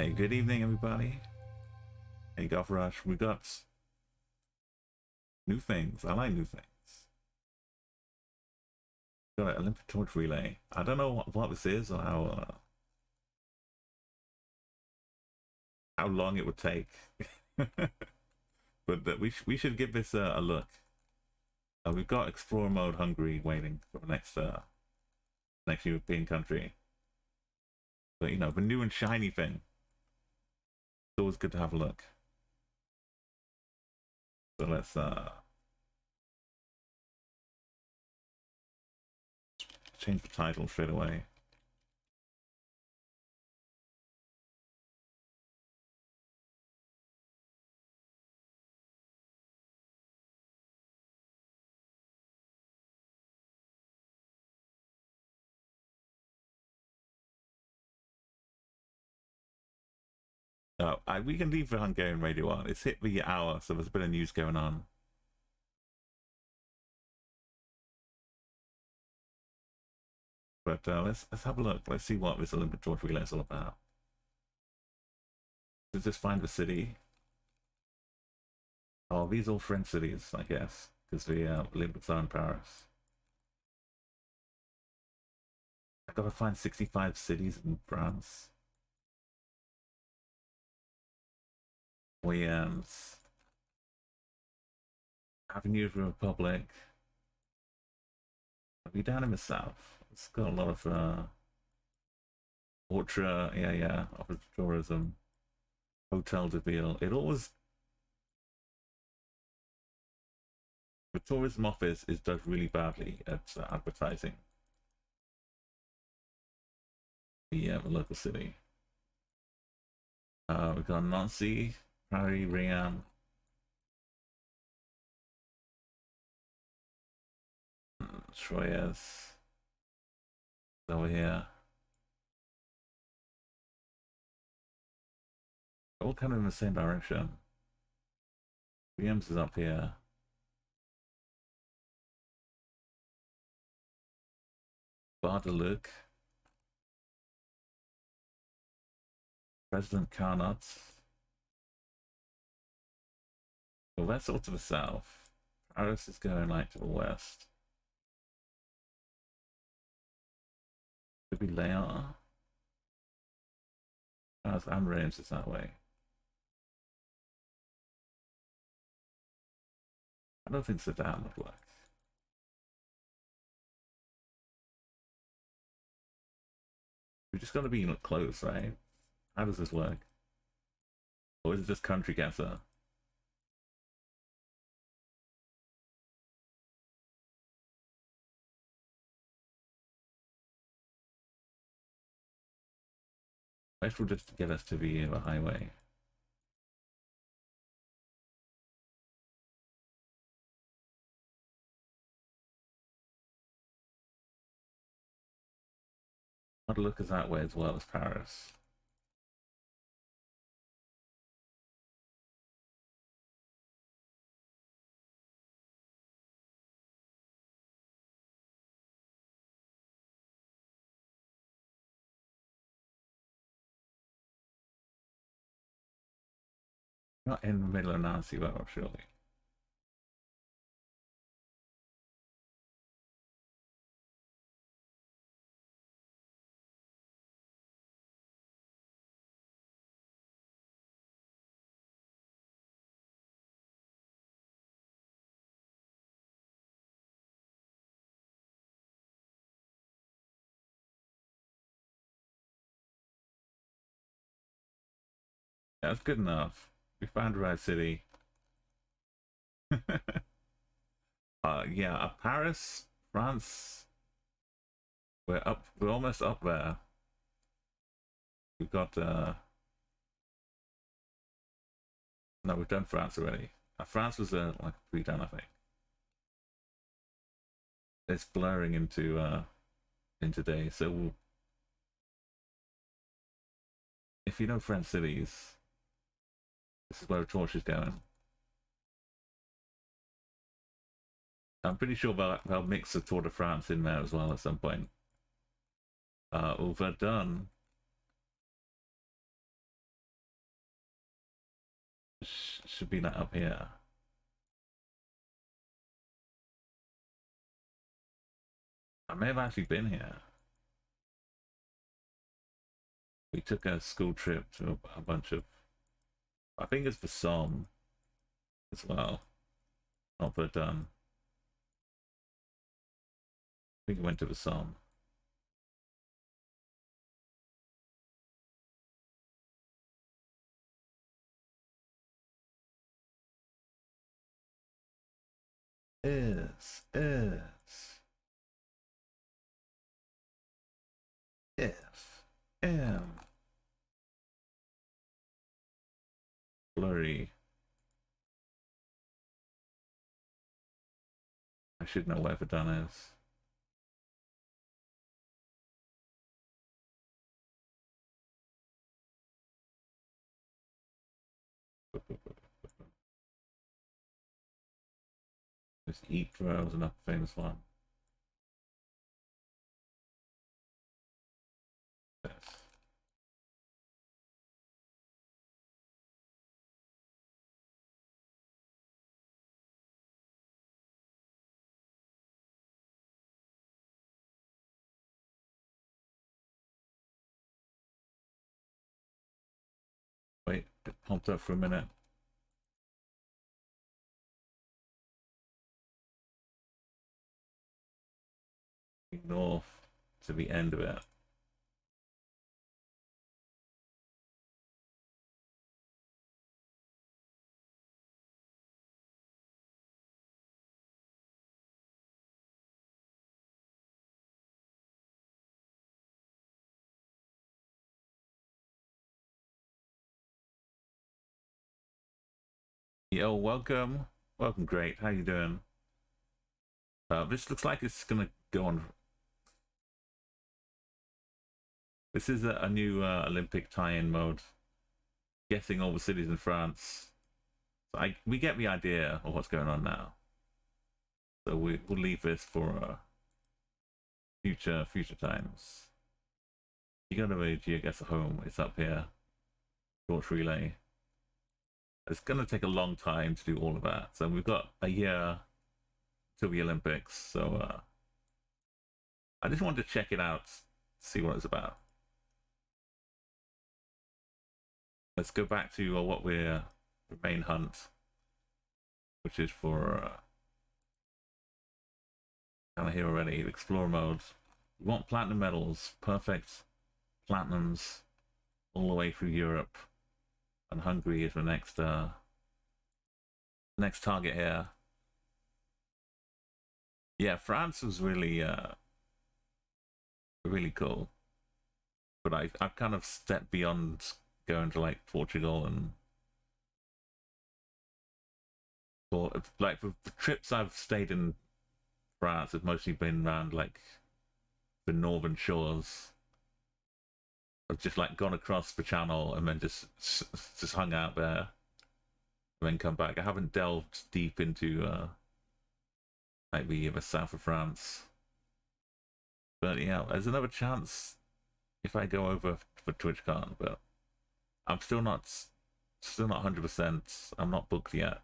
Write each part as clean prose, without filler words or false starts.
Hey, good evening, everybody. Hey, Golf Rush, we got new things. I like new things. Got an Olympic torch relay. I don't know what this is or how long it would take, but we should give this a look. We've got Explorer mode Hungary waiting for the next European country. But you know, the new and shiny thing. It's always good to have a look. So let's change the title straight away. We can leave the Hungarian radio on. It's hit the hour, so there's a bit of news going on. But let's have a look. Let's see what this Olympic torch relay is all about. Let's just find the city. Oh, these are all French cities, I guess, because the Olympics are in Paris. I gotta find 65 cities in France. Williams. Avenue of the Republic. Are we down in the south? It's got a lot of Orchard, yeah, office of tourism, Hotel de Ville. It always, the tourism office does really badly at advertising the local city. We've got Nancy, Paris, Riam, Troyes over here. All kind of in the same direction. Williams is up here. Bar de Luc. President Carnot. Well, that's all to the south. Paris is going like to the west. Could be Leon. Paris and Reims is that way. I don't think Sedan would work. We just got to be close, right? How does this work? Or is it just country guesser? Best will just get us to the highway. I'd look as that way as well as Paris. Not in the middle of Nancy, well, surely. That's good enough. We found the right city. Yeah, Paris, France. We're almost up there. We've got no, we've done France already. France was like pre-done, I think. It's blurring into day, so if you know French cities, this is where the torch is going. I'm pretty sure they'll mix the Tour de France in there as well at some point. Verdun. Should be that up here. I may have actually been here. We took a school trip to a bunch of, I think it's for Somme as well, not Verdun. I think we went to the Somme. Is if am blurry. I should know where Verdun is. This Ypres was another famous one. Yes. Wait, it popped up for a minute. North to the end of it. Yo, welcome. Welcome, great. How you doing? This looks like it's gonna go on. This is a new Olympic tie-in mode. Guessing all the cities in France. So we get the idea of what's going on now. So we'll leave this for future times. You go to the Geoguessr home. It's up here. Torch relay. It's gonna take a long time to do all of that. So we've got a year till the Olympics. So I just wanted to check it out, see what it's about. Let's go back to what we're the main hunt, which is for kind of here already. Explorer mode. We want platinum medals, perfect platinums, all the way through Europe, and Hungary is the next target here. Yeah, France was really really cool, but I've kind of stepped beyond going to like Portugal and like the trips I've stayed in France have mostly been around like the northern shores. I've just like gone across the channel and then just hung out there and then come back. I haven't delved deep into like the south of France. But yeah, there's another chance if I go over for TwitchCon, but I'm still not 100%. I'm not booked yet.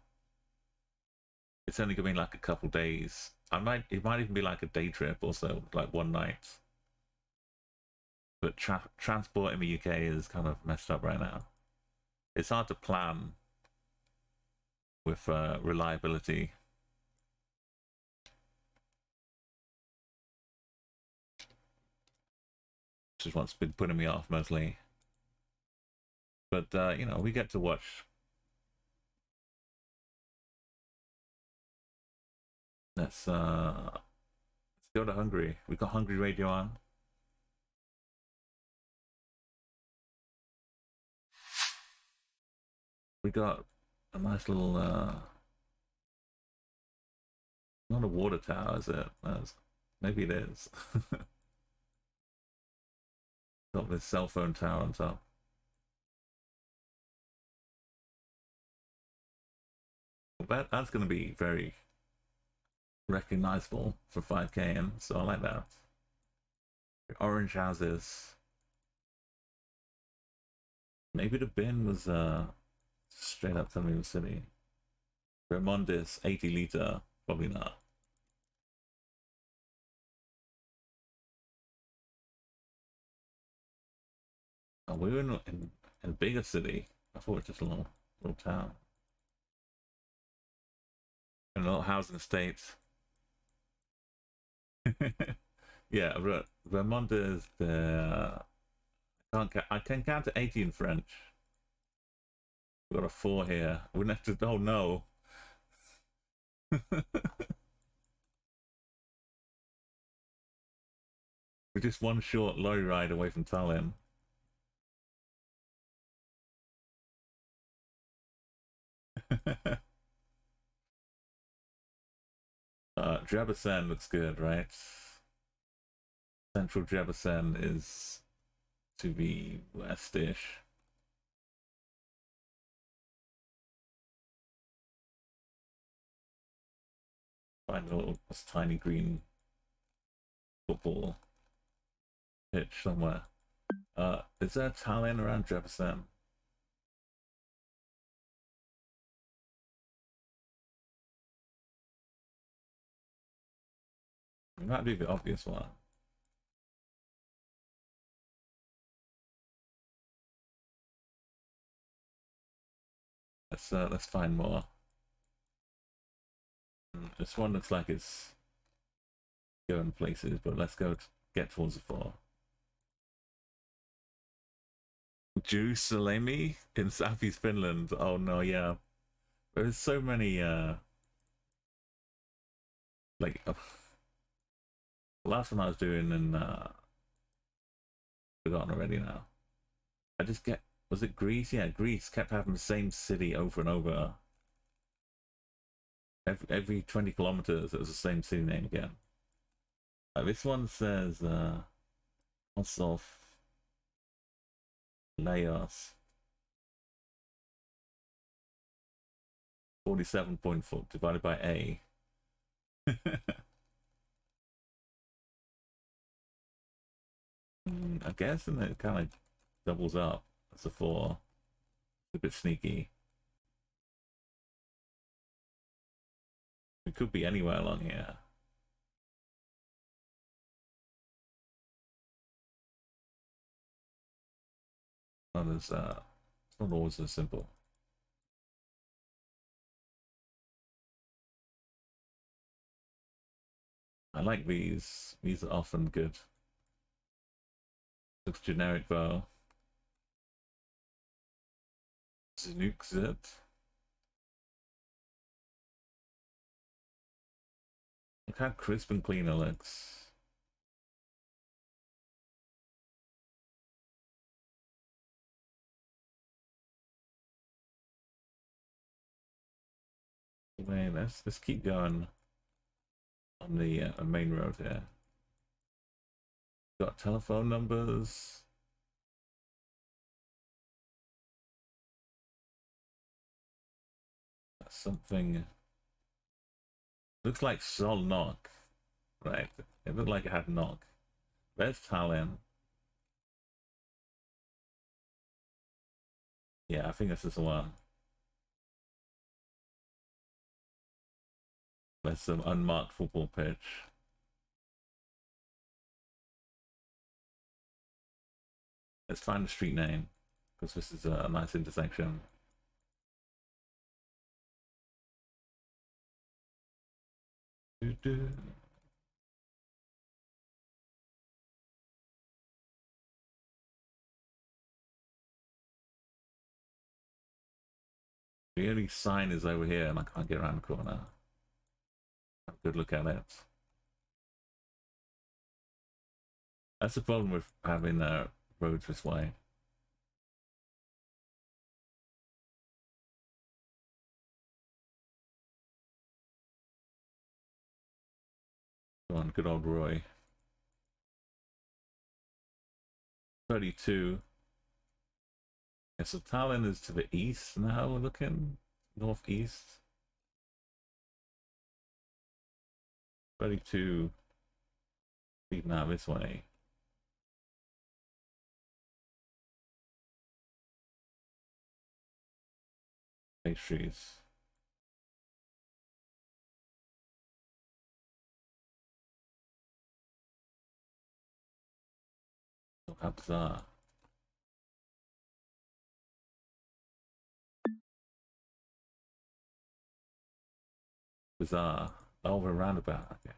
It's only gonna be like a couple days. It might even be like a day trip also, like one night. But transport in the UK is kind of messed up right now. It's hard to plan with reliability. Which is what's been putting me off mostly. But you know, we get to watch. Let's go to Hungary. We got Hungary radio on. We got a nice little not a water tower, is it? Maybe it is. Got this cell phone tower on top. That's going to be very recognizable for 5K, so I like that. Orange houses. Maybe the bin was Straight up tell me the city. Remondis, 80 liter. Probably not. Oh, we were in a bigger city. I thought it was just a little town. And a little housing estates. Yeah, Remondis, the I can count to 80 in French. We've got a 4 here. We wouldn't have to. Oh no. We're just one short lorry ride away from Tallinn. Debrecen looks good, right? Central Debrecen is to be westish. Find a little this tiny green football pitch somewhere. Is there Tallinn around Debrecen? It might be the obvious one. Let's find more. This one looks like it's going places, but let's get towards the 4. Jerusalem in southeast Finland. Oh no, yeah. There's so many like the last one I was doing and forgotten already now. I just get was it Greece? Yeah, Greece kept having the same city over and over. Every 20 kilometers it was the same city name again. This one says Ossoff Laos 47.4 divided by A. I guess, and it kind of doubles up as a 4. It's a bit sneaky. It could be anywhere along here. Oh, there's it's not always as simple. I like these. These are often good. Looks generic though. Geoguessr. Look how crisp and clean it looks. Wait, let's keep going on the main road here. Got telephone numbers. That's something. Looks like Sol knock. Right. It looked like it had knock. There's Tallinn. Yeah, I think this is the one. There's some unmarked football pitch. Let's find the street name, because this is a nice intersection. The only sign is over here, and I can't get around the corner. Have a good look at it. That's the problem with having roads this way. Go on, good old Roy. 32. Yeah, so Tallinn is to the east now, we're looking. Northeast. 32. Leading out this way. pastries. Oh, how bizarre. Bizarre. Oh, we're roundabout. Okay.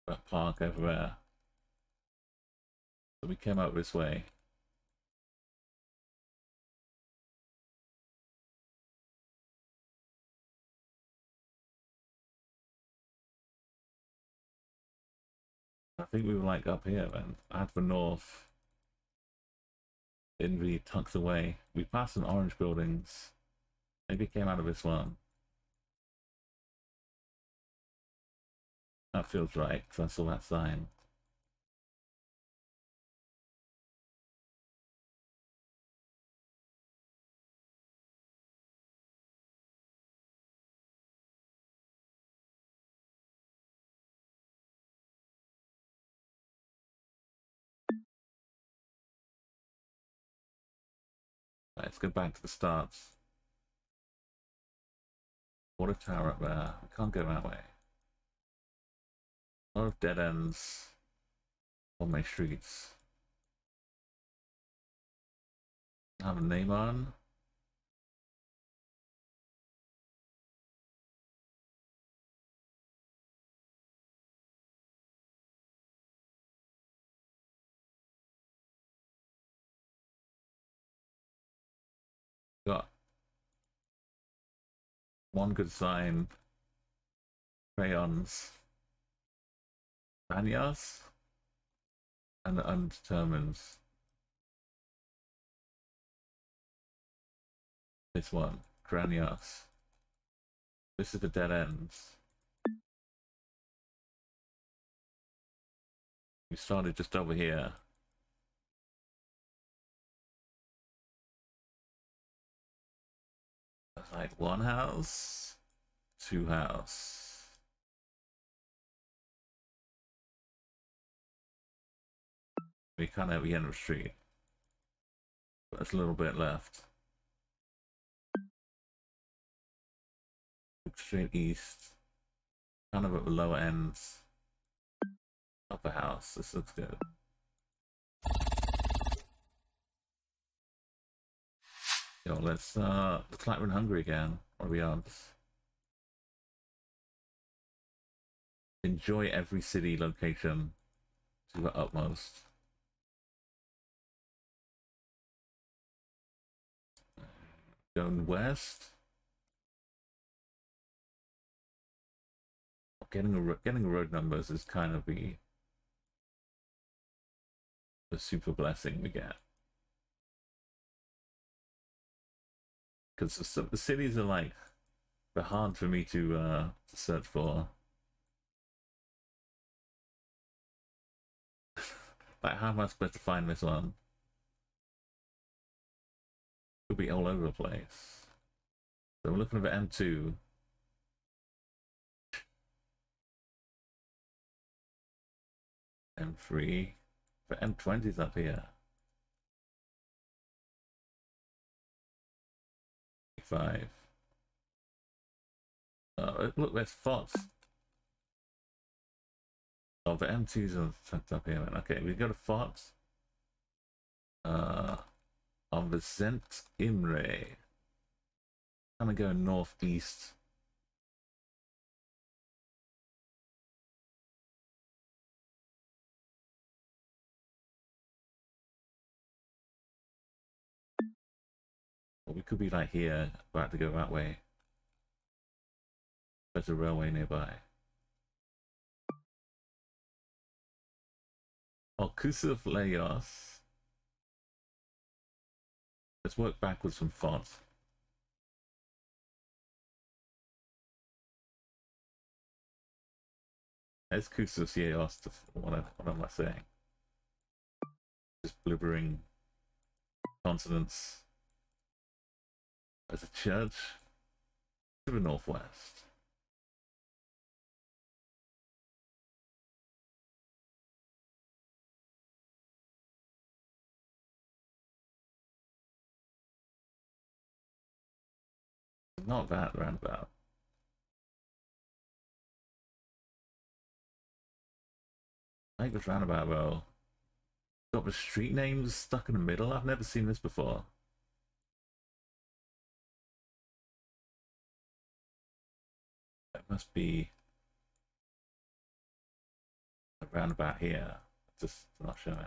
That park over there. So we came out this way. I think we were like up here then. Out the north. Didn't really tucked away. We passed some orange buildings. Maybe it came out of this one. That feels right, because I saw that sign. Right, let's go back to the start. Water tower up there. We can't go that way. A lot of dead ends on my streets. Have a name on. Got one good sign. Crayons. Banyas. And undetermined. This one. Granias. This is the dead ends. We started just over here. That's like one house, two house. We kind of at the end of the street. But there's a little bit left. Straight east. Kind of at the lower ends. Upper house. This looks good. Yo, let's looks like we're in Hungary again. What are we on? Enjoy every city location to the utmost. Going west. Getting road numbers is kind of the super blessing we get. Because the cities are like, they're hard for me to search for. Like, how am I supposed to find this one? Could be all over the place. So we're looking at M2. M3. But M20's up here. 5. Look, there's FOTs. Oh, the M2s are tucked up here. Okay, we've got a FOT. On the Zent Imre. Kind of go northeast. Or we could be like here, about to go that way. There's a railway nearby. Oh, Kusuf Leos. Let's work backwards from font. There's Kusuf Leos. What am I saying? Just blibbering consonants. There's a church to the northwest. Not that roundabout. I think this roundabout, though. Got the street names stuck in the middle. I've never seen this before. It must be around about here. Just not showing.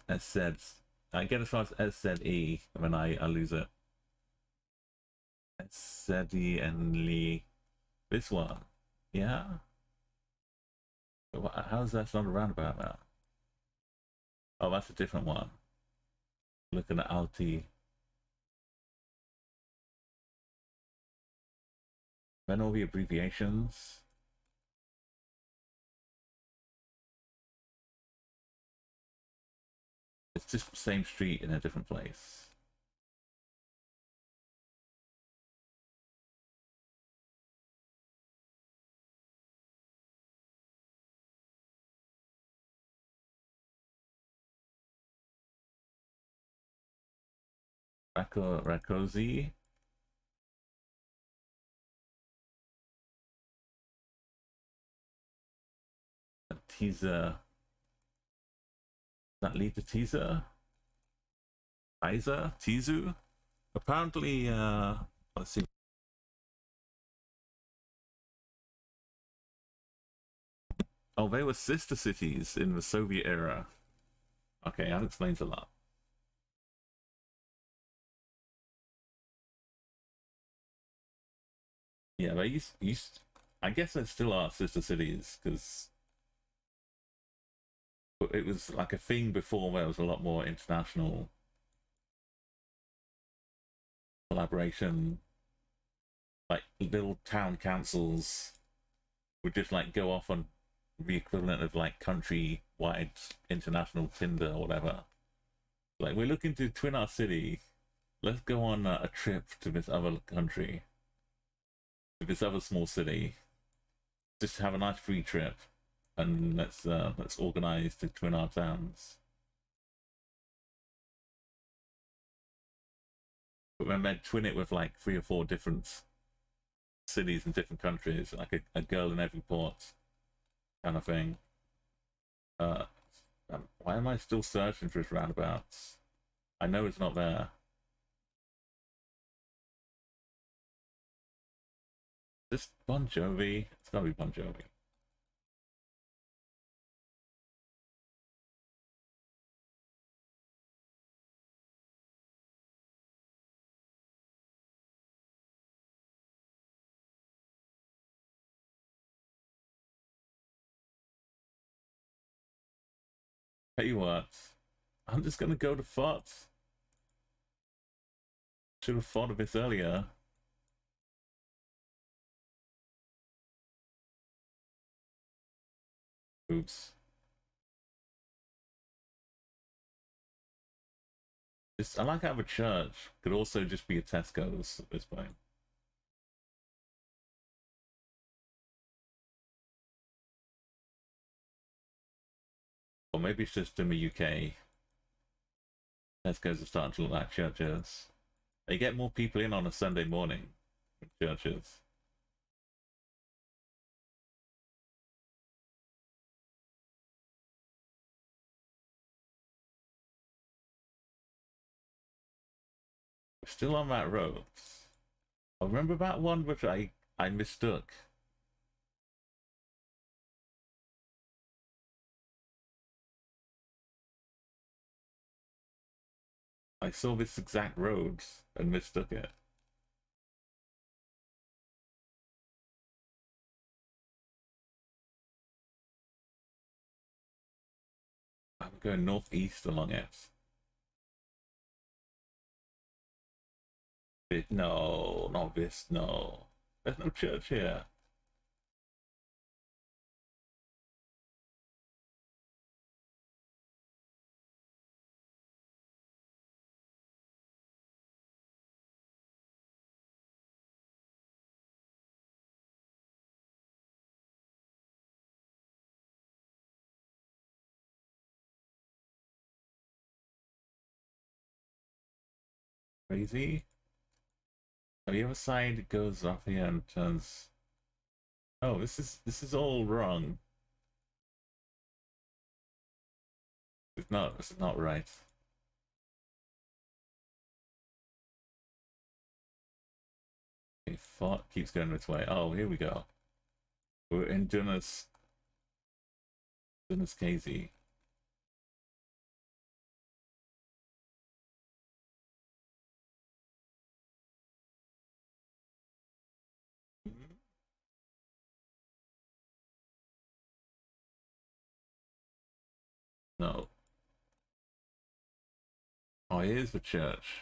As said, I get as far as said E, and then I lose it. As said E and Lee. This one, yeah. How's that not a roundabout now? Oh, that's a different one. Looking at Alti. Then all the abbreviations. It's just the same street in a different place. Rakosi. A teaser. That lead to teaser? Isa? Tizu? Apparently, let's see. Oh, they were sister cities in the Soviet era. Okay, that explains a lot. Yeah, they used I guess there still are sister cities, because it was like a thing before where there was a lot more international collaboration. Like little town councils would just like go off on the equivalent of like country-wide international Tinder or whatever. Like, we're looking to twin our city. Let's go on a trip to this other country, to this other small city. Just have a nice free trip, and let's organize to twin our towns. But then they'd twin it with like 3 or 4 different cities in different countries, like a girl in every port kind of thing. Why am I still searching for his roundabouts? I know it's not there. This Bon Jovi? It's gotta be Bon Jovi. Tell you what, I'm just gonna go to FOT. Should have thought of this earlier. Oops. I like how a church could also just be a Tesco's at this point. Or maybe it's just in the UK. Tesco's are starting to look like churches. They get more people in on a Sunday morning than churches. We're still on that road. I remember that one which I mistook. I saw this exact road and mistook it. I'm going northeast along it. No, not this, no. There's no church here. Crazy. On the other side it goes off here and turns. Oh, this is all wrong. It's not right. Okay, thought keeps going this way. Oh, here we go. We're in Dunas KZ. No. Oh, here's the church.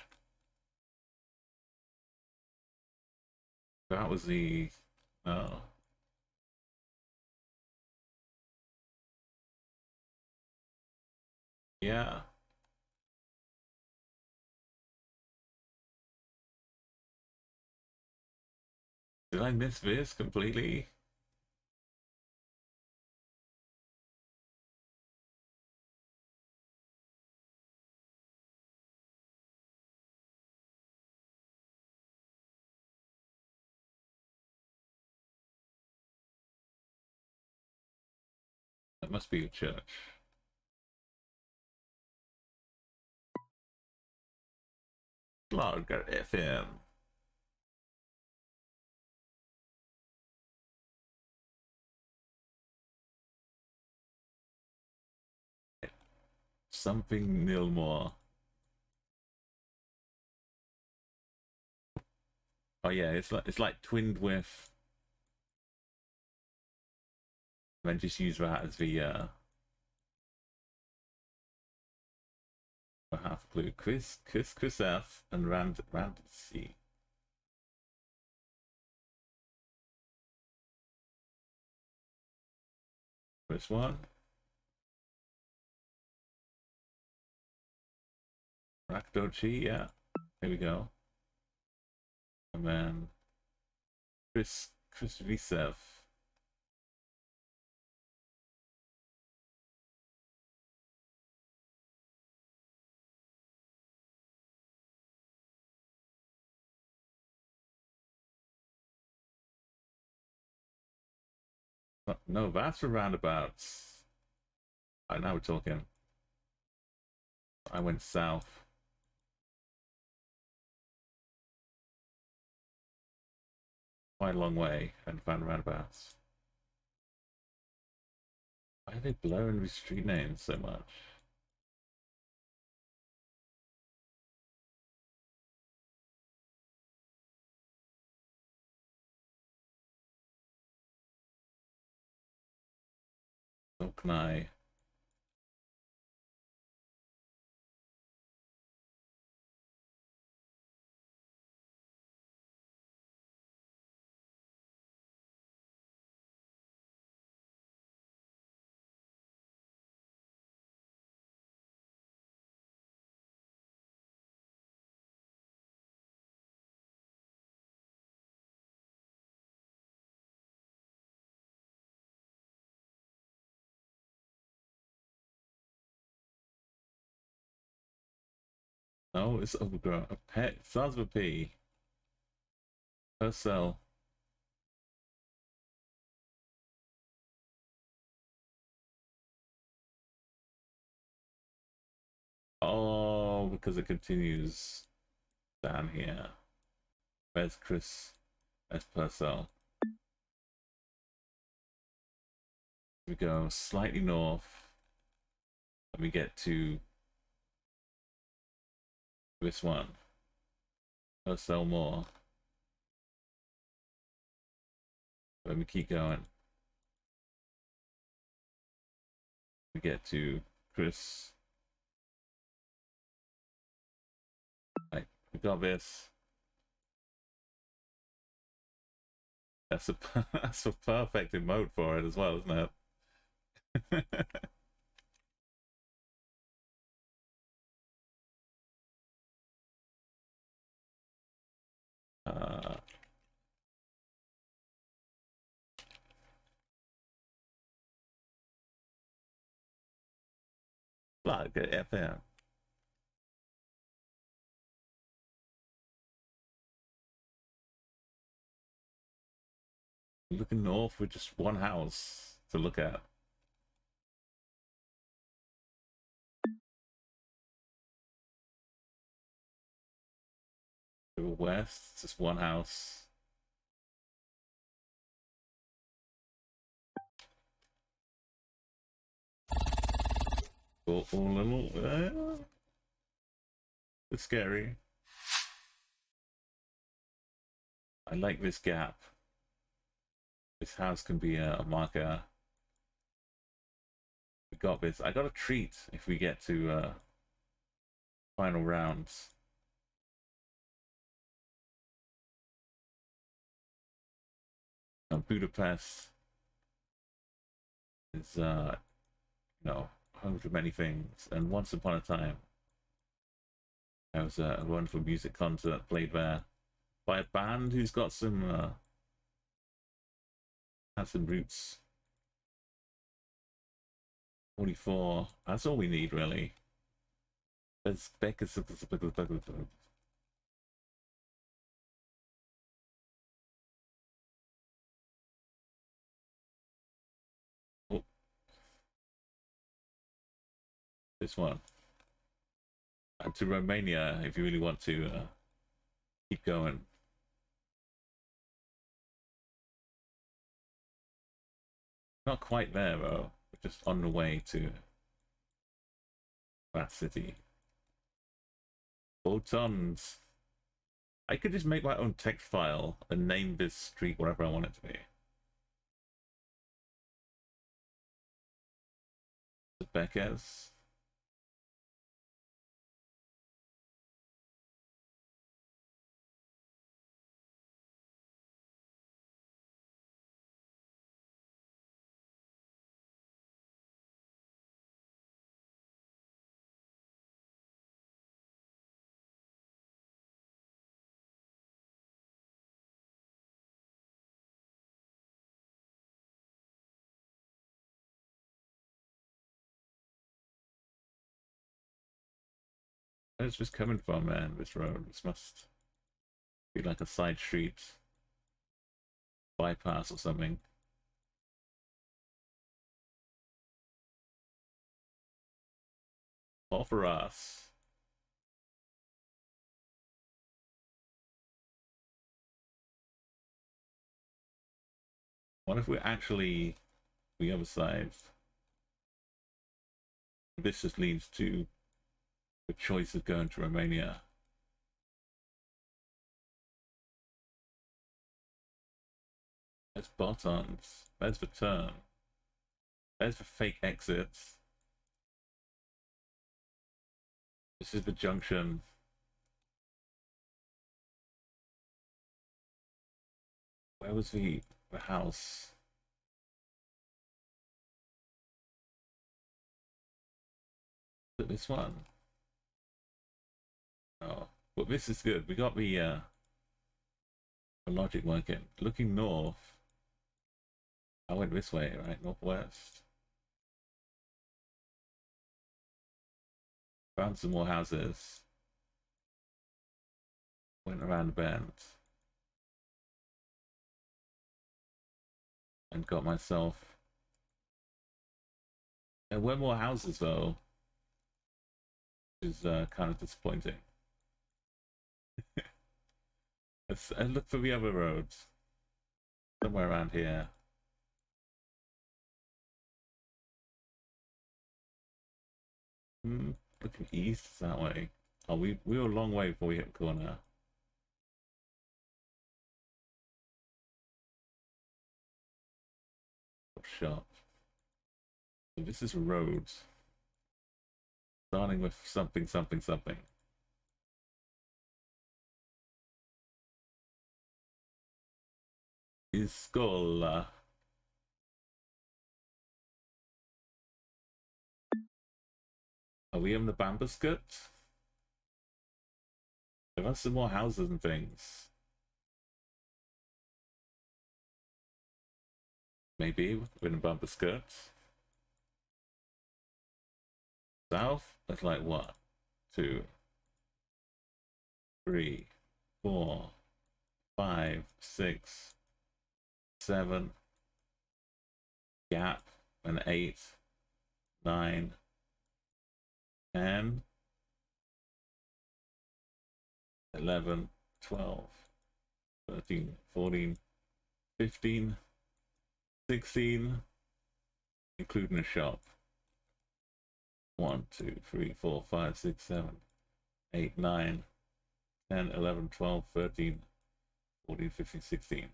That was the. Oh. Yeah. Did I miss this completely? That must be a church. Log FM. Something nil more. Oh yeah, it's like twinned with. Then just use that as the half clue. Chris F and Rand C. This one. Rakdochi, yeah. Here we go. And then Chris Visev. No, that's for roundabouts. Right, now we're talking. I went south. Quite a long way and found roundabouts. Why are they blurring these street names so much? So can I? No, it's overgrown. A pet starts with a P. Purcell. Oh, because it continues down here. Where's Chris? Where's Purcell? We go slightly north. And we get to This one. I'll sell more. Let me keep going. We get to Chris. Right, we got this. That's a that's a perfect emote for it as well, isn't it? uh, Plat, FM. Looking north with just one house to look at. To the west, just one house. All a little. It's scary. I like this gap. This house can be a marker. We got this. I got a treat if we get to final rounds. Budapest is, you know, home to many things. And once upon a time, there was a wonderful music concert played there by a band who's got some, has some roots. 44. That's all we need, really. Let's back us. Oh, this one. And to Romania, if you really want to keep going. Not quite there, though. We're just on the way to that city. Photons. I could just make my own text file and name this street whatever I want it to be. Becca's. Where's this coming from, man? This road. This must be like a side street. Bypass or something. All for us. What if we're actually the other side? This just leads to the choice of going to Romania. There's buttons. There's the turn. There's the fake exits. This is the junction. Where was the house? Is it this one? Oh, but this is good. We got the logic working. Looking north. I went this way, right? Northwest. Found some more houses. Went around the bend. And got myself. There were more houses though. Which is kind of disappointing. Let's look for the other roads. Somewhere around here. Looking east that way. Oh, we were a long way before we hit the corner. Shop. So this is roads. Starting with something, something, something. Iskola. Are we in the bamboo skirt? There are some more houses and things. Maybe we're in bumper skirts. South, that's like what? 2, 3, 4, 5, 6, 7. Gap, and 8, 9, 10, 11, 12, 13, 14, 15, 16, including a shop. 1, 2, 3, 4, 5, 6, 7, 8, 9, 10, 11, 12, 13, 14, 15, 16.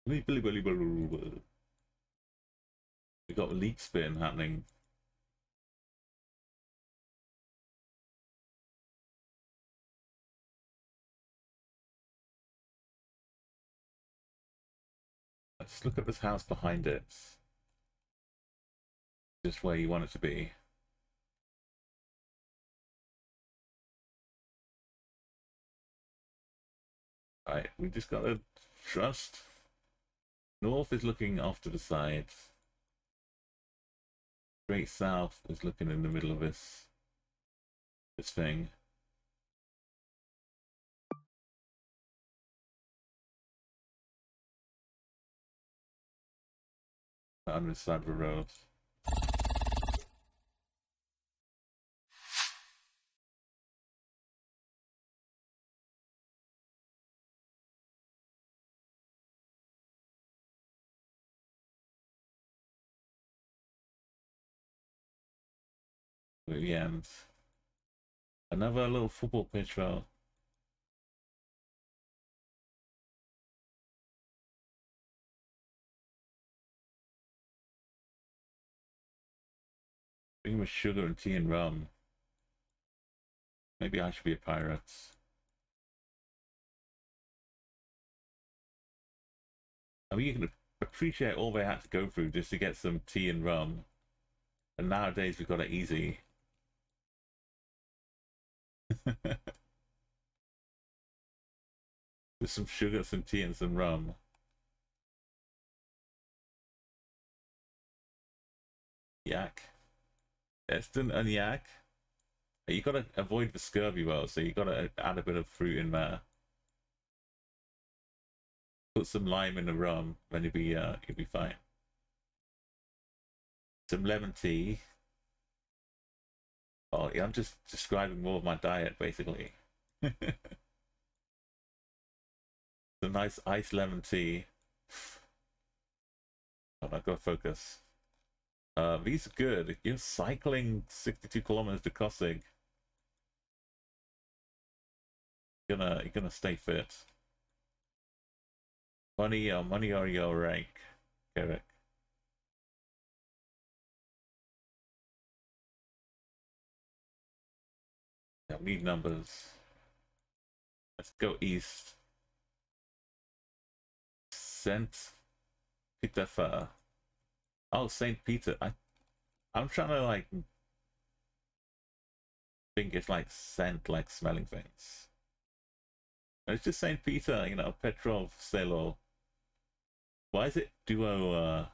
We got leak spin happening. Let's look at this house behind it. Just where you want it to be. Right, we just gotta trust. North is looking off to the side. Straight south is looking in the middle of this thing. On the side of the road. At the end. Another little football pitch though. Bring with sugar and tea and rum. Maybe I should be a pirate. I mean, you can appreciate all they had to go through just to get some tea and rum. And nowadays we've got it easy. With some sugar, some tea, and some rum. Yak. Eston and yak. You gotta avoid the scurvy well, so you gotta add a bit of fruit in there. Put some lime in the rum, then you'll be fine. Some lemon tea. Oh, yeah, I'm just describing more of my diet, basically. Some nice iced lemon tea. Oh, I've got to focus. These are good. You're cycling 62 kilometers to Kosig. You're gonna stay fit. Money or your rank, Eric. Yeah, we need numbers. Let's go east. Saint Peter. Oh, Saint Peter. I'm trying to like think it's like scent, like smelling things. It's just Saint Peter, you know, Petrov, Selo. Why is it Duolingoed?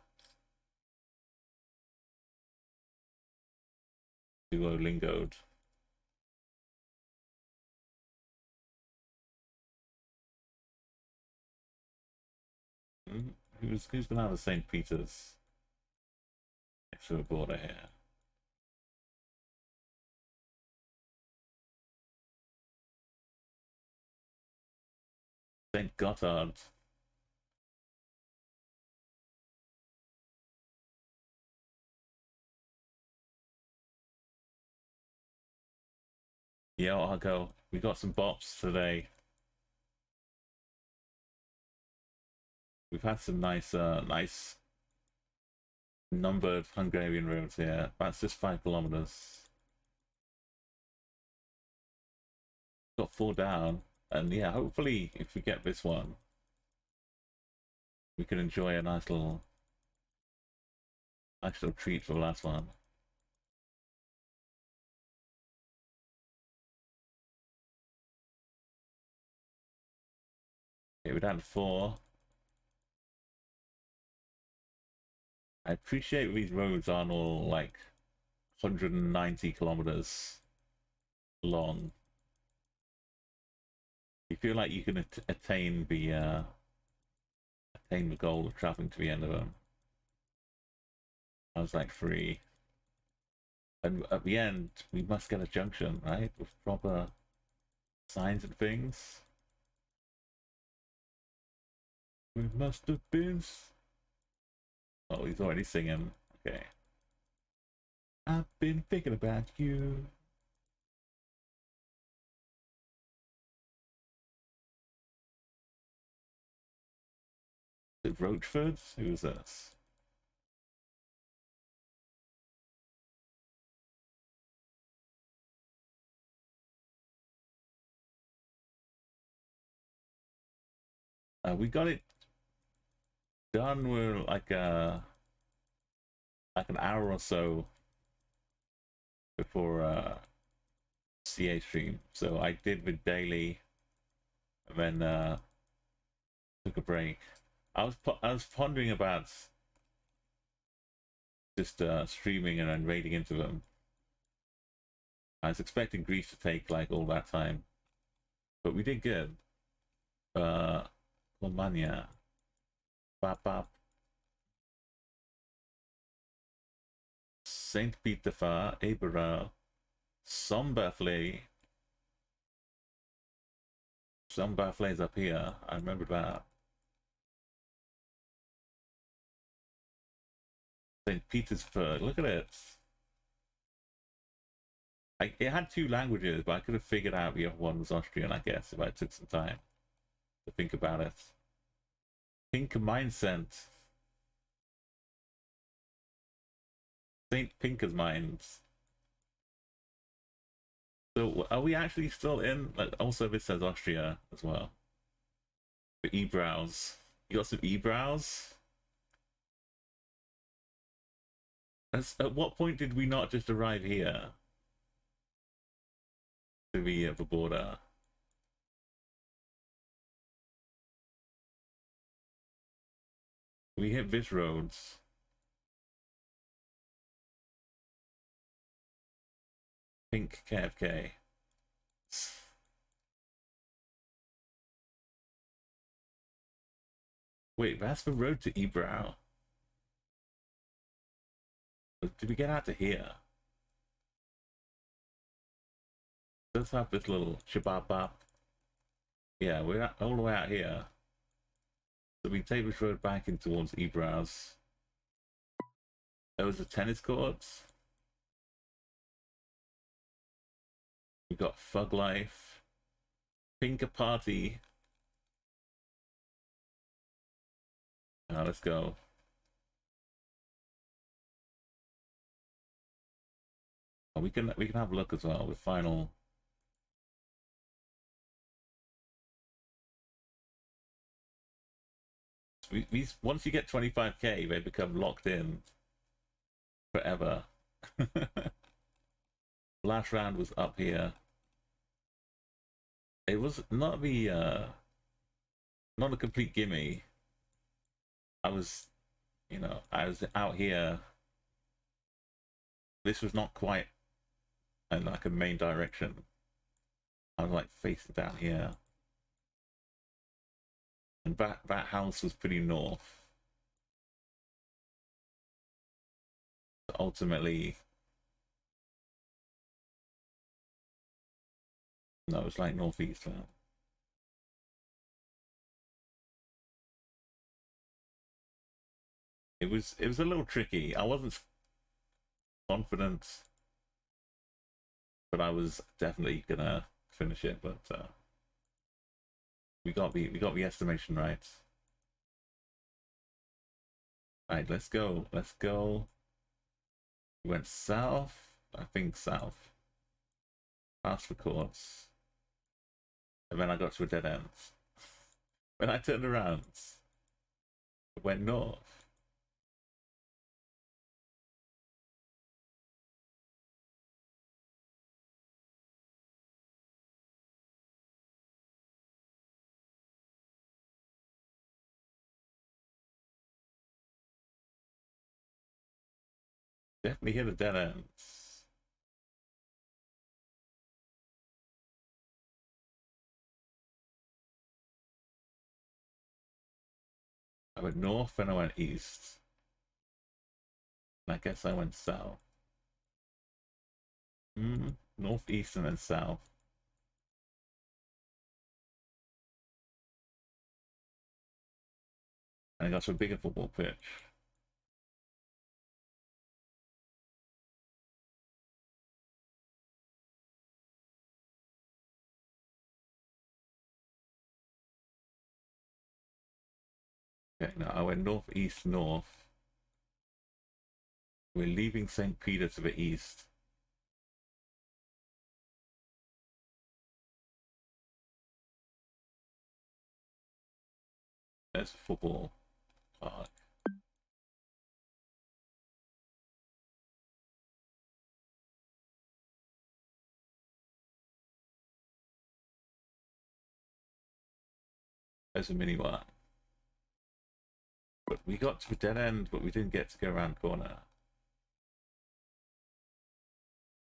Who's gonna have a St. Peter's next to a border here? St. Gotthard. Yeah, I'll go. We got some bops today. We've had some nice numbered Hungarian roads here. That's just 5 kilometers. Got 4 down, and yeah, hopefully, if we get this one, we can enjoy a nice little treat for the last one. Okay, we're down to 4. I appreciate these roads aren't all like 190 kilometers long. You feel like you can attain the goal of traveling to the end of them. I was like 3. And at the end, we must get a junction, right? With proper signs and things. We must have been. Oh, he's already singing. Okay. I've been thinking about you. Is it Roachford? Who is this? We got it done with like an hour or so before CA stream. So I did the daily, and then took a break. I was pondering about just streaming and then raiding into them. I was expecting Greece to take like all that time, but we did good. Romania, Bap Bap, Saint Peterfa, Eberau, Somberfley. Somberfley's up here. I remember that. St. Petersburg. Look at it. It had 2 languages, but I could have figured out the other one was Austrian, I guess, if I took some time to think about it. Pink Mindset. St. Pinker's Mines. So are we actually still in? Like, also, this says Austria as well. The e-brows. You got some e-brows? At what point did we not just arrive here? To the border. We hit this roads. Pink KFK. Wait, that's the road to Ebrow. Did we get out to here? Let's have this little shabab. Yeah, we're all the way out here. So we take this road back in towards Ebrow's. There was a tennis courts. We got Fug Life. Pinker Party. Now let's go. Oh, we can have a look as well with final. These once you get 25k, they become locked in forever. Last round was up here. It was not not a complete gimme. I was out here. This was not quite like a main direction. I was like facing down here. And that house was pretty north. But ultimately, no, it's like northeast now. It was a little tricky. I wasn't confident but I was definitely gonna finish it. But we got the estimation right. Right, let's go. Let's go. We went south. I think south. Past the course. And then I got to a dead end. When I turned around, it went north. Definitely hit a dead end. I went north and I went east. And I guess I went south. Northeast and then south. And I got to a bigger football pitch. Okay, now I went northeast, north. We're leaving St. Peter to the east. There's a football park. There's a mini one. But we got to the dead end, but we didn't get to go around the corner.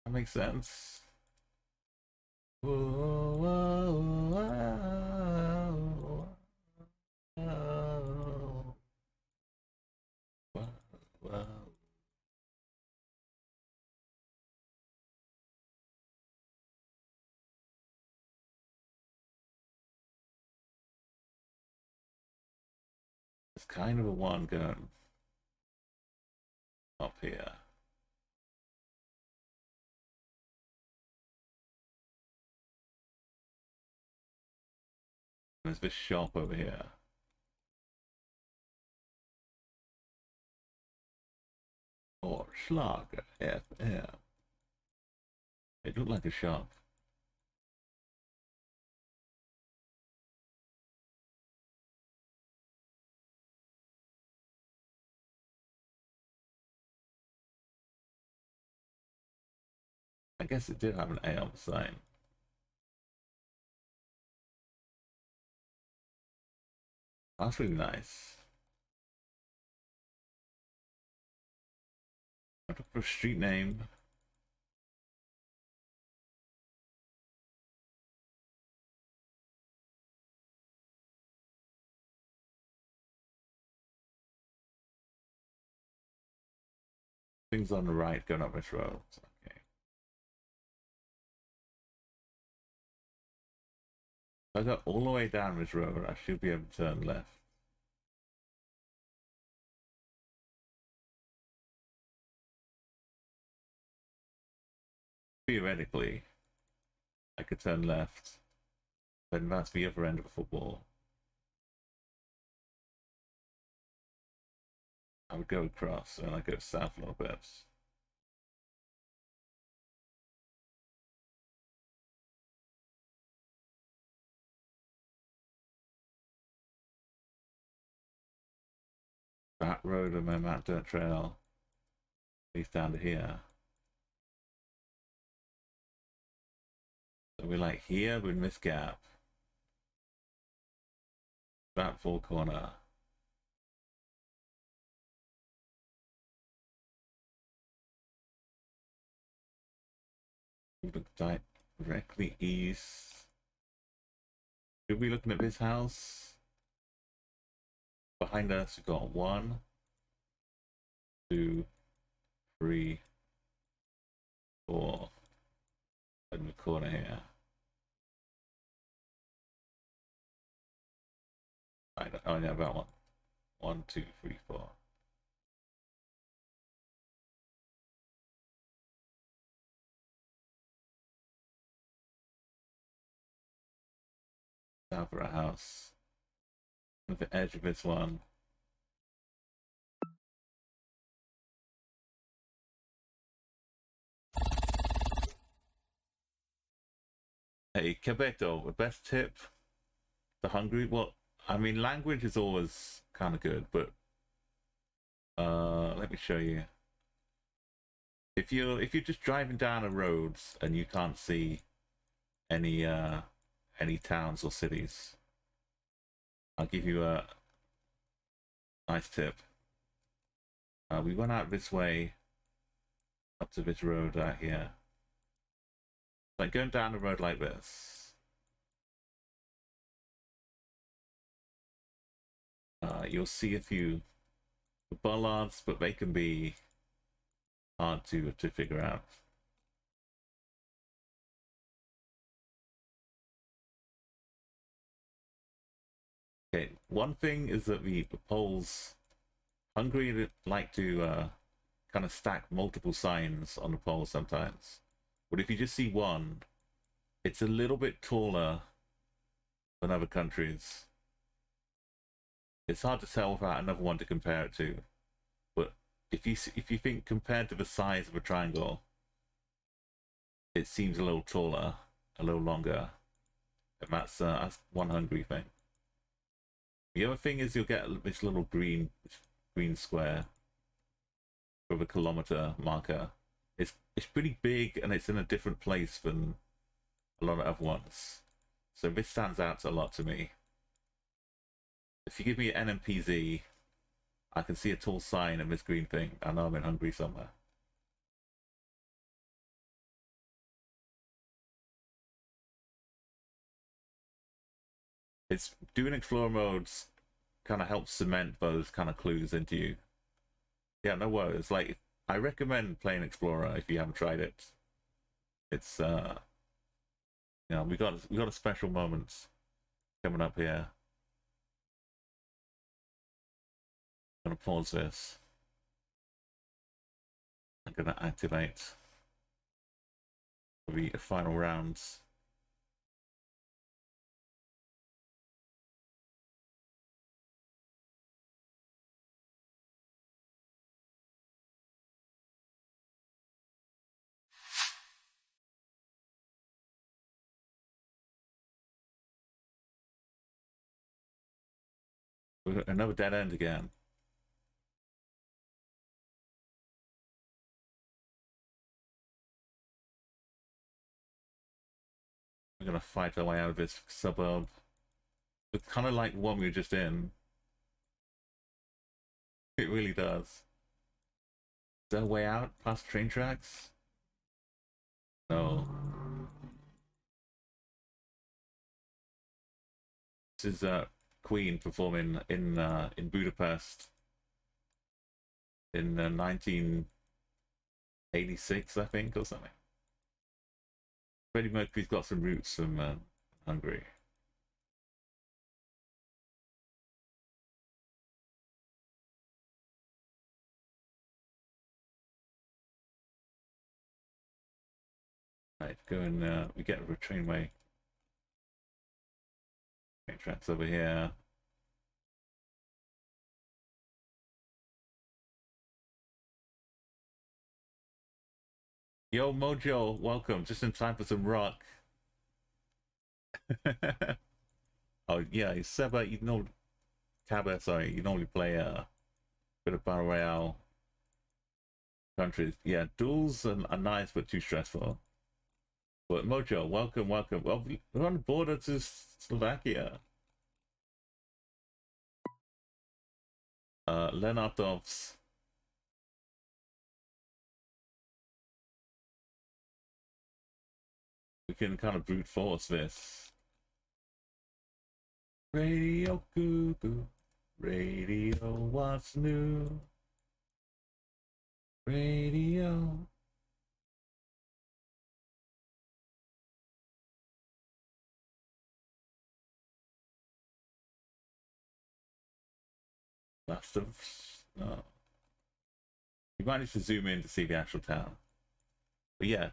That makes sense. Whoa, whoa, whoa, whoa, whoa, whoa. It's kind of a one going up here. There's this shop over here. Or Schlager FM. It looked like a shop. I guess it did have an A on the sign. That's really nice. I took for a street name. Things on the right going up this road. Okay. If I go all the way down this road, I should be able to turn left. Theoretically, I could turn left. Then that's the other end of the football. I would go across and I go south a little bit. That road and my Mount Dirt Trail leads down to here. So we're like here with this gap. That full corner. We look directly east. Should we be looking at this house? Behind us, we've got 1, 2, 3, 4. In the corner here. Oh yeah, about 1. 1, 2, 3, 4. Down for a house. At the edge of this one. Hey, Quebec though, the best tip to Hungary. Well, I mean, language is always kind of good, but let me show you. If you're just driving down a roads and you can't see any towns or cities, I'll give you a nice tip. We went out this way up to this road out here. Like going down the road like this. You'll see a few bollards, but they can be hard to figure out. Okay, one thing is that the Poles, Hungary like to kind of stack multiple signs on the pole sometimes. But if you just see one, it's a little bit taller than other countries. It's hard to tell without another one to compare it to. But if you think compared to the size of a triangle, it seems a little taller, a little longer, and that's one Hungary thing. The other thing is you'll get this little green square with a kilometer marker. It's pretty big and it's in a different place than a lot of other ones. So this stands out a lot to me. If you give me an NMPZ, I can see a tall sign and this green thing. I know I'm in Hungary somewhere. It's doing explorer modes kind of helps cement those kind of clues into you. Yeah, no worries. Like, I recommend playing Explorer if you haven't tried it. It's you know, we got a special moment coming up here. I'm gonna pause this. I'm gonna activate the final rounds. We've got another dead end again. We're gonna fight our way out of this suburb. It's kind of like the one we were just in. It really does. Is there a way out past train tracks? No. This is Queen performing in Budapest in 1986, I think, or something. Freddie Mercury's got some roots from Hungary. Right, go and we get a trainway. Train tracks over here. Yo, Mojo, welcome. Just in time for some rock. Oh yeah, Seba, you know, Cabba, sorry, you normally play a bit of Battle Royale countries. Yeah, duels are nice but too stressful. But Mojo, welcome. Well, we're on the border to Slovakia. Lenatovs. We can kind of brute force this. Radio Cuckoo, radio what's new? Radio. That's the... No. You might need to zoom in to see the actual town. But yeah,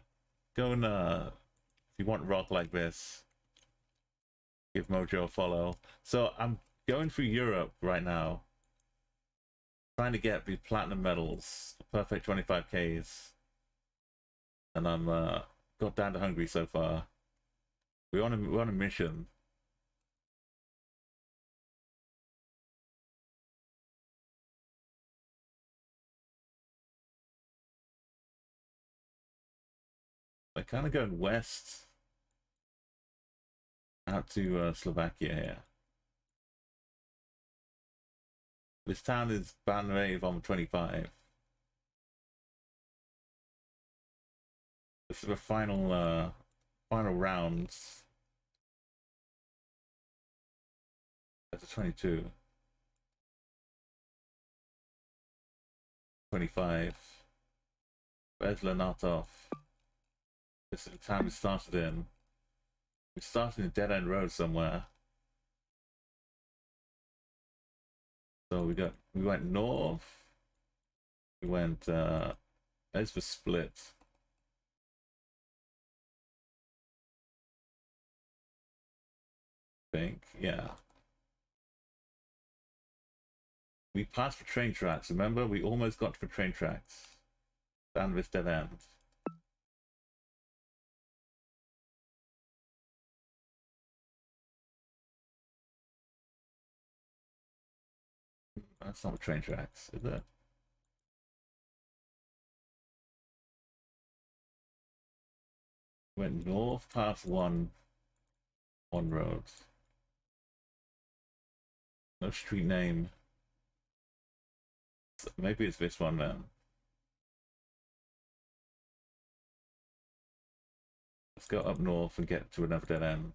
go and if you want rock like this, Give Mojo a follow. So I'm going through Europe right now, trying to get the platinum medals, perfect 25Ks, and I'm got down to Hungary so far. We're on a mission. We're kind of going west out to Slovakia here. This town is Banrave on 25. This is the final rounds. That's a 22. 25. Where's Lenatov? This is the town we started in. We started in a dead end road somewhere. So we went north. We went there's the split. I think, yeah. We passed the train tracks, remember? We almost got to the train tracks. Down this dead end. That's not the train tracks, is it? Went north past one road. No street name. So maybe it's this one then. Let's go up north and get to another dead end.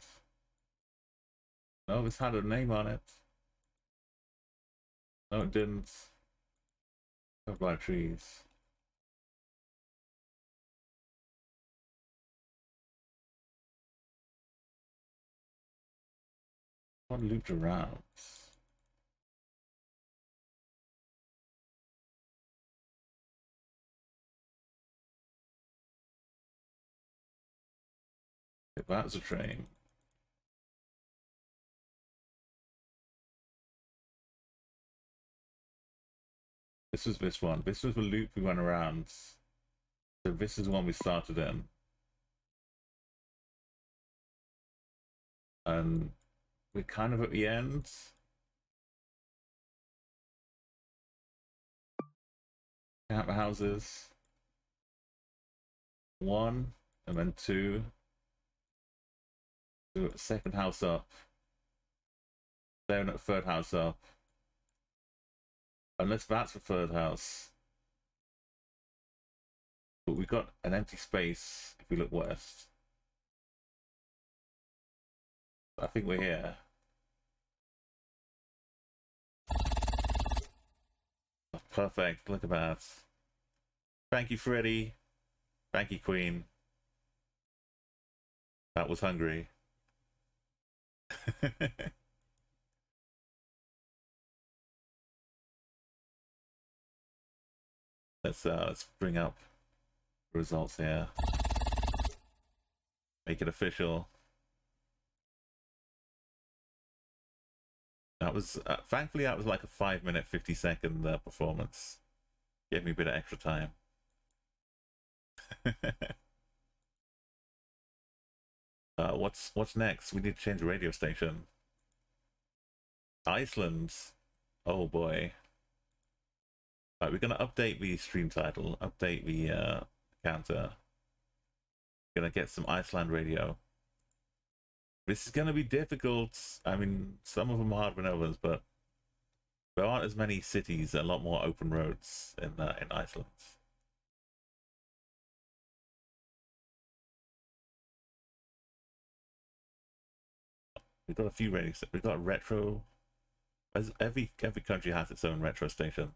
No, this had a name on it. No, it didn't. Covered by trees. One looped around. If that's a train. This was this one. This was the loop we went around. So this is the one we started in. And we're kind of at the end. Count the houses. 1, and then 2. Do a second house up. Then a third house up. Unless that's the third house. But we've got an empty space if we look west. I think we're here. Oh, perfect, look at that. Thank you, Freddy. Thank you, Queen. That was Hungary. Let's bring up results here. Make it official. That was thankfully that was like a 5-minute 50-second performance. Gave me a bit of extra time. What's next? We need to change the radio station. Iceland. Oh boy. Right, we're gonna update the stream title, update the counter. Gonna get some Iceland radio. This is gonna be difficult. I mean, some of them are harder than others, but there aren't as many cities, a lot more open roads in Iceland. We've got a few radio. We've got retro. As every country has its own retro station.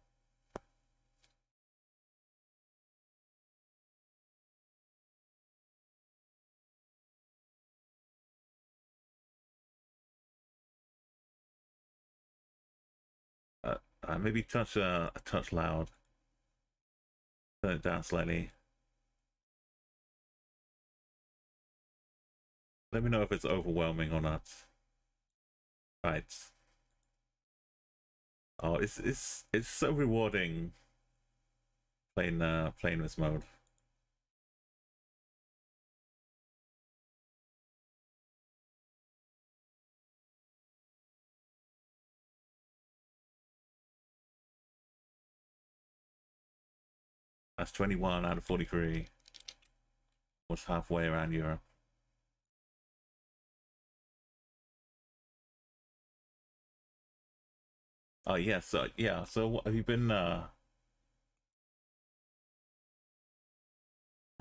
Maybe a touch loud. Turn it down slightly. Let me know if it's overwhelming or not. Right. Oh, it's so rewarding playing this mode. That's 21 out of 43. Was halfway around Europe. Oh yeah, so yeah, so what have you been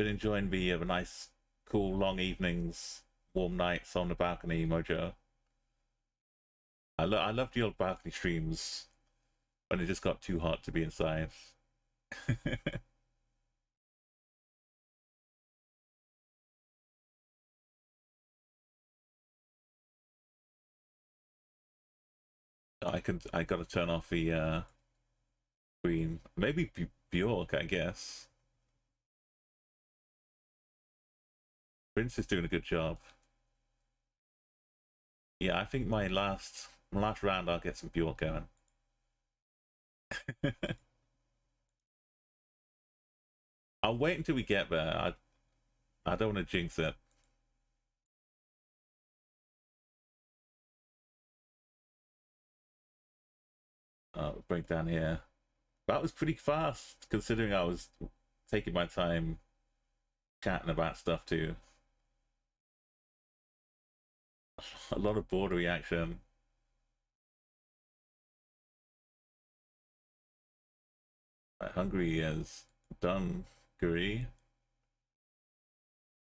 enjoying the nice, cool, long evenings, warm nights on the balcony, Mojo? I loved the old balcony streams when it just got too hot to be inside. I gotta turn off the screen. Maybe Bjork, I guess. Prince is doing a good job. Yeah, I think my last round I'll get some Bjork going. I'll wait until we get there. I don't want to jinx it. Break down here. That was pretty fast considering I was taking my time chatting about stuff too. A lot of border reaction. Hungary is done. Hungary,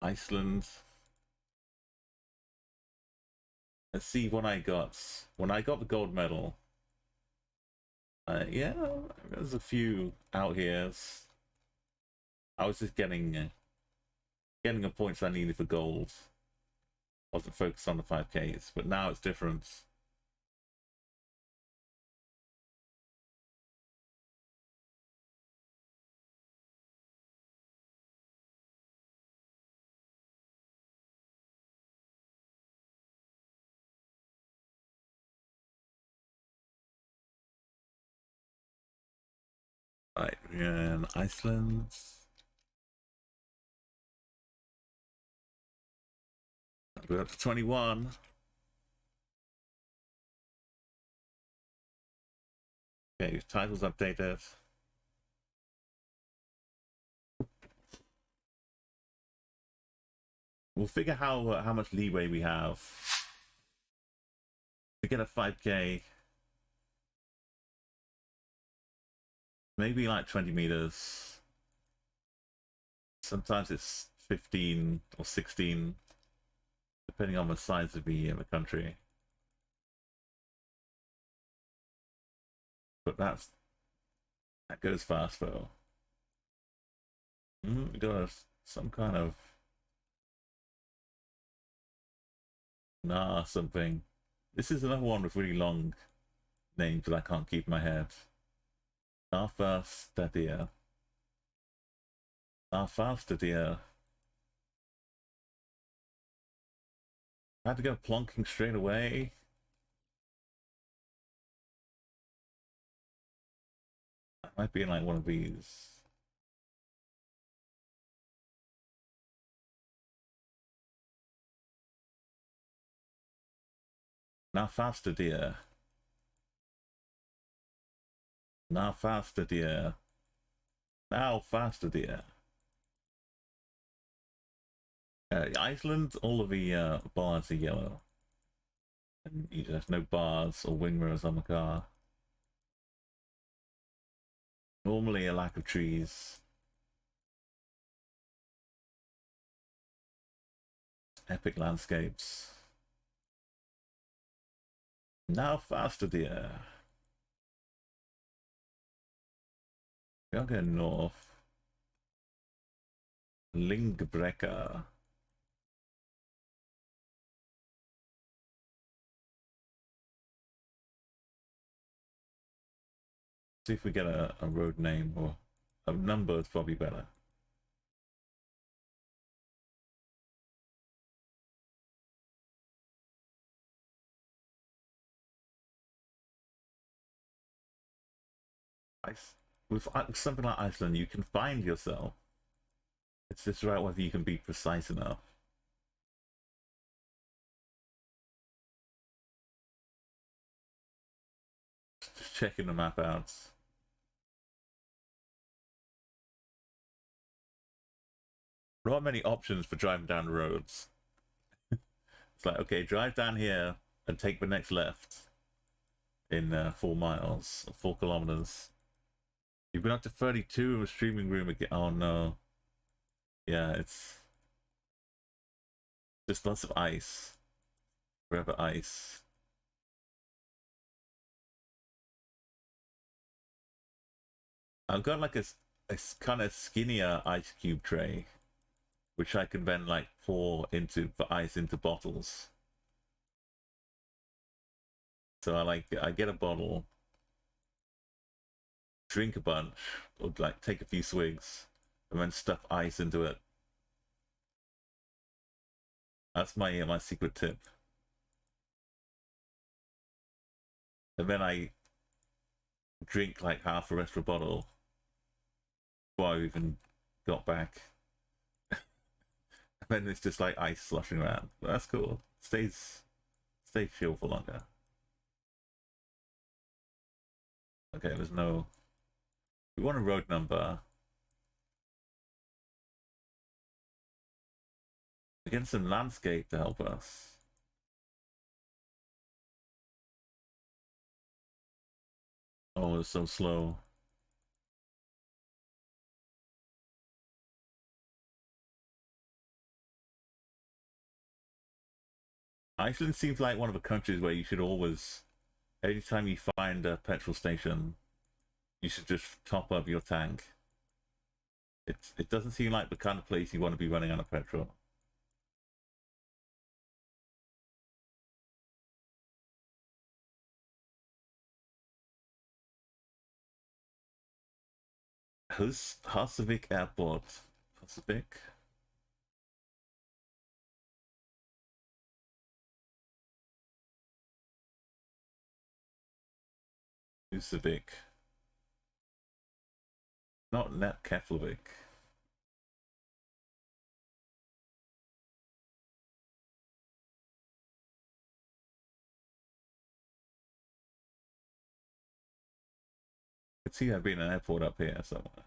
Iceland. Let's see what I got. When I got the gold medal, yeah, there's a few out here. I was just getting the points I needed for gold. Wasn't focused on the 5Ks, but now it's different. Right, and Iceland. We're up to 21. Okay, titles updated. We'll figure how much leeway we have to get a 5K. Maybe like 20 meters. Sometimes it's 15 or 16, depending on the size of the country. But that goes fast though. We got some kind of something. This is another one with really long names that I can't keep in my head. Narfa Stadia. Narfa Stadia. I had to go plonking straight away. I might be in like one of these. Now faster, dear. Now faster, dear. Now faster, dear. Iceland, all of the bars are yellow. And there's no bars or wing mirrors on the car. Normally a lack of trees. Epic landscapes. Now faster, dear. We're going north. Lingbrecker. See if we get a road name, or a number is probably better. with something like Iceland, you can find yourself. It's just right whether you can be precise enough. Just checking the map out. There aren't many options for driving down the roads. It's like, okay, drive down here and take the next left in 4 miles, 4 kilometers. You've been up to 32 in the streaming room again. Oh no. Yeah, it's just lots of ice. Forever ice. I've got like a kind of skinnier ice cube tray, which I can then like pour into the ice into bottles. So I get a bottle, drink a bunch, or like take a few swigs, and then stuff ice into it. That's my secret tip. And then I drink like half the rest of the bottle before I even got back. And then it's just like ice sloshing around. But that's cool. Stays chill for longer. Okay, there's no. We want a road number. We get some landscape to help us. Oh, it's so slow. Iceland seems like one of the countries where you should always, anytime you find a petrol station, you should just top up your tank. It doesn't seem like the kind of place you want to be running out of petrol. Husavik Airport. Husavik? Husavik. Not Net Keflavik. I could see there being an airport up here somewhere.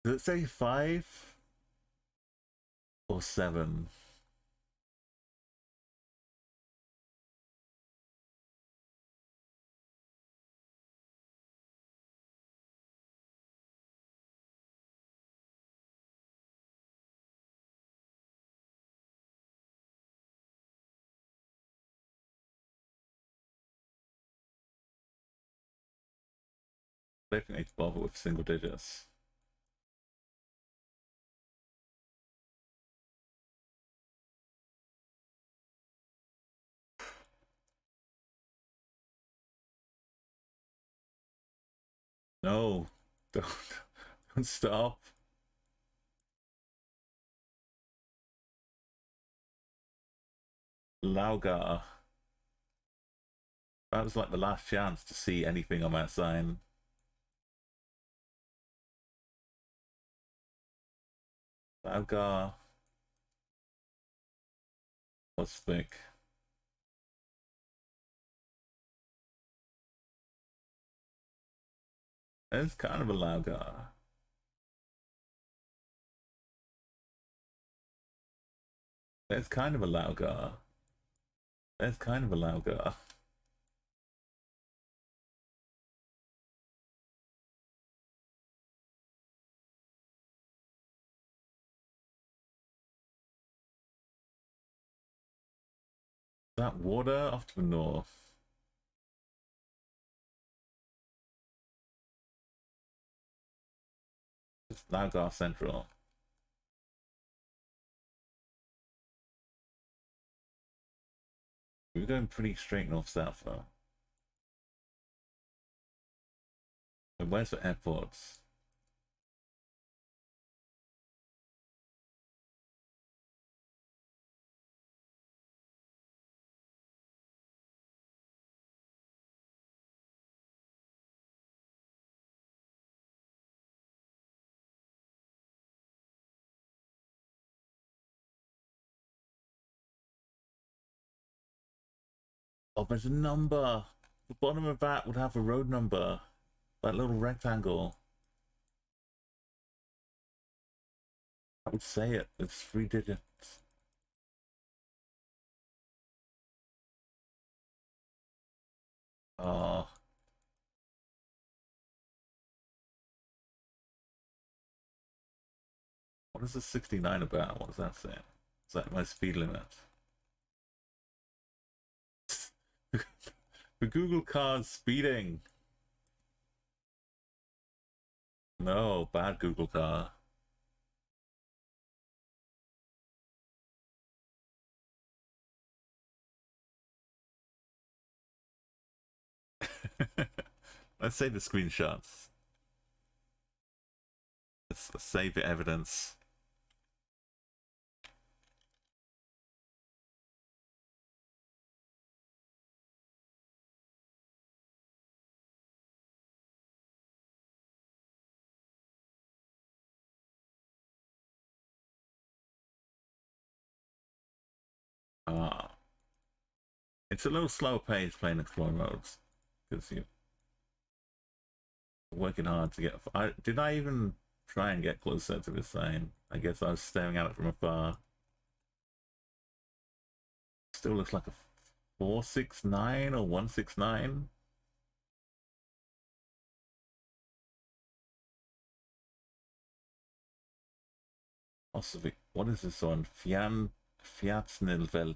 Does it say 5 or 7? I don't think need to bother with single digits. No, don't stop. Laugar. That was like the last chance to see anything on that sign. Laugar. What's thick? It's kind of a Laugar. It's kind of a Laugar. It's kind of a Laugar. That water off to the north. It's Laugar Central. We're going pretty straight north-south though. And where's the airports? Oh, there's a number. The bottom of that would have a road number. That little rectangle. I would say it. It's 3 digits. Oh. What is the 69 about? What does that say? Is that my speed limit? The Google car's speeding. No, bad Google car. Let's save the screenshots. Let's save the evidence. Ah, it's a little slower pace playing Explorer modes because you're working hard to get. Did I even try and get closer to this sign? I guess I was staring at it from afar. Still looks like a 469 or 169. Possibly. What is this one? Fiatsnilvelt.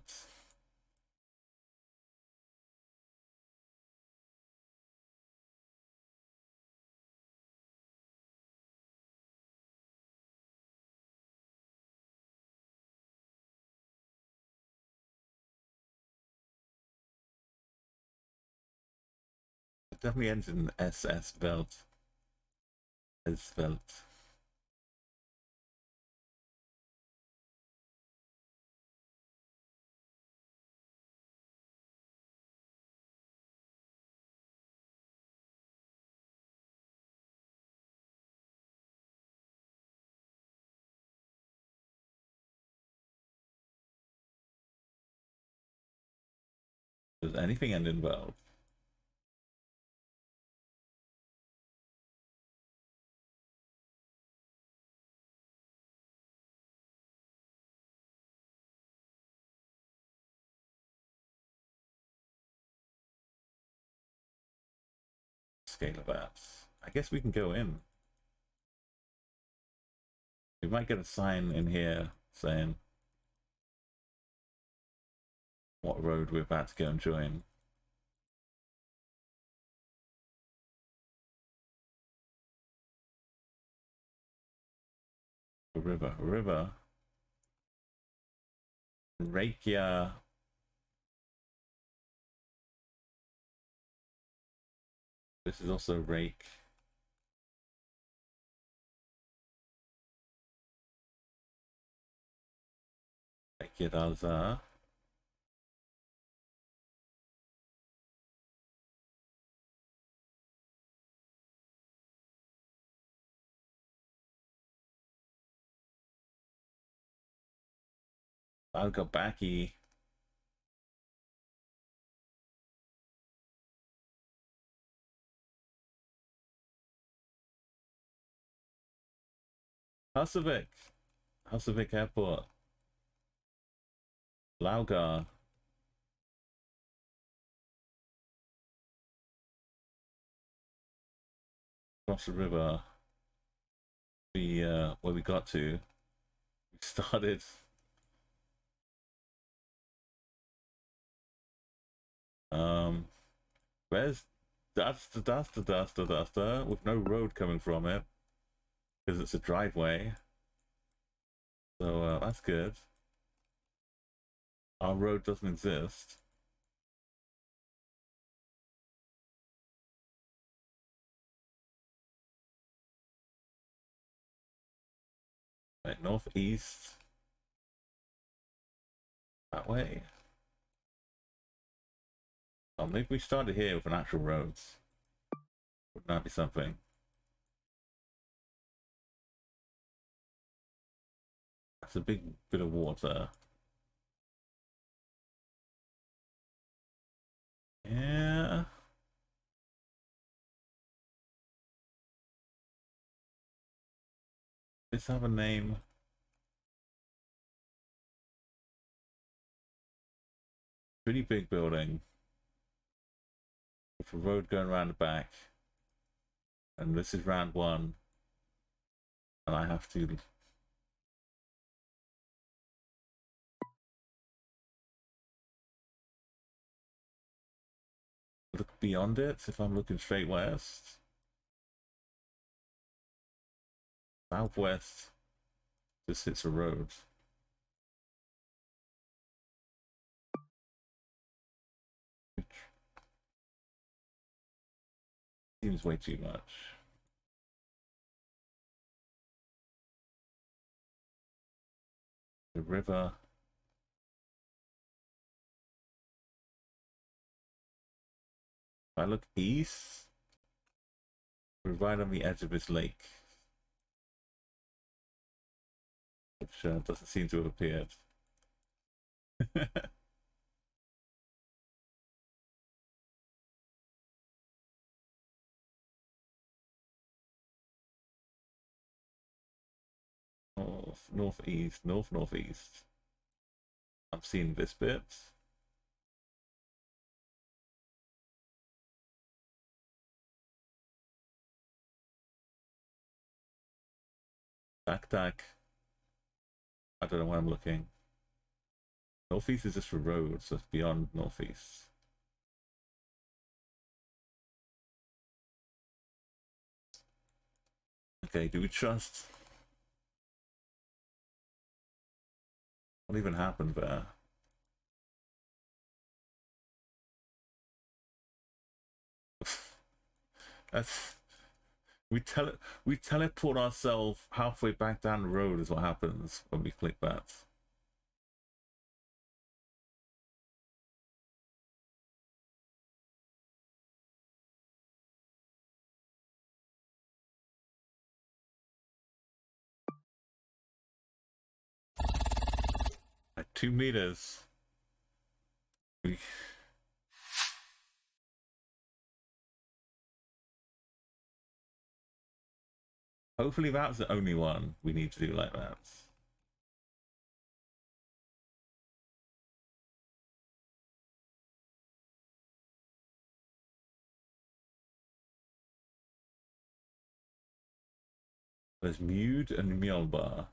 It definitely ends in SS Velt. Esvelt. Does anything end in Velt? Scale of apps. I guess we can go in. We might get a sign in here saying what road we're about to go and join. A river. A river. Reykja. This is also Rake. Reykjadalsá. Algabaki. Husavik. Husavik Airport. Laugar. Across the river. Where we got to. We started. Where's Dasta with no road coming from it because it's a driveway. So that's good. Our road doesn't exist. Right, northeast. That way. Oh, maybe we started here with an actual roads. Wouldn't that be something? That's a big bit of water. Yeah. Does this have a name? Pretty big building. With a road going around the back. And this is round one. And I have to look beyond it if I'm looking straight west. Southwest just hits a road. Seems way too much. The river. If I look east, we're right on the edge of this lake. Which doesn't seem to have appeared. North, northeast, northeast. I'm seeing this bit. Back. I don't know where I'm looking. Northeast is just a road, so it's beyond northeast. Okay, do we trust? What even happened there? That's we teleport ourselves halfway back down the road is what happens when we click that. At 2 meters. Hopefully that's the only one we need to do like that. There's Mute and Mjolbar.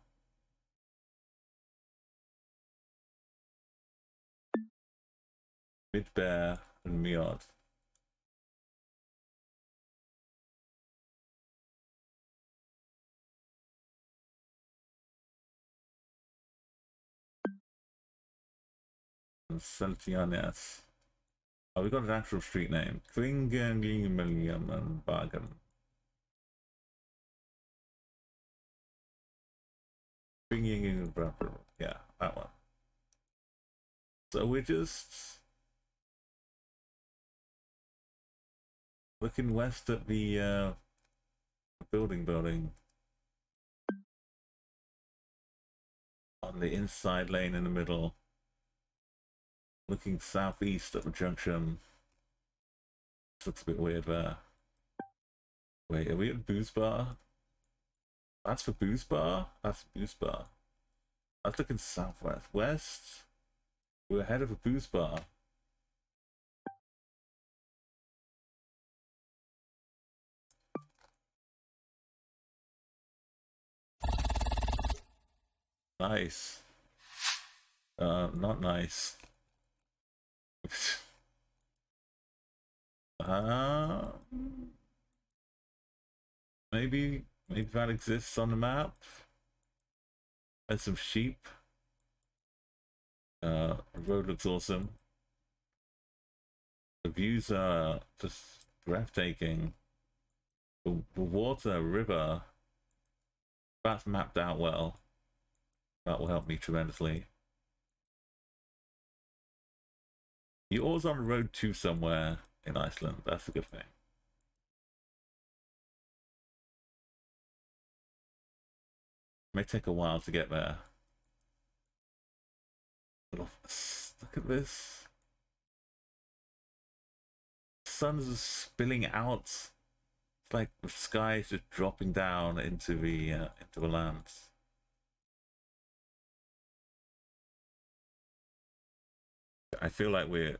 Midbear and Miod. And Celtianes. Oh, we got an actual street name. Klingenlium and Bargain. Yeah, that one. So we're just looking west at the building on the inside lane in the middle, looking southeast at the junction. This looks a bit weird there. Wait, are we at Booze Bar? That's for Booze Bar? That's Booze Bar. I was looking southwest. West? We're ahead of a Booze Bar. Nice. Not nice. Maybe that exists on the map. There's some sheep. The road looks awesome. The views are just breathtaking. The water, river, that's mapped out well. That will help me tremendously. You're always on the road to somewhere in Iceland. That's a good thing. May take a while to get there. Look at this. sun's just spilling out. It's like the sky is just dropping down into the lands. I feel like we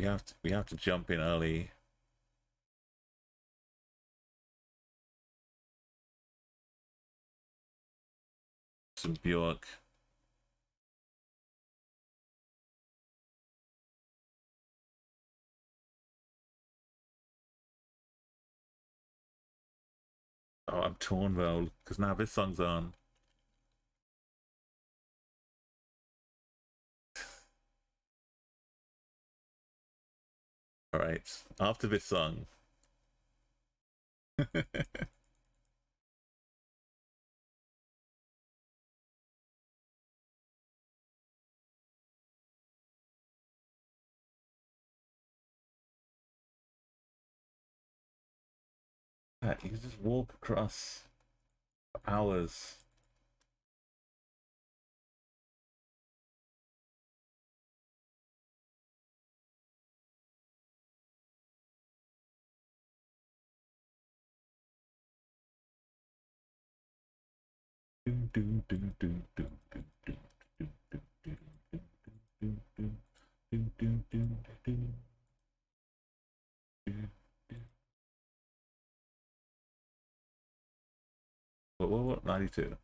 have to jump in early. Some Bjork. Oh, I'm torn though, because now this song's on. Alright, after this song. You can just walk across for hours. What? 92.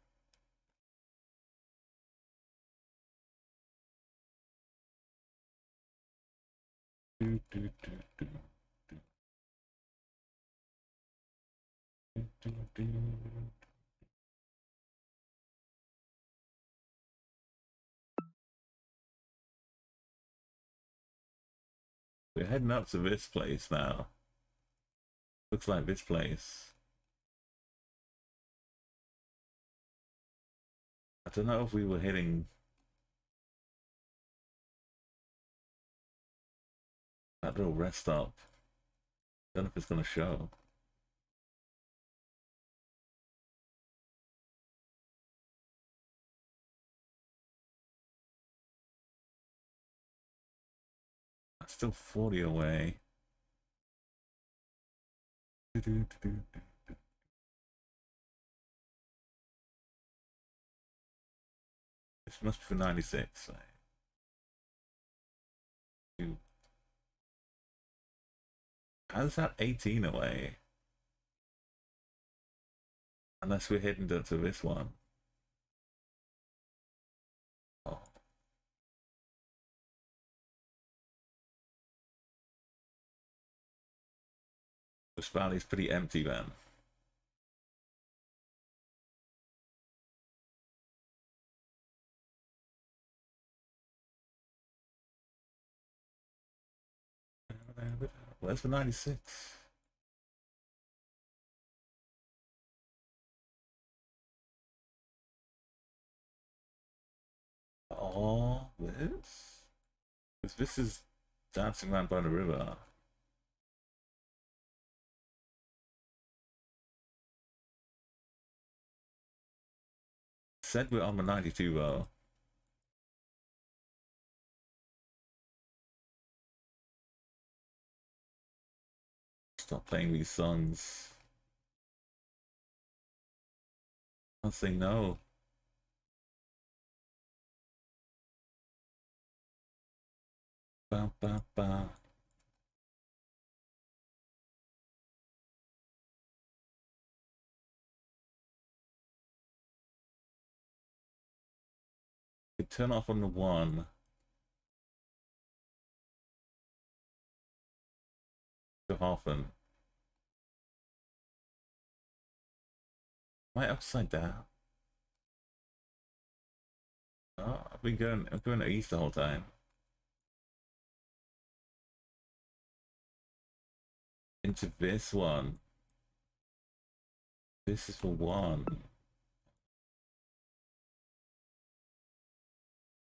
We're heading up to this place now. Looks like this place. I don't know if we were hitting that little rest stop. Don't know if it's gonna show. That's still 40 away. This must be for 96. How's that 18 away? Unless we're heading to this one. Oh. This valley's pretty empty then. Where's the 96? Oh, this? This is dancing around by the river. Said we're on the 92 though. Stop playing these songs. I'll say no. Ba, ba, ba. You turn off on the one. Too often. Am I upside down? Oh, I'm going east the whole time. Into this one. This is for one.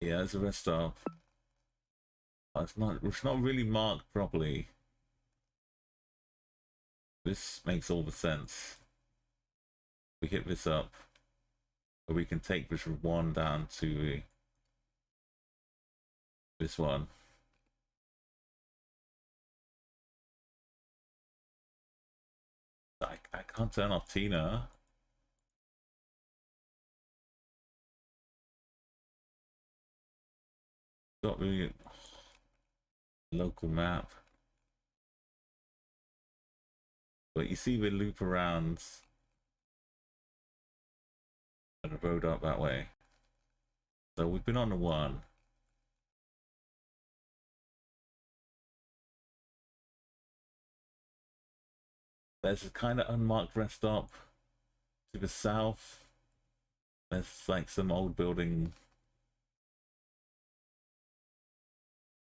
Yeah, there's a rest stop. Oh, it's not really marked properly. This makes all the sense. We hit this up, or we can take this one down to this one. Can't turn off Tina. Got really local map. But you see we loop around and a road up that way. So we've been on the one. There's a kind of unmarked rest stop to the south. There's like some old building.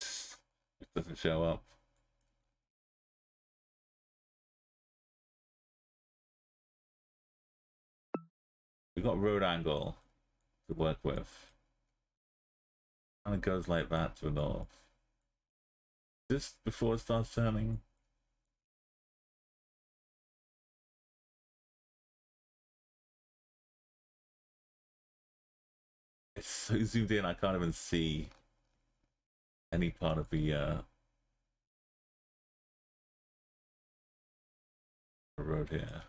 It doesn't show up. We've got road angle to work with. And it goes like that to the north. Just before it starts turning. It's so zoomed in I can't even see any part of the road here.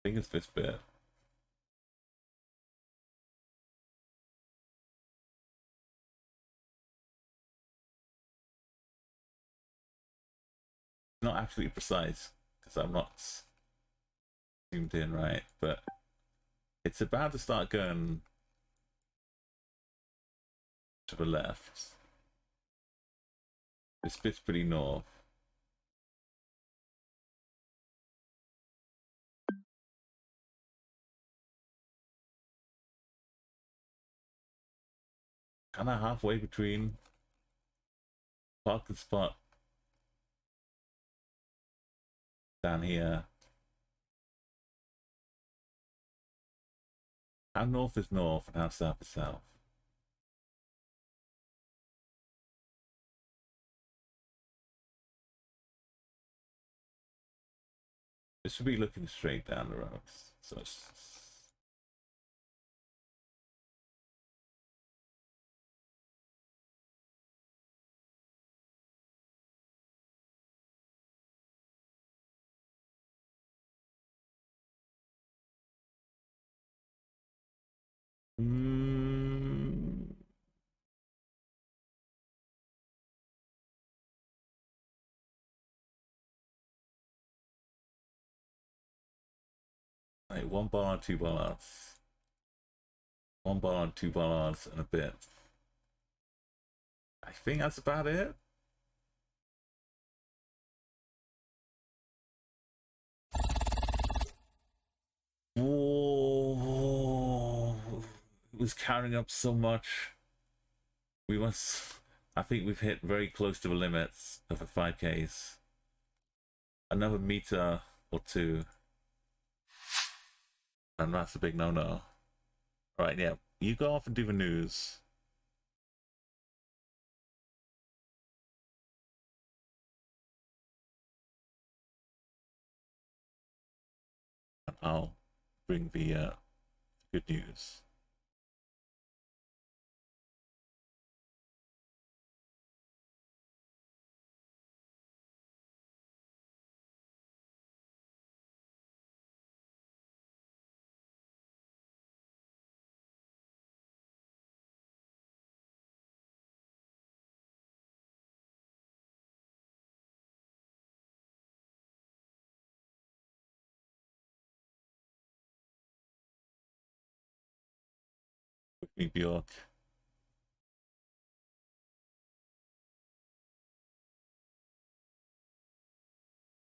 I think it's this bit. Not absolutely precise because I'm not zoomed in right, but it's about to start going to the left. This bit's pretty north. Kind of halfway between parking spot down here. How north is north and how south is south? This should be looking straight down the road. So it's... Like 1 bollard, 2 bollards. 1 bollard, 2 bollards, and a bit. I think that's about it. Whoa. It was carrying up so much. We must... I think we've hit very close to the limits of the 5Ks. Another meter or two. And that's a big no-no. Right, yeah. You go off and do the news. And I'll bring the good news. With me, Bjork.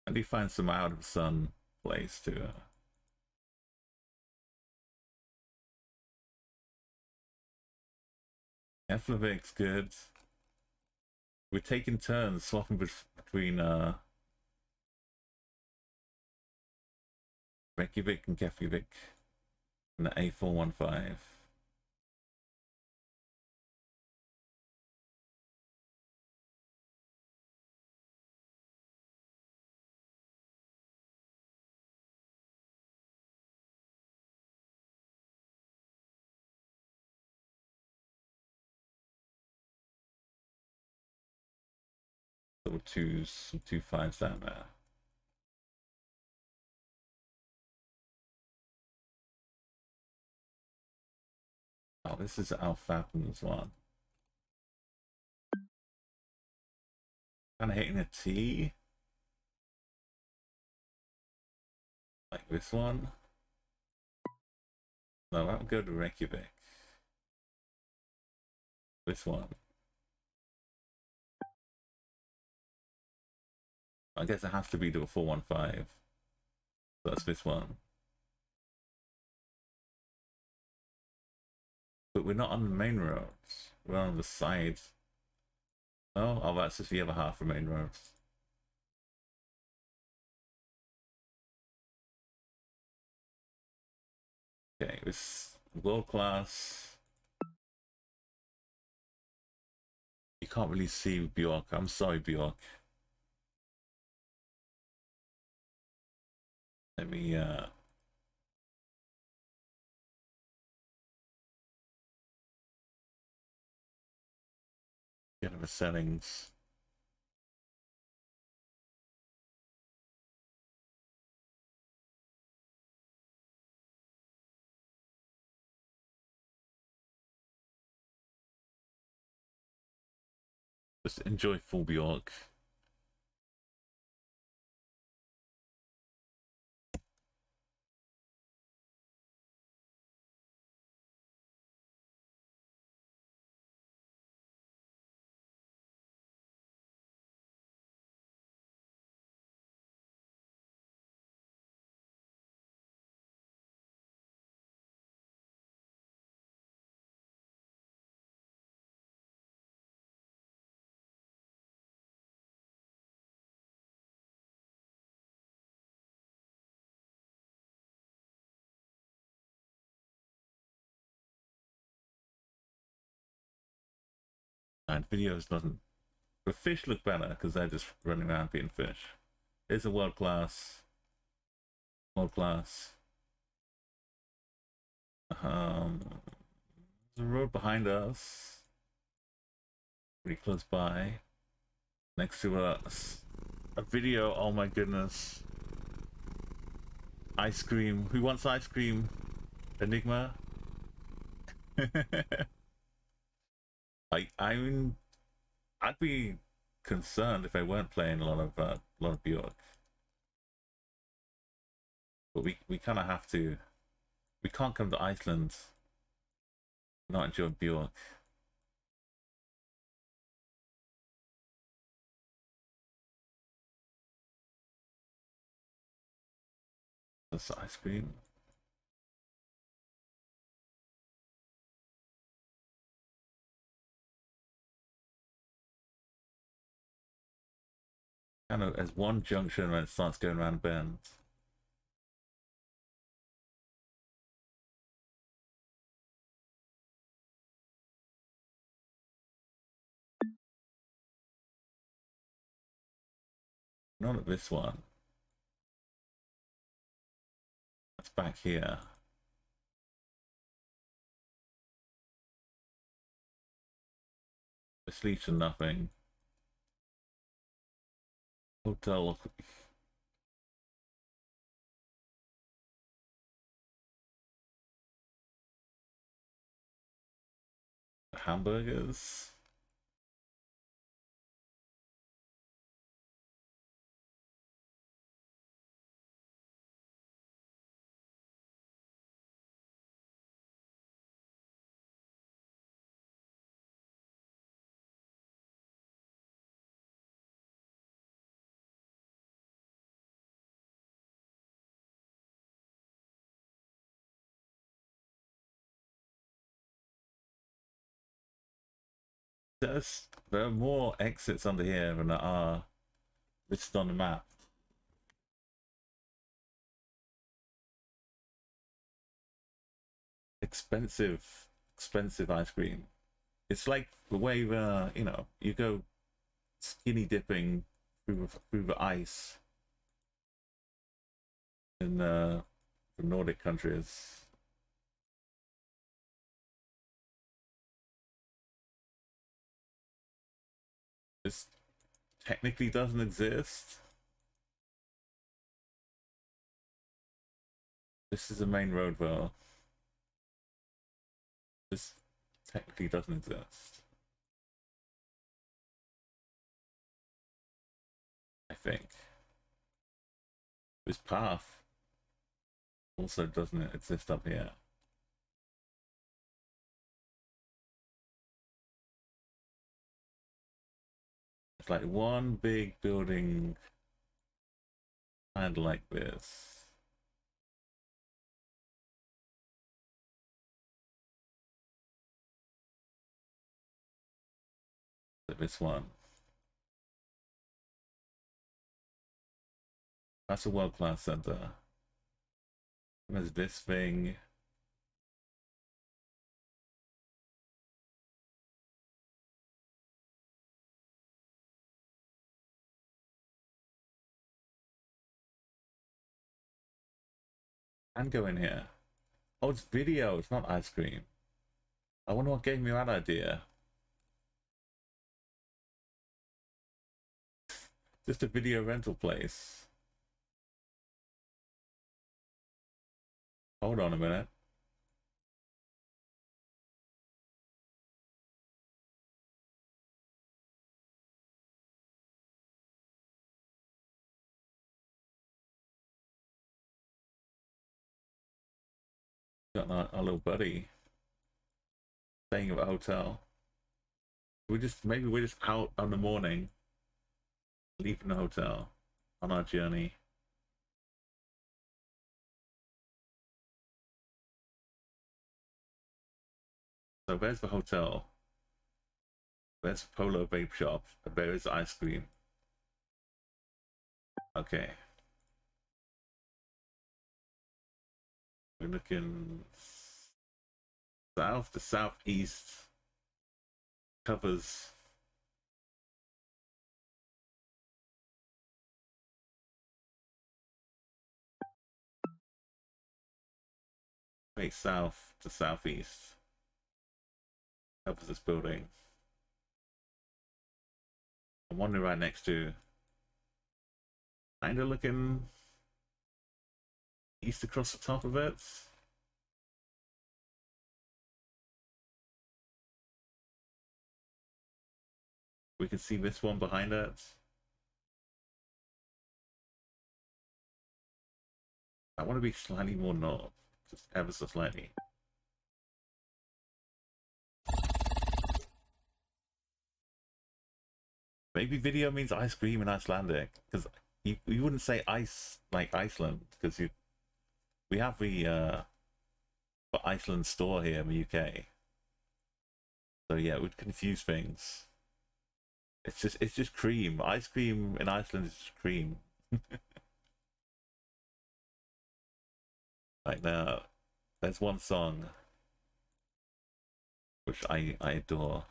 And you find some out of sun place to Eflavik's good. We're taking turns swapping between Reykjavik and Keflavik and the A415. Double twos, some 2 5s down there. Oh, this is Alphaton's one. Kind of hitting a T. Like this one. No, that would go to Reykjavik. This one. I guess it has to be to a 415. That's this one. But we're not on the main roads. We're on the side. Oh, that's just the other half of main roads. Okay, this world class. You can't really see Bjork. I'm sorry, Bjork. Let me get in the settings. Just enjoy full Bjork. And videos doesn't. The fish look better because they're just running around being fish. It's a world class. World class. The road behind us. Pretty close by. Next to us. A video. Oh my goodness. Ice cream. Who wants ice cream? Enigma. I'd be concerned if I weren't playing a lot of Bjork. But we kind of have to. We can't come to Iceland not enjoy Bjork. That's ice cream. Kind of as one junction when it starts going around bends. Not at this one. That's back here. This leads to nothing. Hotel. Hamburgers. There are more exits under here than there are listed on the map. Expensive ice cream. It's like the way you know, you go skinny dipping through the ice in the Nordic countries. technically doesn't exist. This is the main road though. This technically doesn't exist. I think. This path also doesn't exist up here. It's like one big building kind of like this. So this one. That's a world-class center. There's this thing. And go in here. Oh, it's video, it's not ice cream. I wonder what gave me that idea. Just a video rental place. Hold on a minute. Got our little buddy staying at a hotel. Maybe we're just out on the morning, leaving the hotel on our journey. So there's the hotel. There's Polo Vape Shop. There is ice cream. Okay. We're looking south to southeast. Covers wait, south to southeast. Covers this building. I'm wondering right next to. Kinda looking east across the top of it. We can see this one behind it. I want to be slightly more north, just ever so slightly. Maybe video means ice cream in Icelandic, because you wouldn't say ice like Iceland, because we have the Iceland store here in the UK. So yeah, it would confuse things. It's just cream. Ice cream in Iceland is just cream. Like now, there's one song which I adore.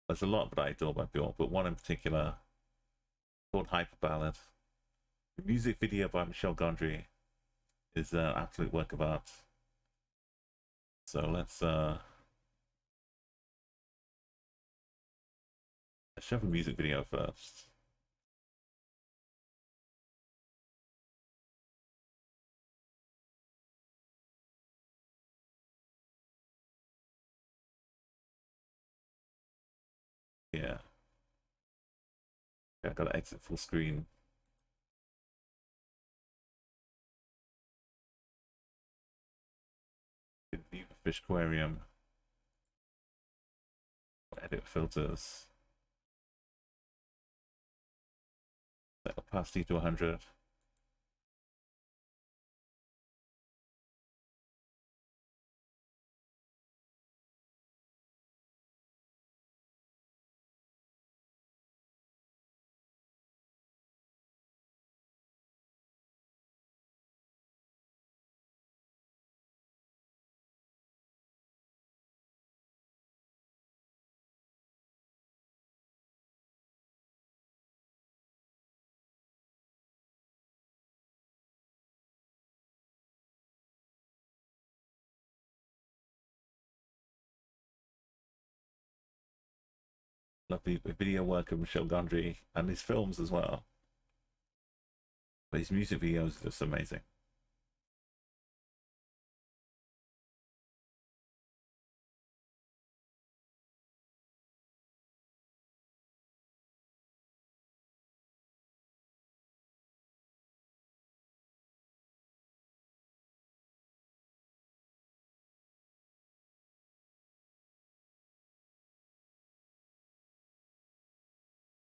There's a lot that I adore by Bjork, but one in particular called Hyper Ballad. The music video by Michel Gondry is an absolute work of art. So let's show the music video first. Yeah. I gotta exit full screen. View the fish aquarium. Edit filters. Set opacity to 100. love the video work of Michel Gondry and his films as well. But his music videos are just amazing.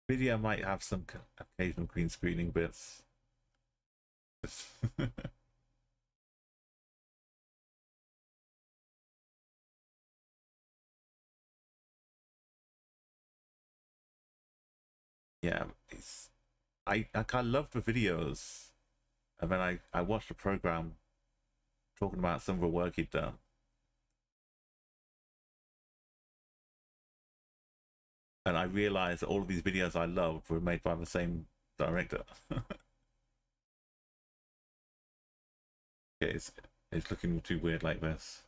Video might have some occasional green screening bits. Yeah, it's I kind of love the videos, and then I watched a program talking about some of the work he'd done, and I realized that all of these videos I loved were made by the same director. Okay, it's looking too weird like this.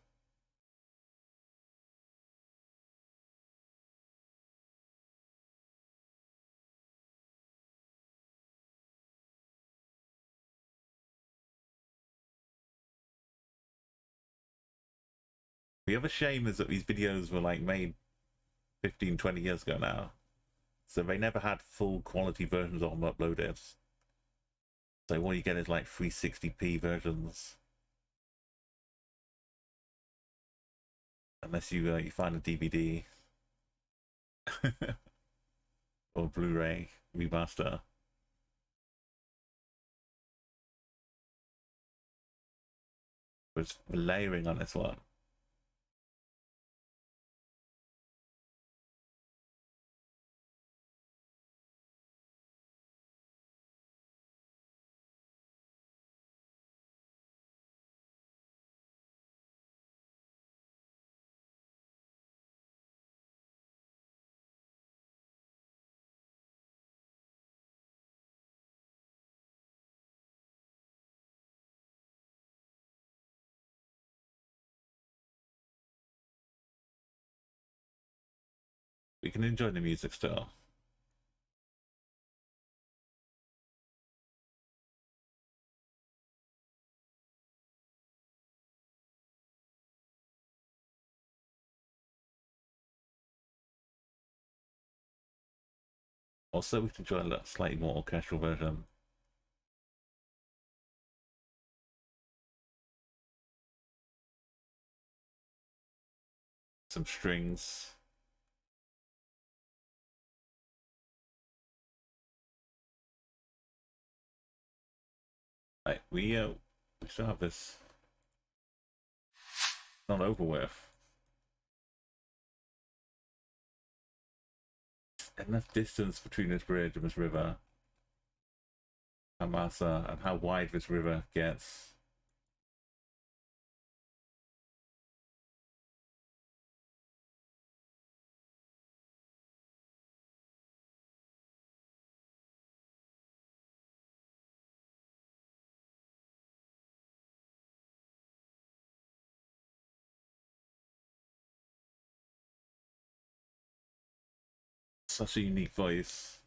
The other shame is that these videos were like made 15, 20 years ago now. So they never had full quality versions of them uploaded. So what you get is like 360p versions. Unless you find a DVD or Blu-ray remaster. But layering on this one. We can enjoy the music still. Also, we can enjoy a slightly more orchestral version. Some strings. Right, we still have this not over with. Enough distance between this bridge and this river. Amasa, and how wide this river gets. Such a unique voice.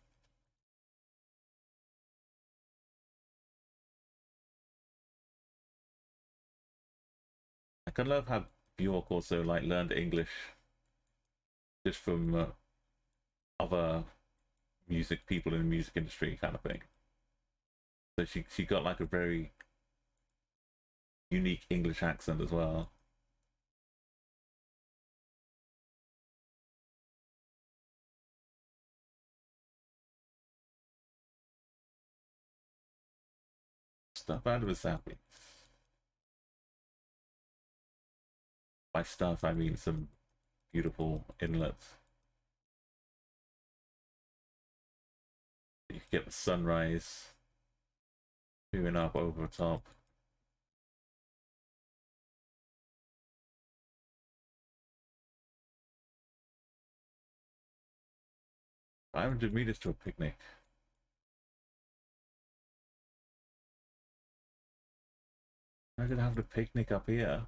I can love how Bjork also like learned English just from other music people in the music industry kind of thing. So she got like a very unique English accent as well. Stuff out of his happy. By stuff I mean some beautiful inlets. You can get the sunrise peering up over the top. 500 meters to a picnic. I'm gonna have the picnic up here.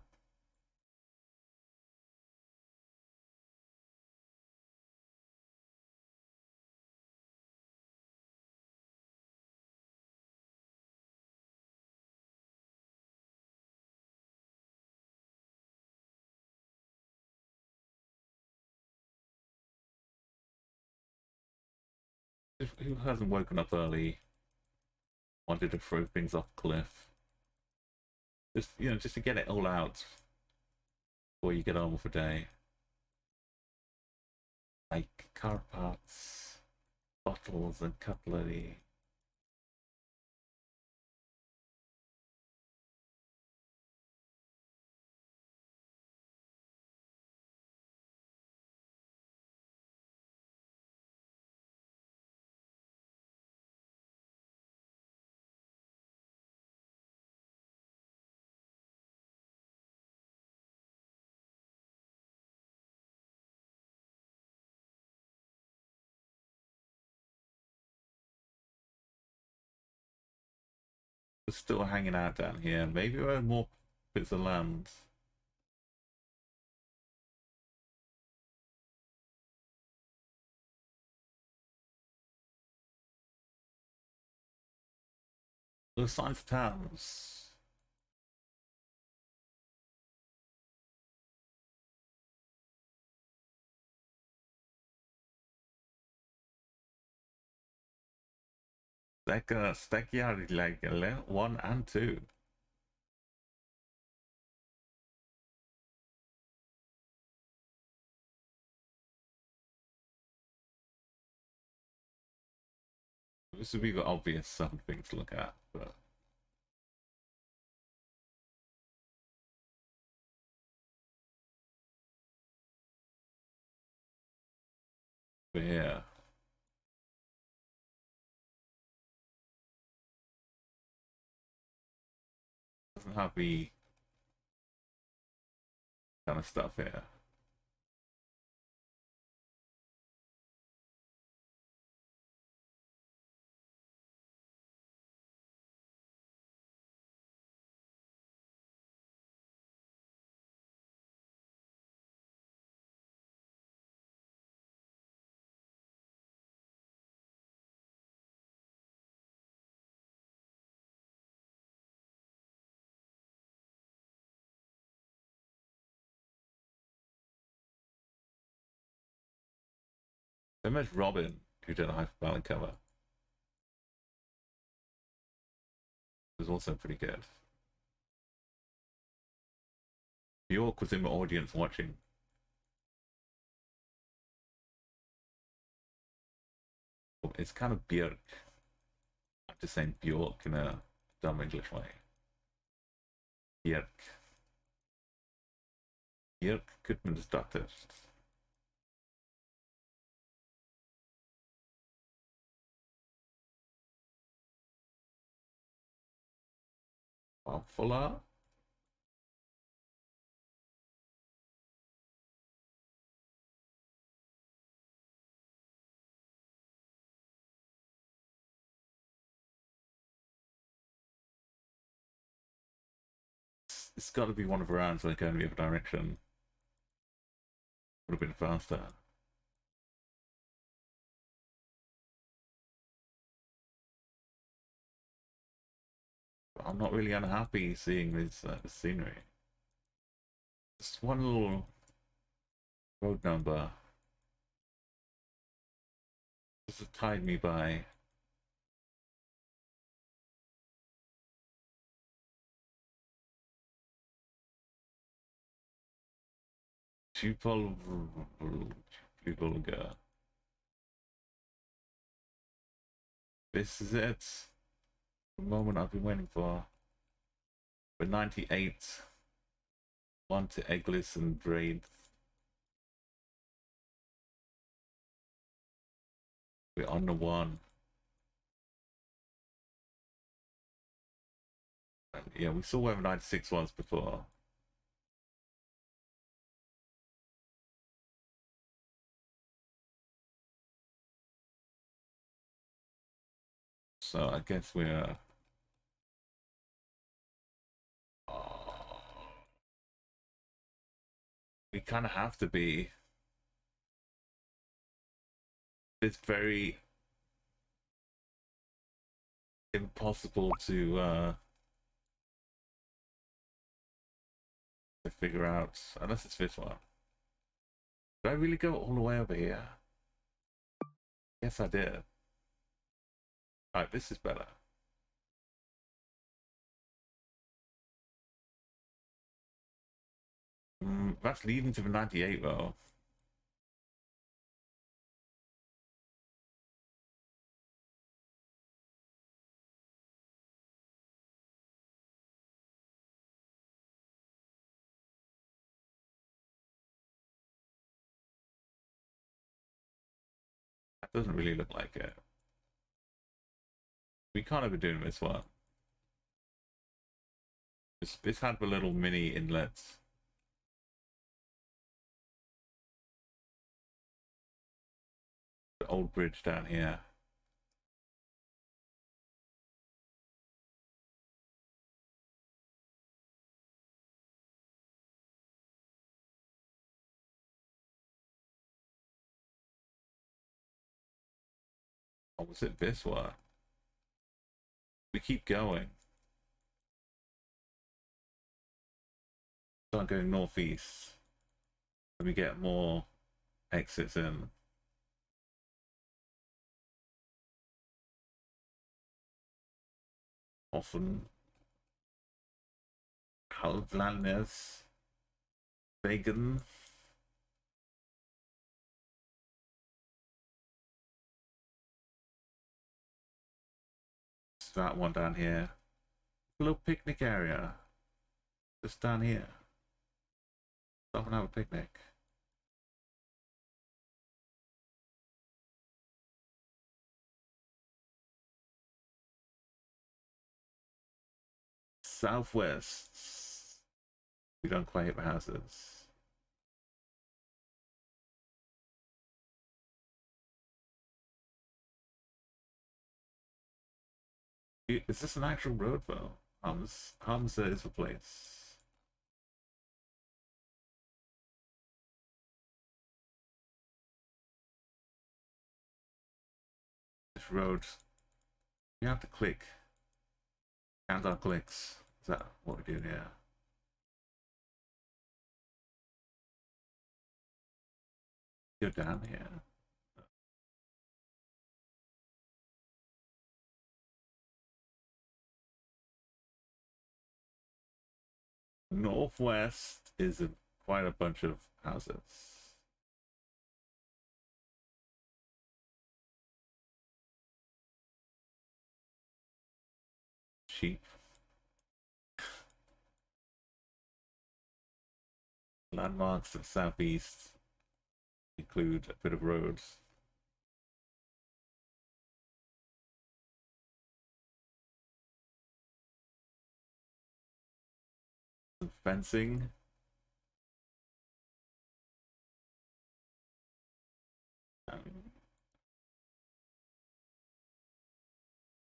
Who hasn't woken up early, wanted to throw things off a cliff? Just, you know, just to get it all out before you get on with the day. Like car parts, bottles and cutlery. We're still hanging out down here. Maybe we have more bits of land. The signs of towns. Like 1 and 2. This would be the obvious something to look at, but yeah. Doesn't have the kind of stuff here. They met Robin, who did a hyperbolic cover. It was also pretty good. Bjork was in the audience watching. It's kind of Björk. I'm just saying Bjork in a dumb English way. Björk. Björk Gudmunds dotter. Fuller. It's got to be one of the rounds where going the other direction. Would have been faster. But I'm not really unhappy seeing this scenery. Just one little road number just tied me by. Chupolga. This is it. The moment I've been waiting for. For 98. 1 to Eglis and Braid. We're on the 1. And yeah, we saw where the 96 was before. So I guess we're we kind of have to be. It's very impossible to figure out unless it's this one. Did I really go all the way over here? Yes, I did. Alright, this is better. That's leading to the 98 though. That doesn't really look like it. We can't have been doing this one. This had the little mini inlets. The old bridge down here. Or was it this one? We keep going. Start going northeast. And we get more exits in. Often Halvlandnes. Bacon. It's that one down here. A little picnic area. Just down here. Stop and have a picnic. Southwest. We don't quite hit the houses. Is this an actual road though? Hamza is the place. This road. You have to click. Count our clicks. Is that what we do here? Go down here. Northwest is quite a bunch of houses. Sheep. Landmarks to the southeast include a bit of roads. Some fencing.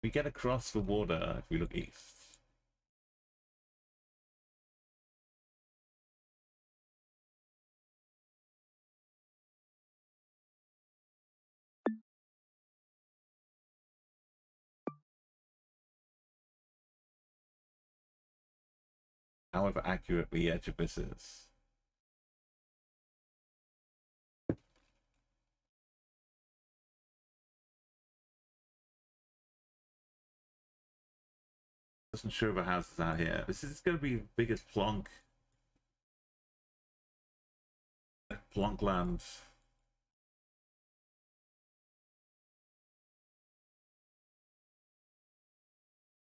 We get across the water if we look east. However accurate the edge of this is. Doesn't show the houses out here. This is going to be the biggest plonk land.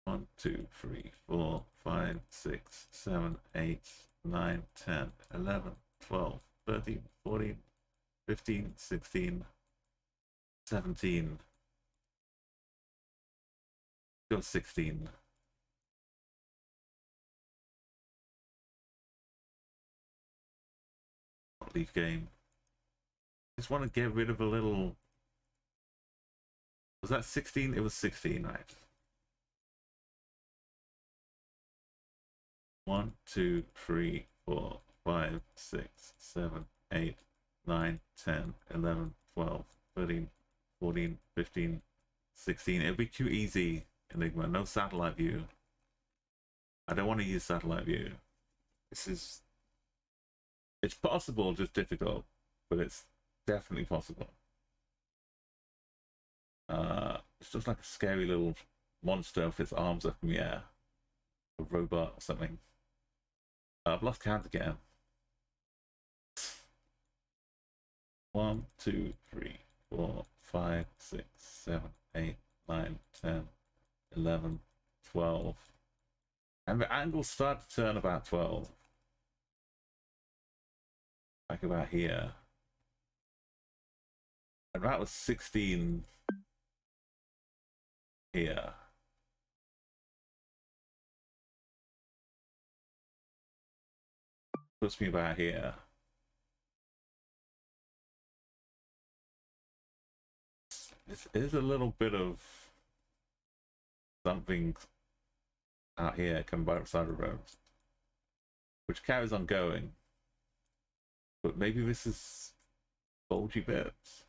One, 2, 3, 4, 5, 6, 7, 8, 9, 10, 11, 12, 13, 14, 15, 16, 17. Go 16. Leaf game. Just want to get rid of a little. Was that 16? It was 16, right? 1, 2, 3, 4, 5, 6, 7, 8, 9, 10, 11, 12, 13, 14, 15, 16. It'll be too easy, Enigma. No satellite view. I don't want to use satellite view. It's possible, just difficult, but it's definitely possible. It's just like a scary little monster with its arms up in the air. A robot or something. I've lost count again. 1, 2, 3, 4, 5, 6, 7, 8, 9, 10, 11, 12. And the angles start to turn about 12. Like about here. And that was 16 here. Puts me about here. This is a little bit of something out here coming by the side of the road, which carries on going. But maybe this is bulgy bits.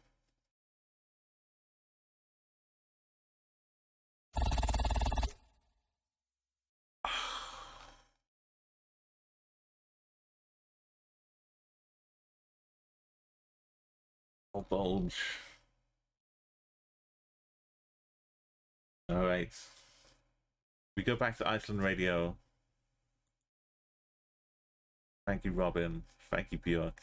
Oh, bulge. All right. We go back to Iceland Radio. Thank you, Robin. Thank you, Björk.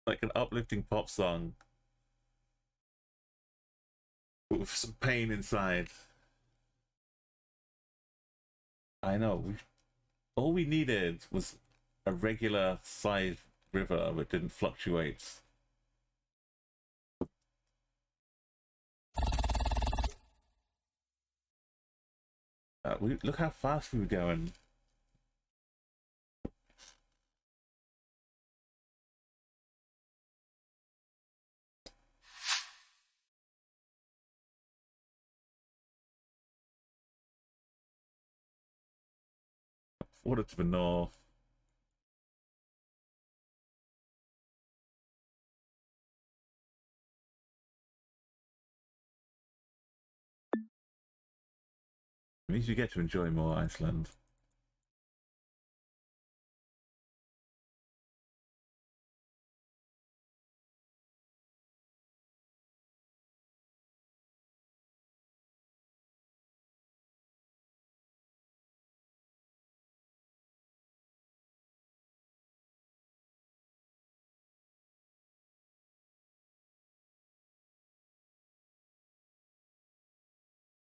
Like an uplifting pop song with some pain inside. I know. All we needed was a regular sized river that didn't fluctuate. Look how fast we were going. Order to the north. It means you get to enjoy more Iceland.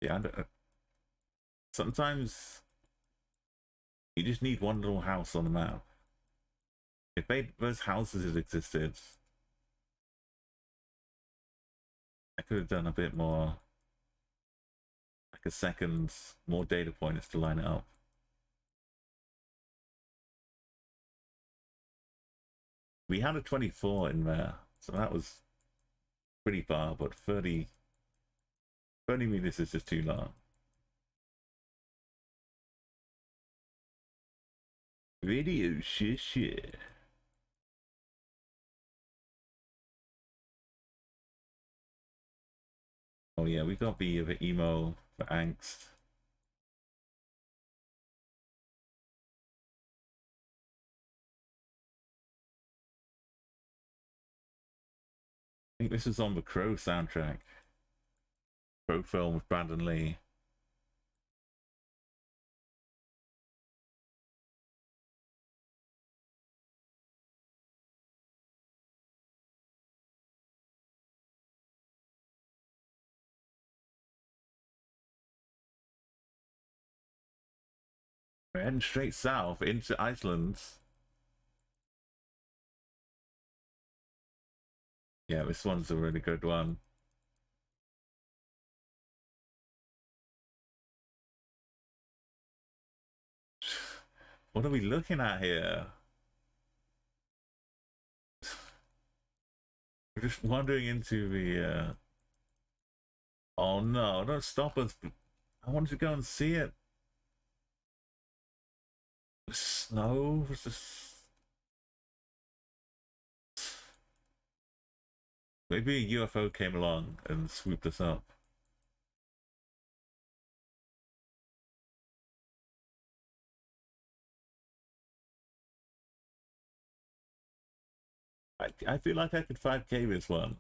Yeah, sometimes you just need one little house on the map. If those houses had existed, I could have done a bit more, like a second, more data points to line it up. We had a 24 in there, so that was pretty far, but 30 meters is just too long. Video shit. Oh yeah, we got the emo for angst. I think this is on the Crow soundtrack. Crow film with Brandon Lee. We're heading straight south into Iceland. Yeah, this one's a really good one. What are we looking at here? We're just wandering into the. Oh no! Don't stop us! I wanted to go and see it. The snow was just. Maybe a UFO came along and swooped us up. I feel like I could 5K this one.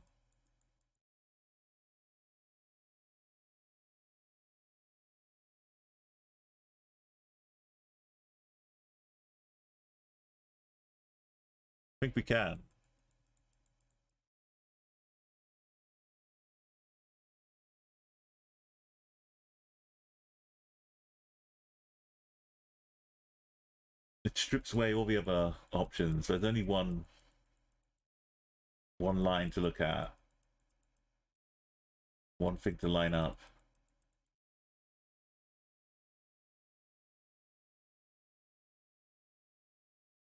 I think we can. It strips away all the other options. There's only one line to look at, one thing to line up.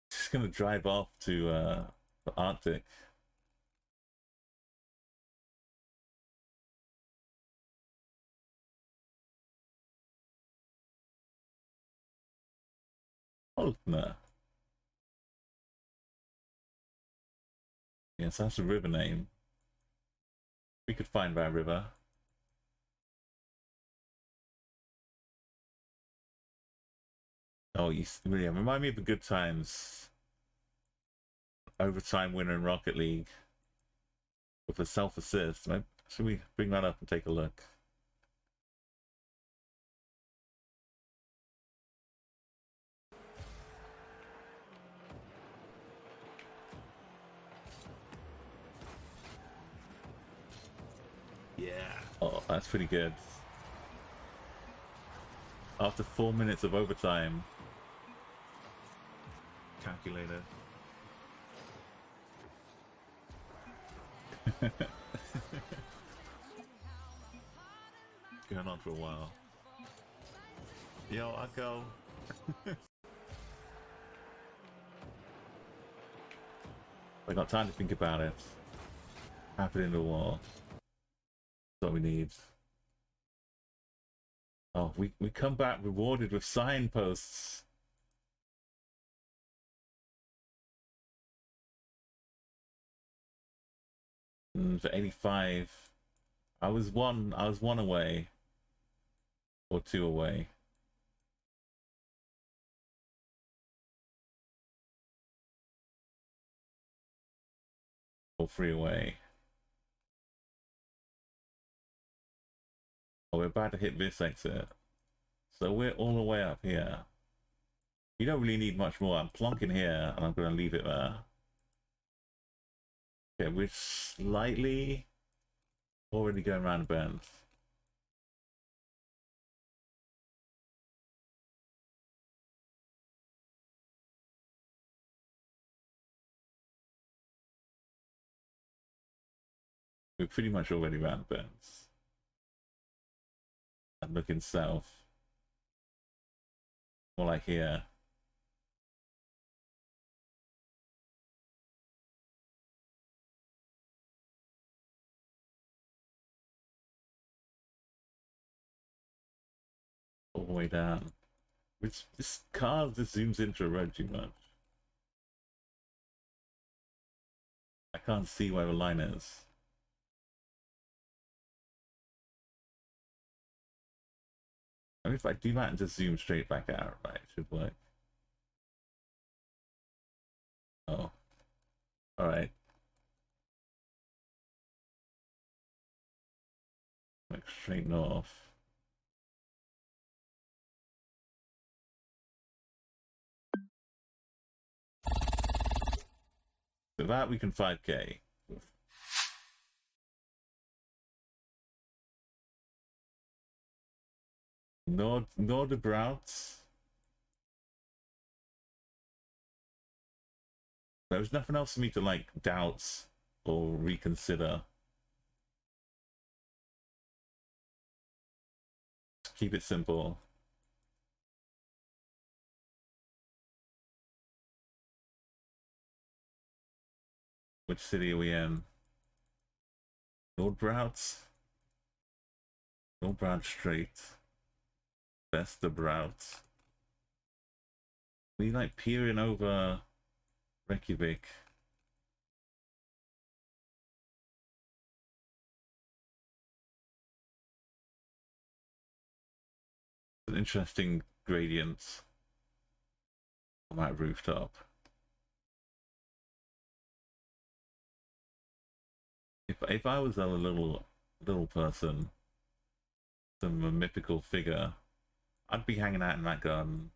Just gonna drive off to the Arctic. Oh no. Yes, that's a river name. We could find that river. Oh, you really remind me of the good times. Overtime winner in Rocket League with a self assist. Should we bring that up and take a look? Yeah. Oh, that's pretty good. After 4 minutes of overtime. Calculator. Going on for a while. Yo, I'll go. I got time to think about it. Happen in the war. That's what we need. Oh, we come back rewarded with signposts. For 85. I was one away. Or 2 away. Or 3 away. Oh, we're about to hit this exit. So we're all the way up here. You don't really need much more. I'm plonking here and I'm gonna leave it there. Okay, we're slightly already going around the bend. We're pretty much already around the bends. And looking south. More like here. All the way down. Which this car just zooms into a road too much. I can't see where the line is. I mean, if I do that and just zoom straight back out, right, it should work. Oh. Alright. Like straight north. So that we can 5K. Norderbrouts. There was nothing else for me to like doubt or reconsider. Keep it simple. Which city are we in? Nordbrauts. Nordbraut Strait. Vesterbraut. We like peering over Reykjavik. An interesting gradient on that rooftop. If I was a little person, some mythical figure, I'd be hanging out in that garden.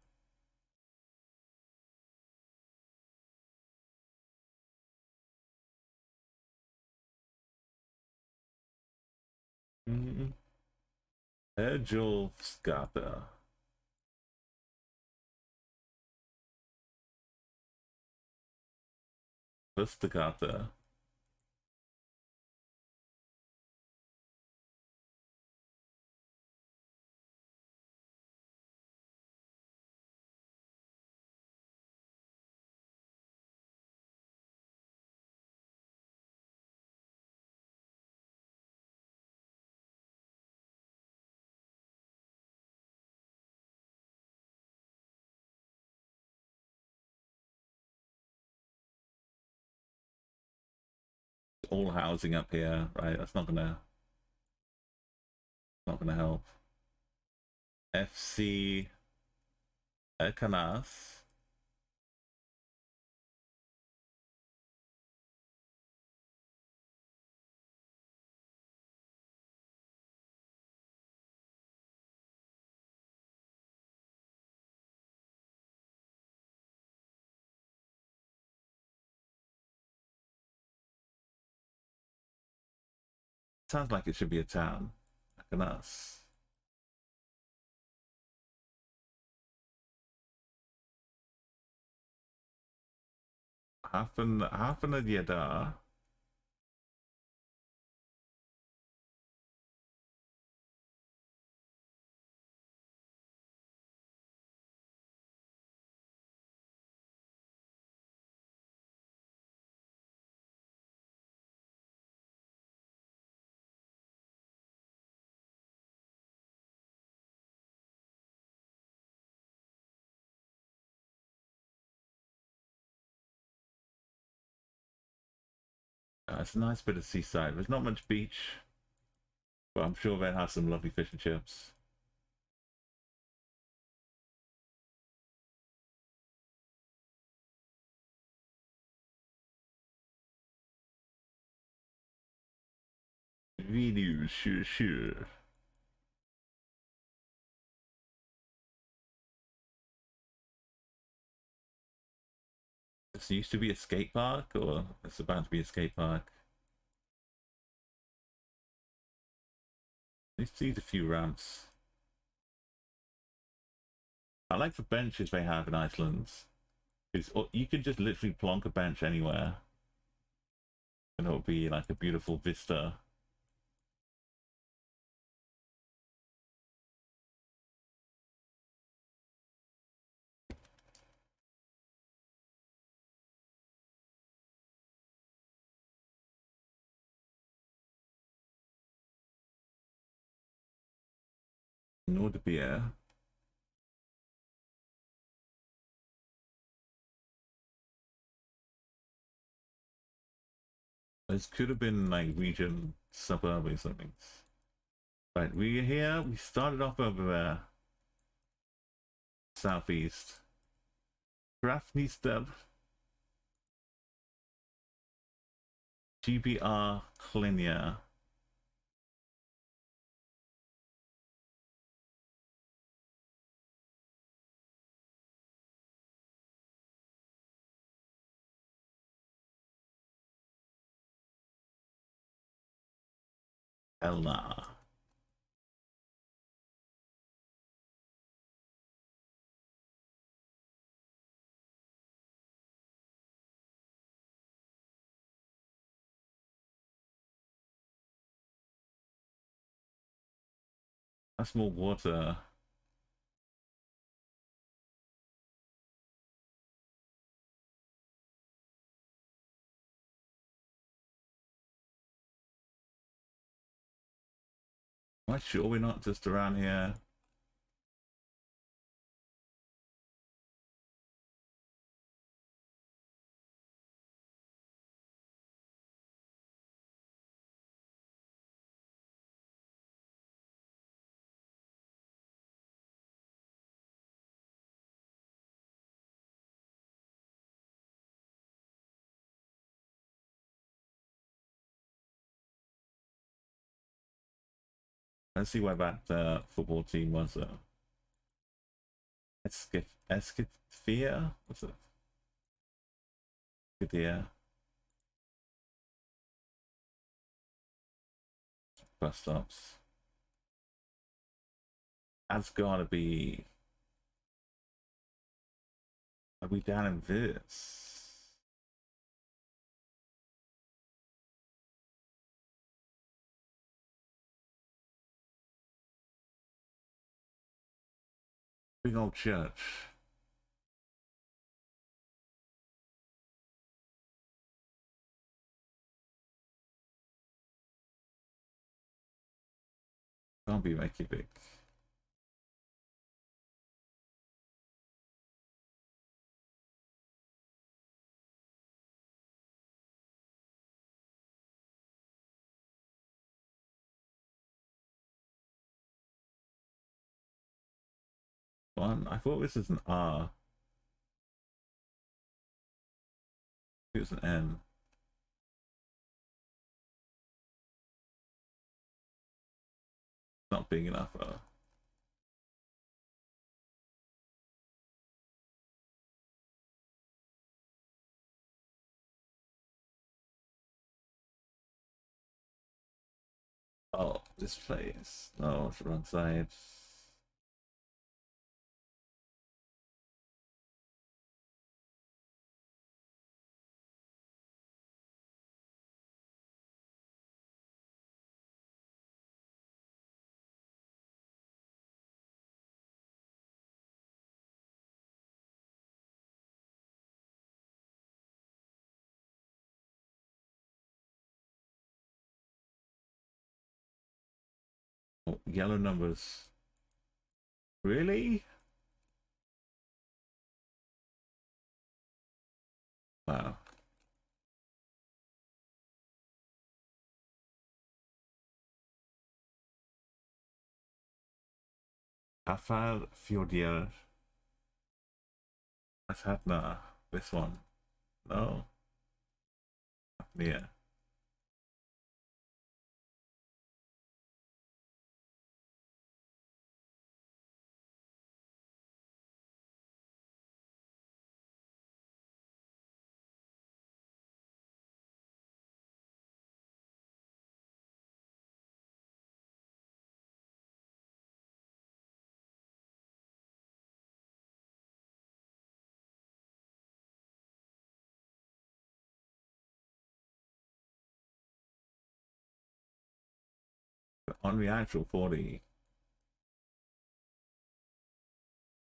Herjolfsgata. Vestagata. All housing up here, right? That's not gonna help. FC Canas. Sounds like it should be a town. Canas. Hafen Yada. It's a nice bit of seaside. There's not much beach, but I'm sure they'll have some lovely fish and chips. Videos, sure. This used to be a skate park, or it's about to be a skate park. Let's see a few ramps. I like the benches they have in Iceland. You can just literally plonk a bench anywhere, and it'll be like a beautiful vista. Nordbier. This could have been like region, suburb or something. Right, we're here. We started off over there. Southeast. Grafnistad. GBR Klinia. Elna. That's more water. Why sure we're not just around here? Let's see where that football team was. Escafia? What's it? Escafia. Bus stops. That's gotta be. Are we down in this? Big old church. Can't be Reykjavik. One. I thought this was an R. It was an N. Not big enough. Oh, this place. No, it's the wrong side. Oh, yellow numbers. Really? Wow. Afal Fjordir. That's Hatna. This one. No. Yeah. But on the actual 40,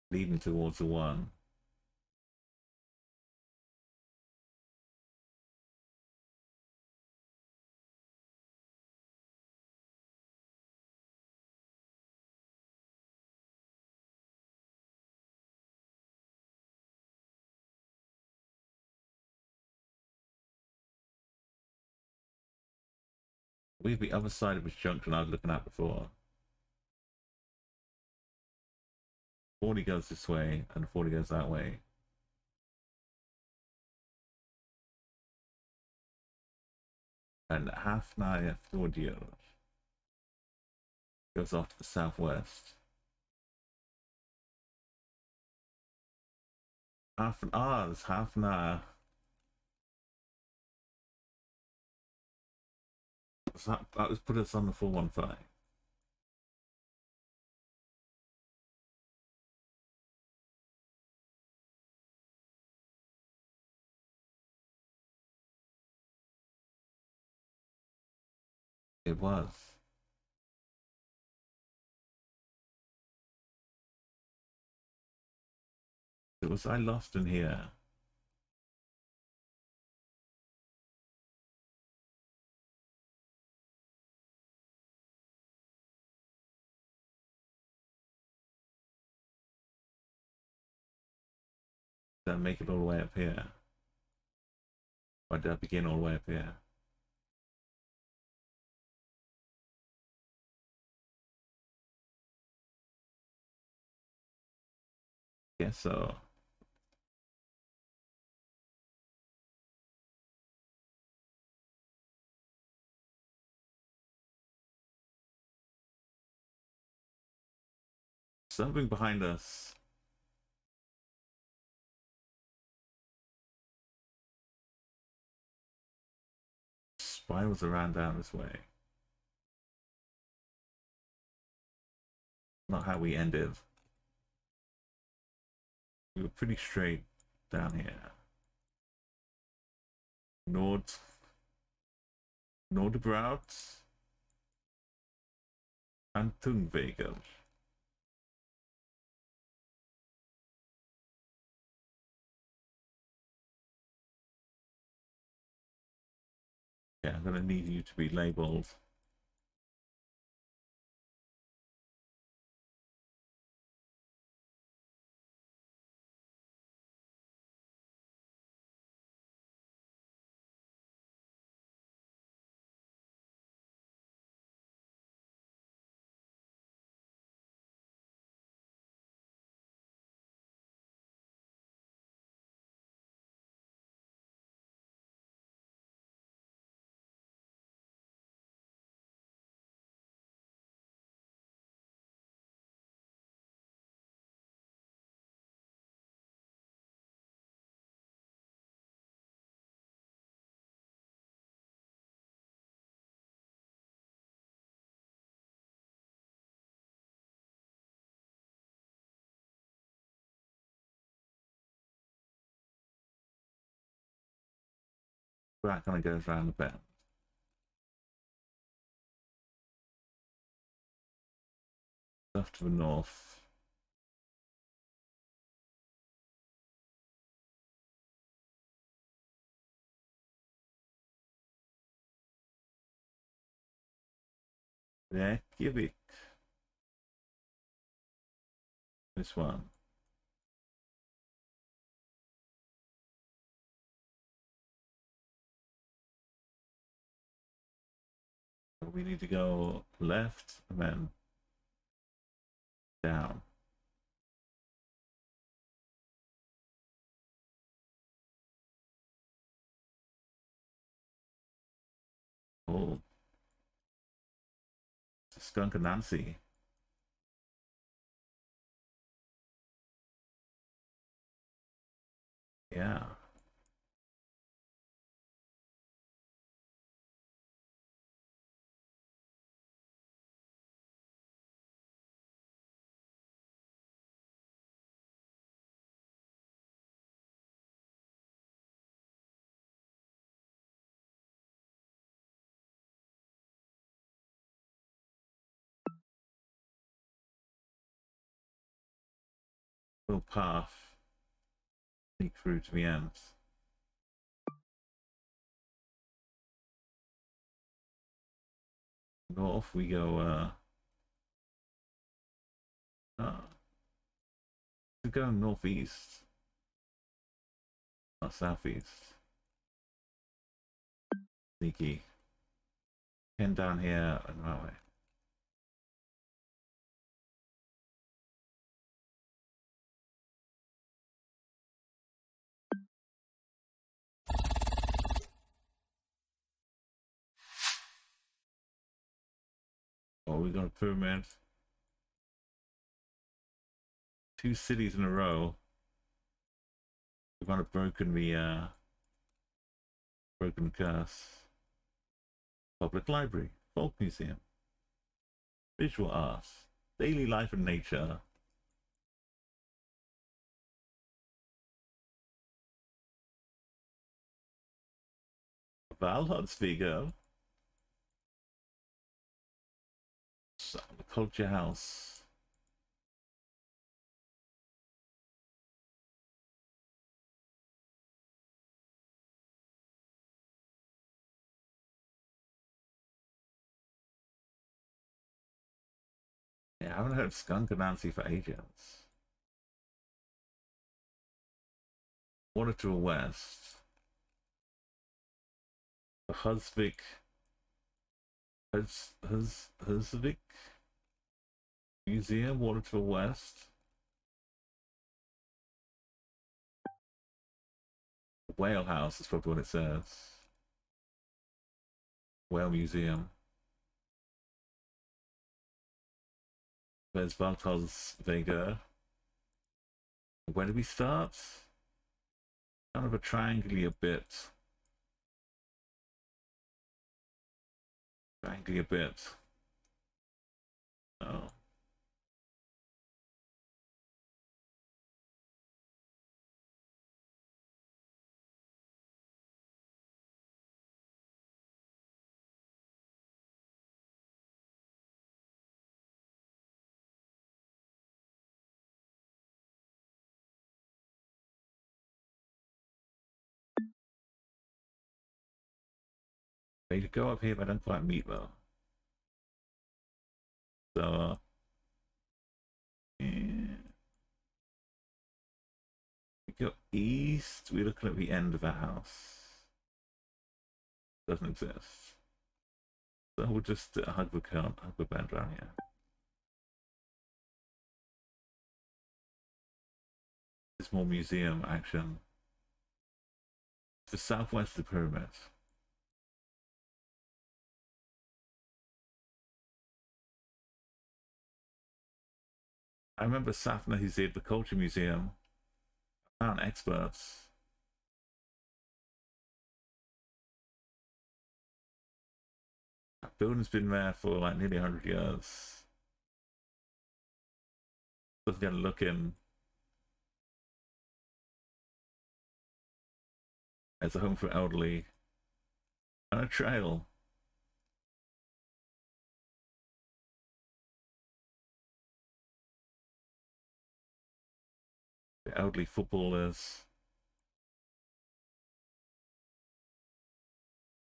leading towards the one. We're the other side of this junction I was looking at before. 40 goes this way and 40 goes that way. And Hafnaya Fjordir goes off to the southwest. There's Hafnaya. That was put us on the 415. It was. It was I lost in here. Did I make it all the way up here? Or did I begin all the way up here? Guess so. Something behind us. Spirals around down this way. Not how we ended. We were pretty straight down here. Nordbraut and Tungvegel. Yeah, I'm gonna need you to be labeled. That kind of goes around the bend. Left to the north. Reykjavik. This one. We need to go left and then down. Oh, Skunk and Nancy. Yeah. Little path. Sneak through to the end. North we go, we go northeast. Not southeast. Sneaky. Head down here and that way. Oh, we got a pyramid. 2 cities in a row. We've kind of broken the broken curse. Public library, folk museum, visual arts, daily life and nature. Valhallsviga. The culture house. Yeah, I haven't heard Skunk and Nancy for ages. water to the west. The Husvik Museum, water to the west. Whale House is probably what it says. Whale Museum. There's Valtos Vega. Where do we start? Kind of a triangular bit. Triangular bit. Oh. They go up here, but I don't quite meet though. So, yeah. We go east. We're looking at the end of the house. Doesn't exist. So we'll just hug the bend around here. There's more museum action. The southwest of the pyramid. I remember Safna, who did the Culture Museum, found experts. That building's been there for like nearly 100 years. Just gonna look in as a home for elderly and a trail. The elderly footballers.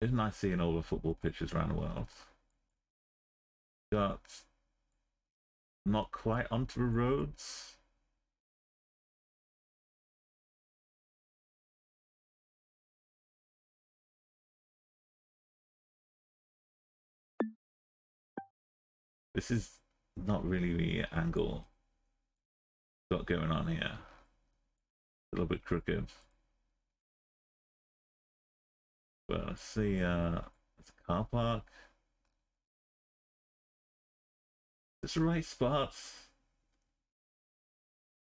It's nice seeing all the football pitches around the world. Got not quite onto the roads. This is not really the angle got going on here. A little bit crooked. But let's see, it's a car park. It's the right spot.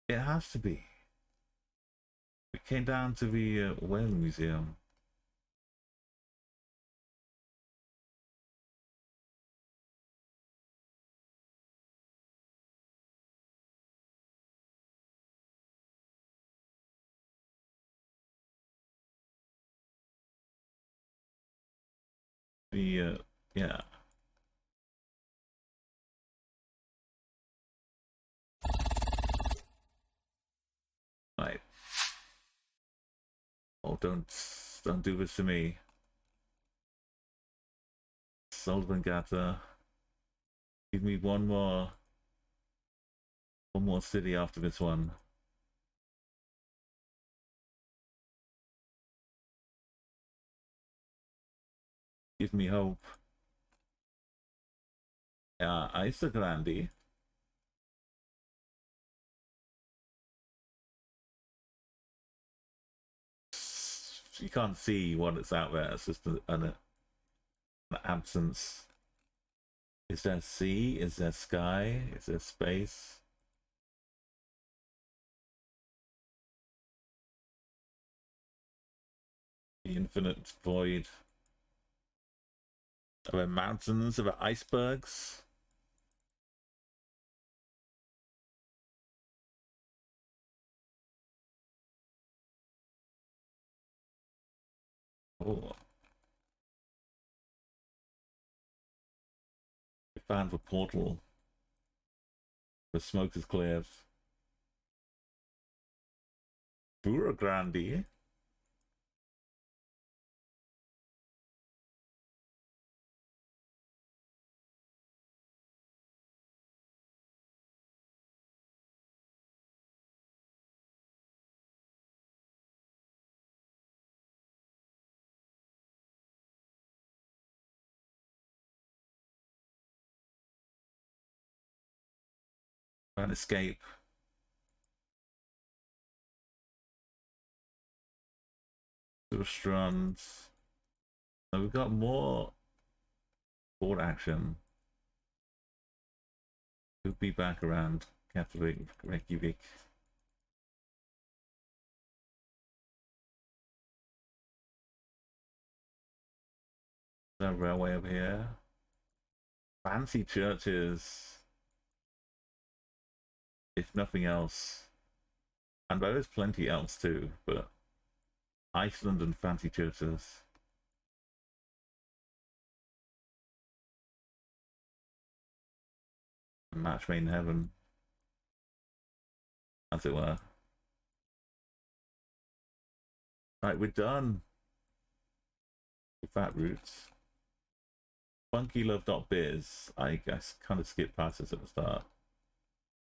It has to be. We came down to the whale museum. The yeah. Right. Oh, don't do this to me. Sullivan Gata. Give me one more city after this one. Give me hope. Isa Grandi. You can't see what it's out there. It's just an absence. Is there sea? Is there sky? Is there space? The infinite void. Are there mountains? Are there icebergs? Oh. I found the portal. The smoke is cleared. Bura Grandi. Try and escape. The restaurants. So we've got more board action. We'll be back around Reykjavik. No railway over here. Fancy churches. If nothing else. And there's plenty else too, but Iceland and fancy churches. Match made in heaven, as it were. Right, we're done with that route. Funkylove.biz, I guess, kind of skipped past this at the start.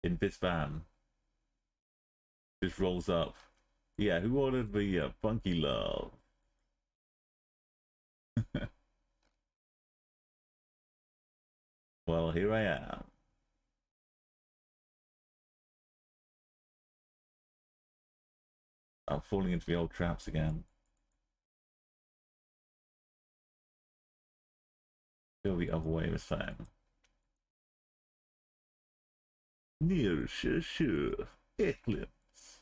In this van, just rolls up. Yeah, who ordered the Funky Love? Well, here I am. I'm falling into the old traps again. Go the other way this time. Near sure. Eclipse.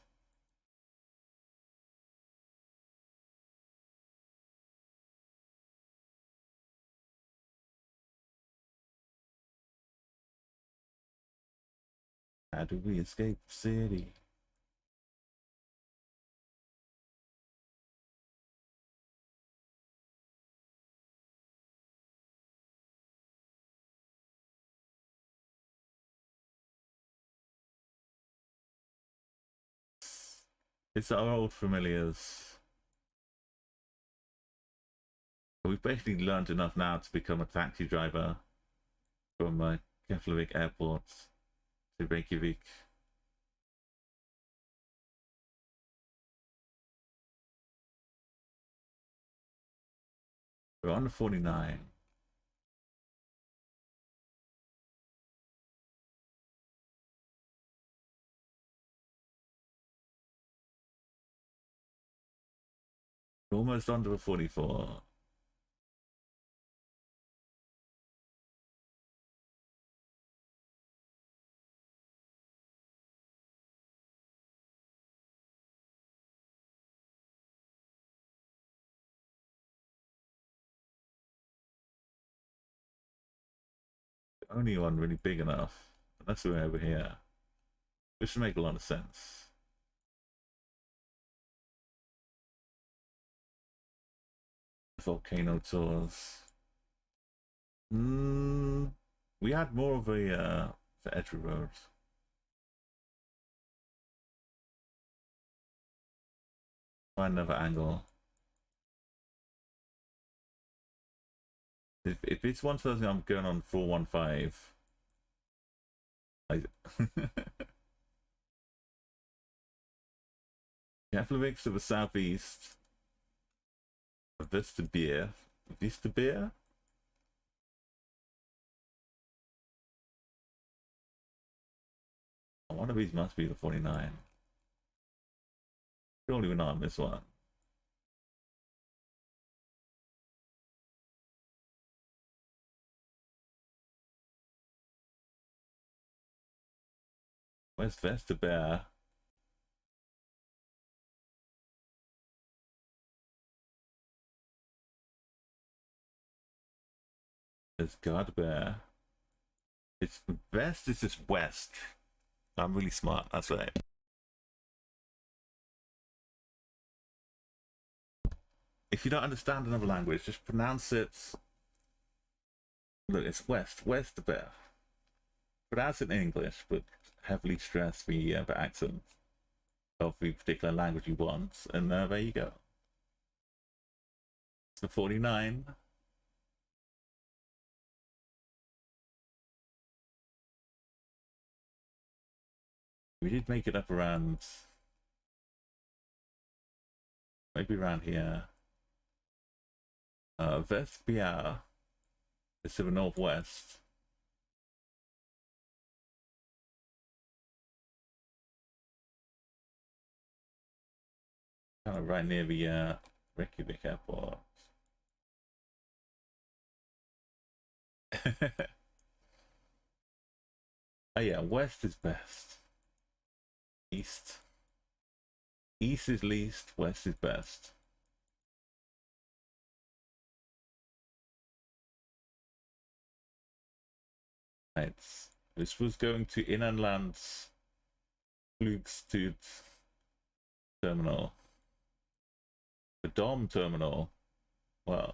How do we escape the city? It's our old familiars. We've basically learned enough now to become a taxi driver from Keflavik Airport to Reykjavik. We're on the 49. We're almost onto the 44. Only one really big enough. Unless we're over here. This should make a lot of sense. Volcano tours. We had more of a the Edgewood Road. Find another angle. If it's 1,000, I'm going on 415. Keflavik to the southeast. Vista Beer. Vista Beer? One of these must be the 49. Surely we're not on this one. Where's Vesta Bear? There's God Bear. It's Vest is just west. I'm really smart, that's right. If you don't understand another language, just pronounce it. Look, it's west, West Bear. Pronounce it in English, but heavily stress the accent of the particular language you want, and there you go. It's the 49. We did make it up around, maybe around here. Vestbia is to the northwest. Kind of right near the Reykjavik airport. Oh yeah, west is best. East. East is least, west is best. Right. This was going to Inland's Flugstut terminal. The Dom terminal. Well,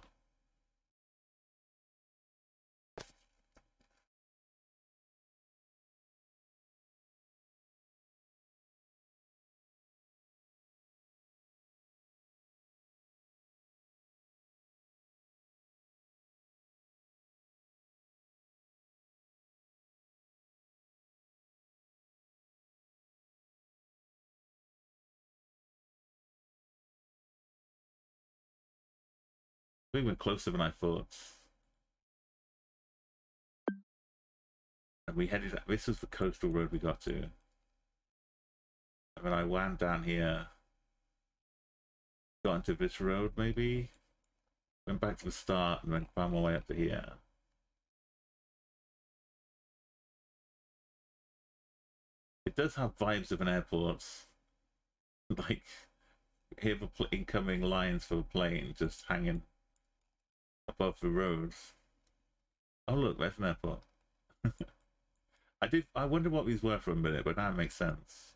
I think we're closer than I thought. And we headed. This was the coastal road we got to. And then I wound down here. Got into this road, maybe. Went back to the start and then found my way up to here. It does have vibes of an airport. Like, hear the incoming lines for the plane just hanging above the roads. Oh look, there's an airport. I wonder what these were for a minute, but now it makes sense.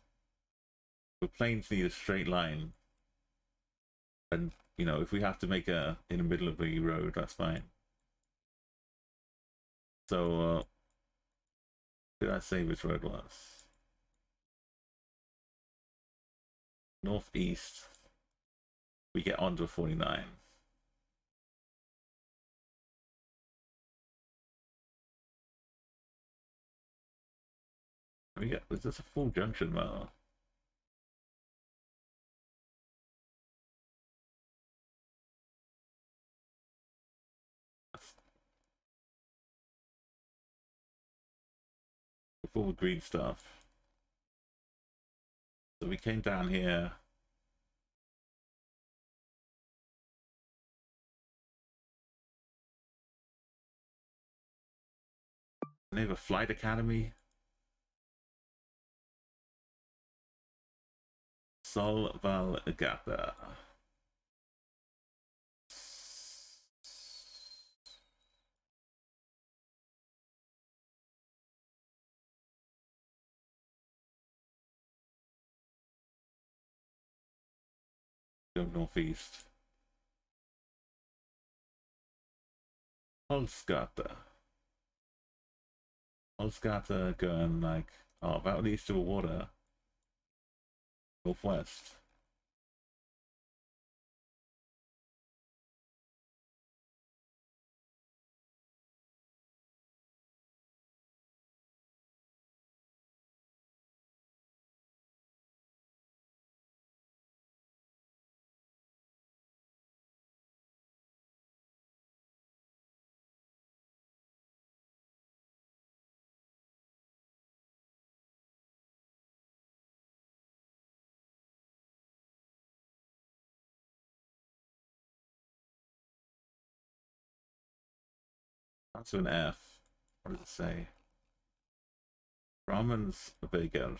The planes need a straight line. And, you know, if we have to make a in the middle of the road, that's fine. So, did I say which road was? Northeast. We get onto a 49. There's just a full junction though. Full green stuff. So we came down here. They have a flight academy. Solvalgata. Go northeast. Holskata. Holskata going like, oh, about east of the water. Northwest. That's an F. What does it say? Brahmins bigger.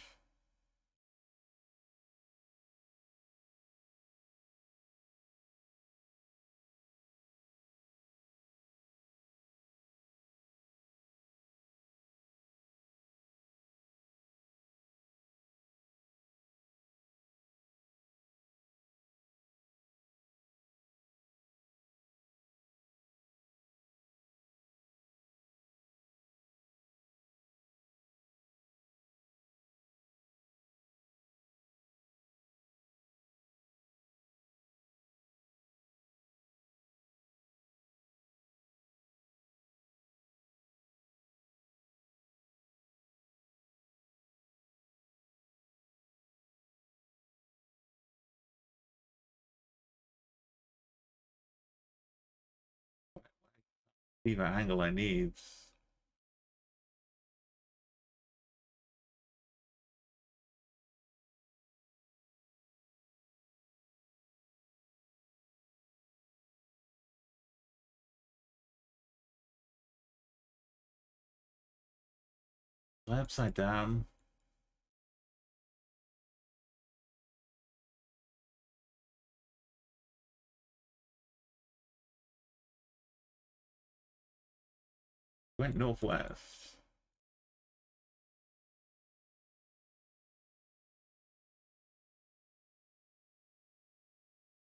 See the angle I need. Upside down. Went northwest.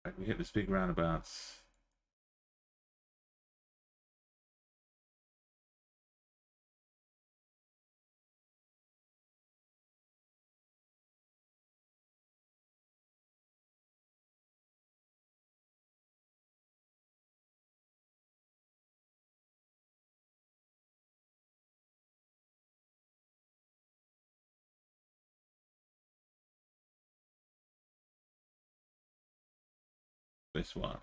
Right, we hit this big roundabout. This one.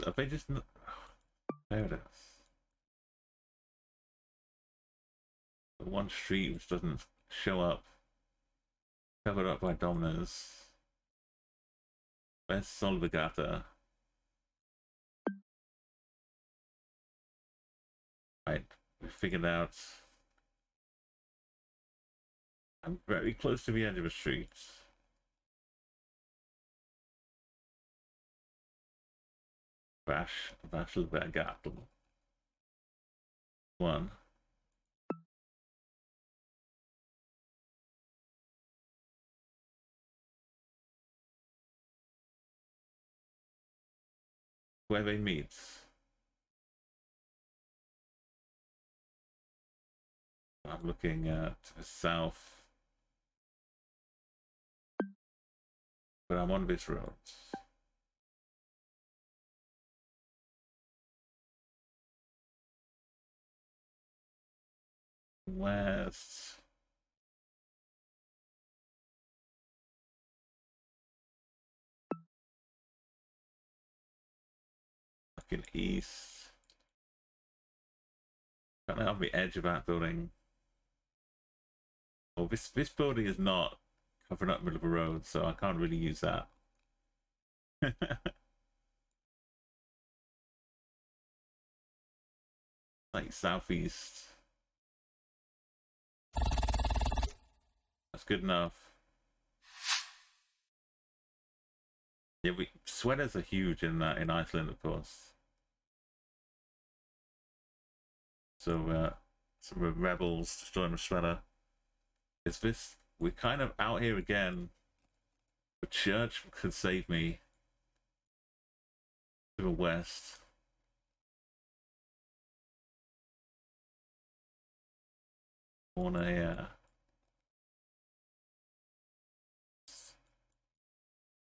Have they just... There it is. The one street which doesn't show up. Covered up by dominoes. Where's Solvigata? Right, we figured out. I'm very close to the edge of a street. Vashlvergato. One. Where they meet. I'm looking at the south. But I'm on this road. West. Fucking east. Kind of on the edge of that building. Oh, this building is not covering up the middle of a road, so I can't really use that. Like southeast. That's good enough. Yeah, sweaters are huge in Iceland, of course. So some of the rebels destroying the sweater. Is this? We're kind of out here again. The church could save me. To the west. On a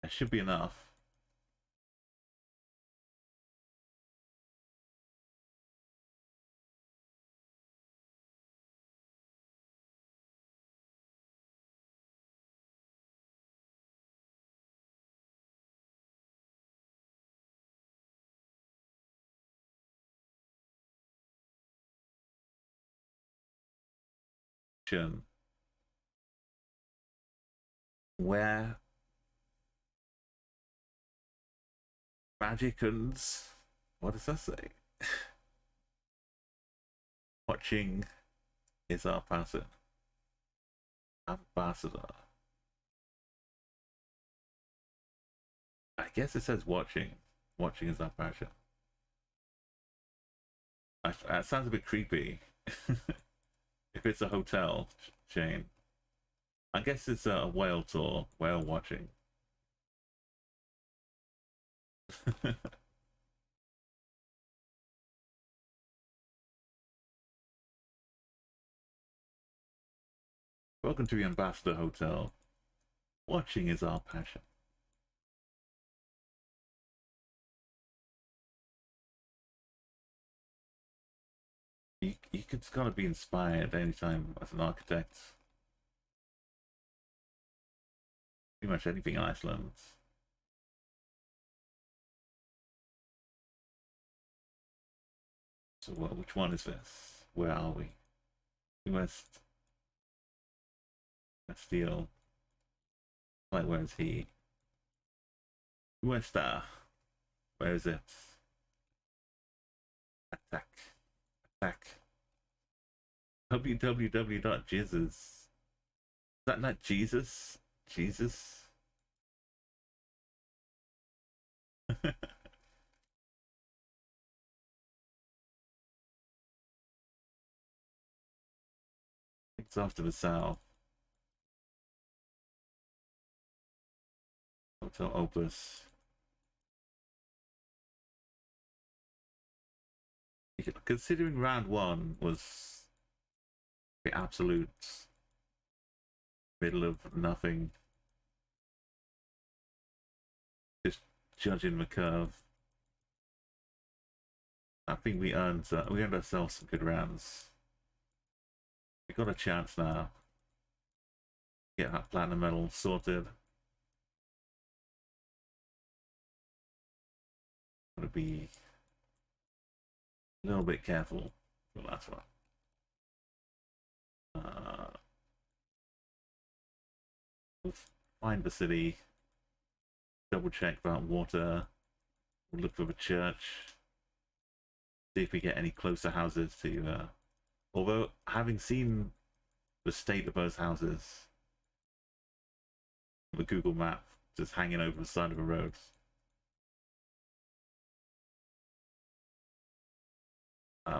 that should be enough. Where magicians, what does that say? Watching is our passion. Ambassador. I guess it says watching. Watching is our passion. That sounds a bit creepy. If it's a hotel chain. I guess it's a whale tour. Whale watching. Welcome to the Ambassador Hotel. Watching is our passion. You could gotta be inspired anytime as an architect. Pretty much anything in Iceland. So which one is this? Where are we? West. Steel. Like, where is he? Westa. Where is it? Attack. Attack. www.jizzes. Is that not Jesus? Jesus? It's off to the south. Hotel Opus. Considering round one was the absolute middle of nothing, just judging the curve, I think we earned ourselves some good rounds. We got a chance now. Get that platinum medal sorted. Gotta be a little bit careful for the last one. We'll find the city, double check about water, we'll look for the church, see if we get any closer houses to, although having seen the state of those houses, the Google map just hanging over the side of the road.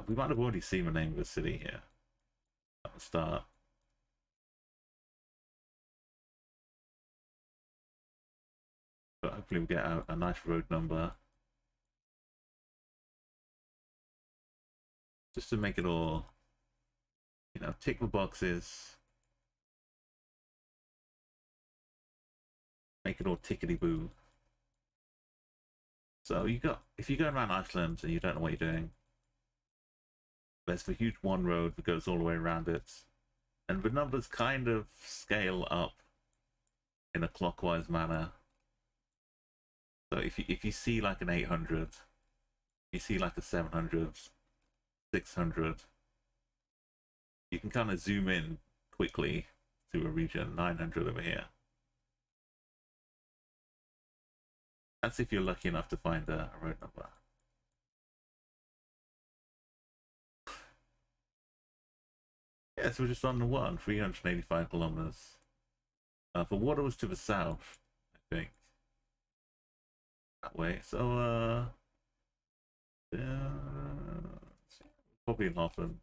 We might have already seen the name of the city here at the start. But hopefully we get a nice road number. Just to make it all, you know, tick the boxes. Make it all tickety-boo. So if you're going around Iceland and you don't know what you're doing, there's the huge one road that goes all the way around it. And the numbers kind of scale up in a clockwise manner. So if you see like an 800, you see like a 700, 600, you can kind of zoom in quickly to a region. 900 over here. That's if you're lucky enough to find a road number. Yes, we're just on the one, 385 kilometers. The water was to the south, I think. That way. So, yeah, probably in Hoffen.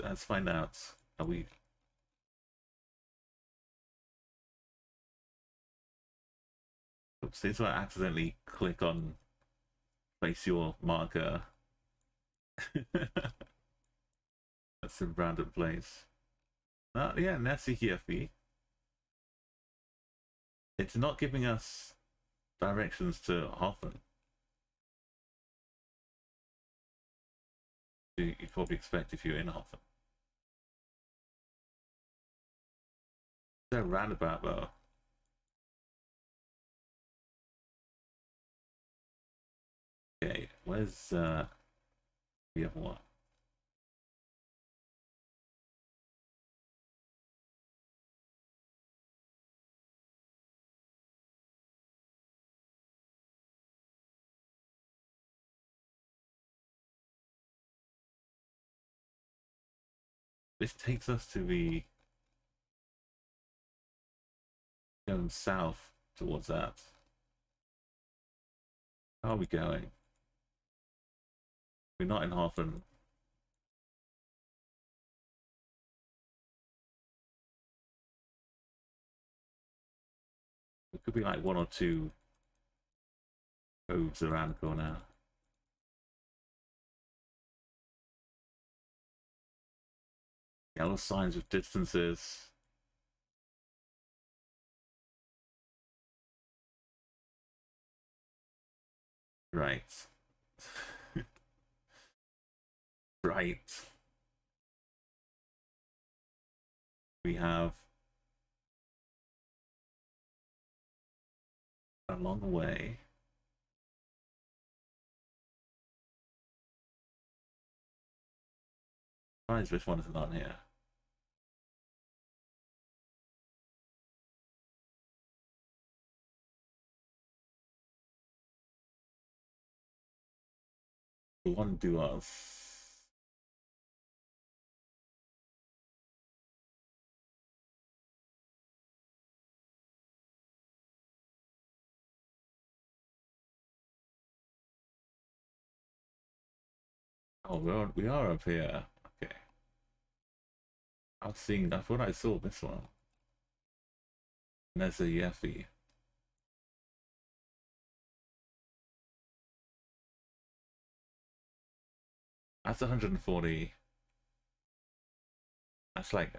Let's find out. Are we? Oops, this I accidentally click on place your marker. That's a random place. Yeah, Nessie Hiefi. It's not giving us directions to Hoffen. You'd probably expect if you're in Hoffen. They're roundabout though. Okay, where's the other one? This takes us to the going south towards that. How are we going? We're not in Hoffen. It could be like one or two coves around the corner. Yellow signs with distances. Right. Right. We have along the way. Why is this one is not here? we want to do us. Oh, we are up here. Okay. I thought I saw this one. And there's a Yeffy. That's 140. That's like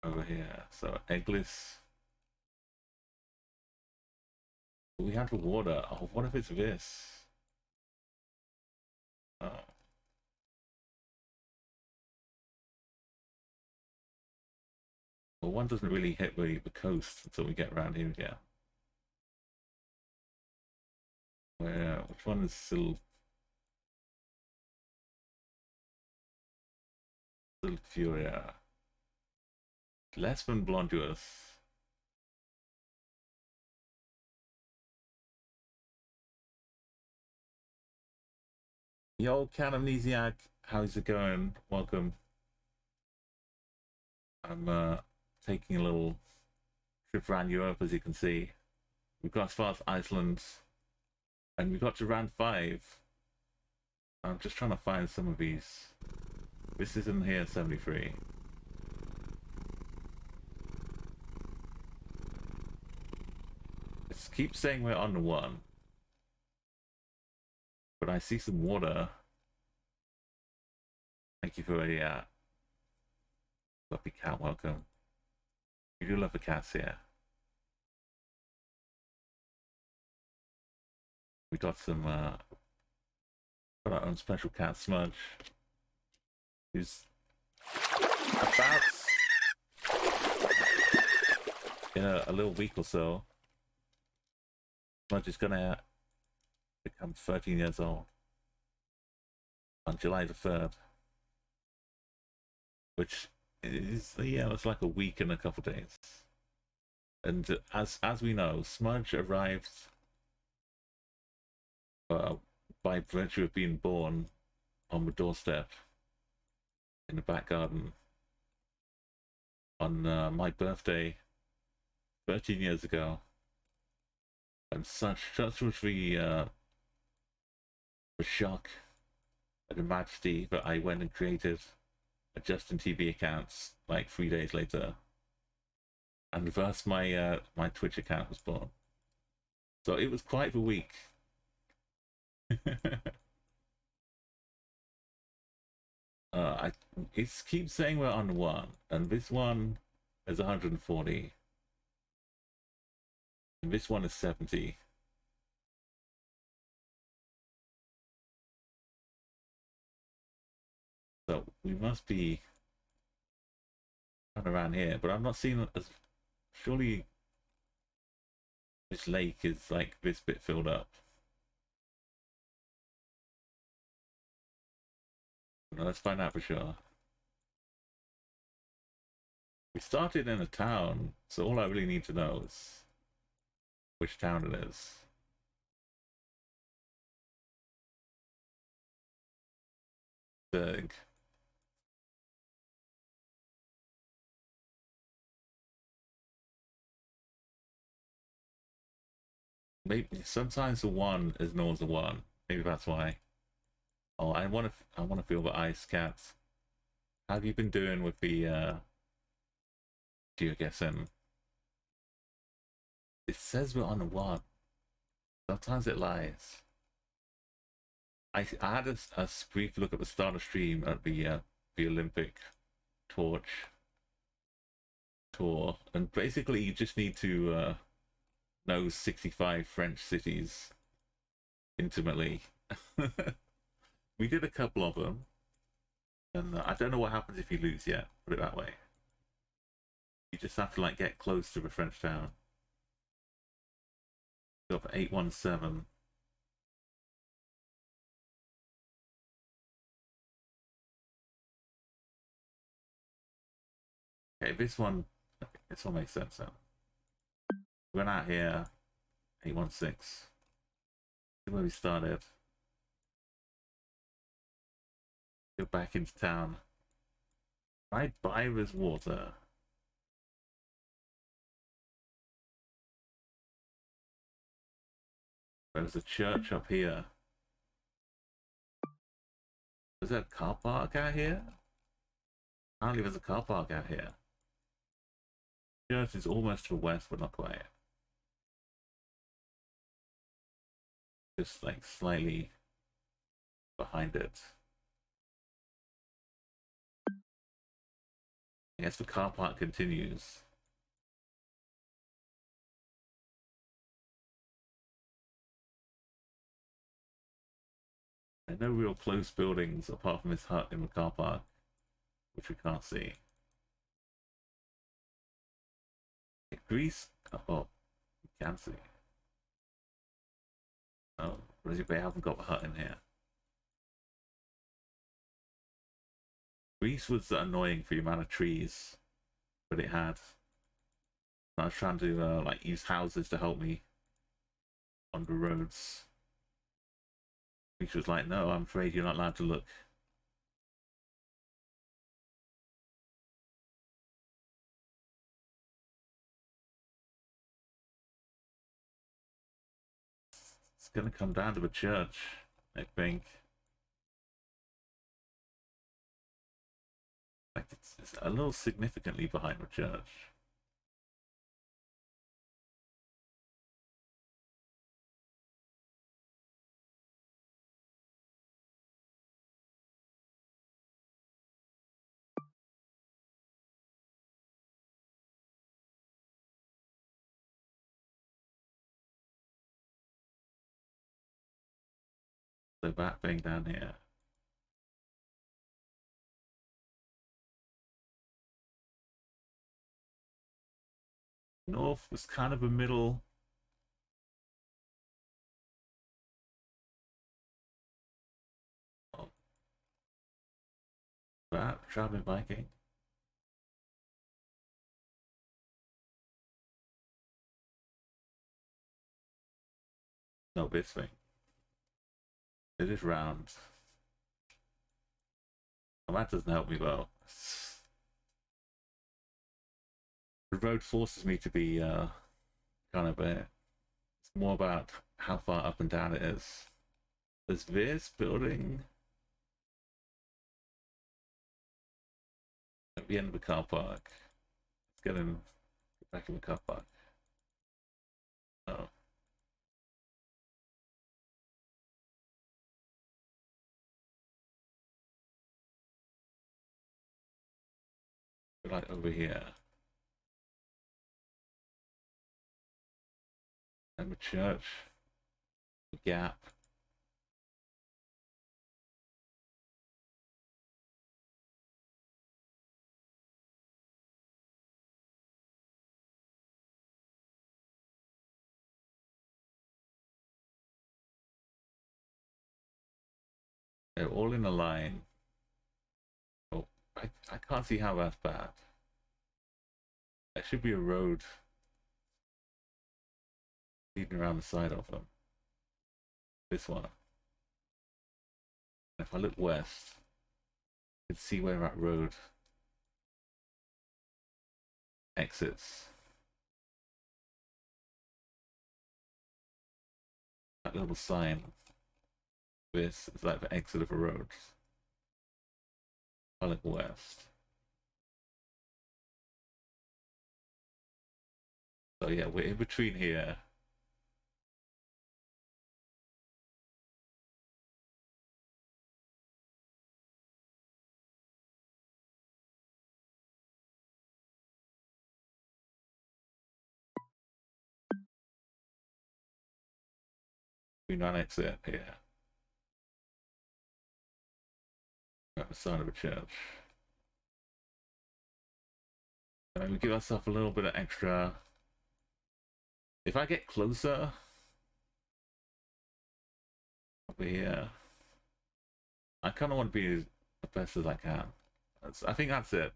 over here. So eggless. We have the water. Oh, what if it's this? Oh. Well, one doesn't really hit the coast until we get around here again. Which one is still Furia? Less than Blonduous. Yo, Cat Amnesiac, how's it going? Welcome. I'm taking a little trip around Europe, as you can see. We've got as far as Iceland, and we got to round 5. I'm just trying to find some of these. This is in here, 73. It keeps saying we're on the 1. But I see some water. Thank you for a lovely cat, welcome. We do love the cats here. We got some got our own special cat, Smudge, who's about in a little week or so. Smudge is gonna become 13 years old on July the 3rd, which is, yeah, it's like a week and a couple days. And as we know, Smudge arrived by virtue of being born on the doorstep in the back garden on my birthday 13 years ago. And such was the shock and the majesty that I went and created a Justin TV account like 3 days later, and thus my my Twitch account was born. So it was quite the week. It keeps saying we're on 1, and this one is 140, and this one is 70. So we must be around here, but I'm not seeing as surely this lake is like this bit filled up. Now, let's find out for sure. We started in a town, so all I really need to know is which town it is. Berg. Maybe sometimes the 1 is known as the 1. Maybe that's why. Oh, I want to feel the ice, cats. How have you been doing with the Geoguessr? It says we're on a 1. Sometimes it lies. I had a brief look at the start of stream at the Olympic torch tour, and basically you just need to know 65 French cities intimately. We did a couple of them, and I don't know what happens if you lose yet, put it that way. You just have to like get close to the French town. Go for 817. Okay, this one makes sense now. We went out here, 816. Where we started. Go back into town. Right by this water. There's a church up here. Is there a car park out here? Apparently there's a car park out here. Church is almost to the west, but not quite. Just like slightly behind it. I guess the car park continues. There are no real close buildings apart from this hut in the car park, which we can't see. Greece? Oh, we can see. Oh, they haven't got the hut in here. Greece was annoying for the amount of trees that it had. I was trying to like use houses to help me on the roads. Greece was like, no, I'm afraid you're not allowed to look. It's gonna come down to the church, I think. Like it's a little significantly behind the church. So that thing down here. North was kind of a middle. Oh. That traveling Viking. No, this thing. It is round. Well, that doesn't help me though. The road forces me to be kind of a. It's more about how far up and down it is. There's this building at the end of the car park. Let's get back in the car park. Oh. Like over here. And the church. The gap. They're all in a line. Oh, I can't see how that's bad. There should be a road leading around the side of them. This one. If I look west, you can see where that road exits. That little sign. This is like the exit of a road. I look west. So yeah, we're in between here. We not exit here. At the side of a church. And we give ourselves a little bit of extra. If I get closer over here, I kind of want to be as best as I can. I think that's it.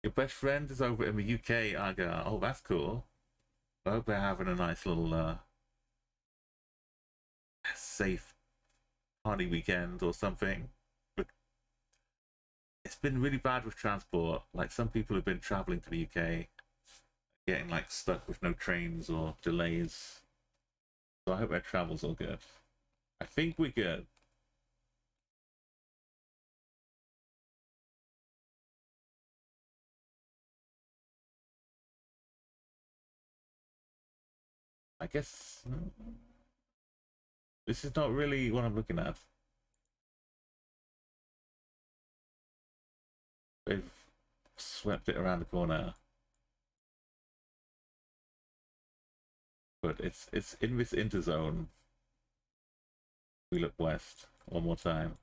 Your best friend is over in the UK. I go, oh, that's cool. I hope they're having a nice little safe party weekend or something. But been really bad with transport. Like some people have been traveling to the UK, getting like stuck with no trains or delays. So I hope our travel's all good. I think we're good. I guess this is not really what I'm looking at. They've swept it around the corner. But it's in this interzone. We look west one more time.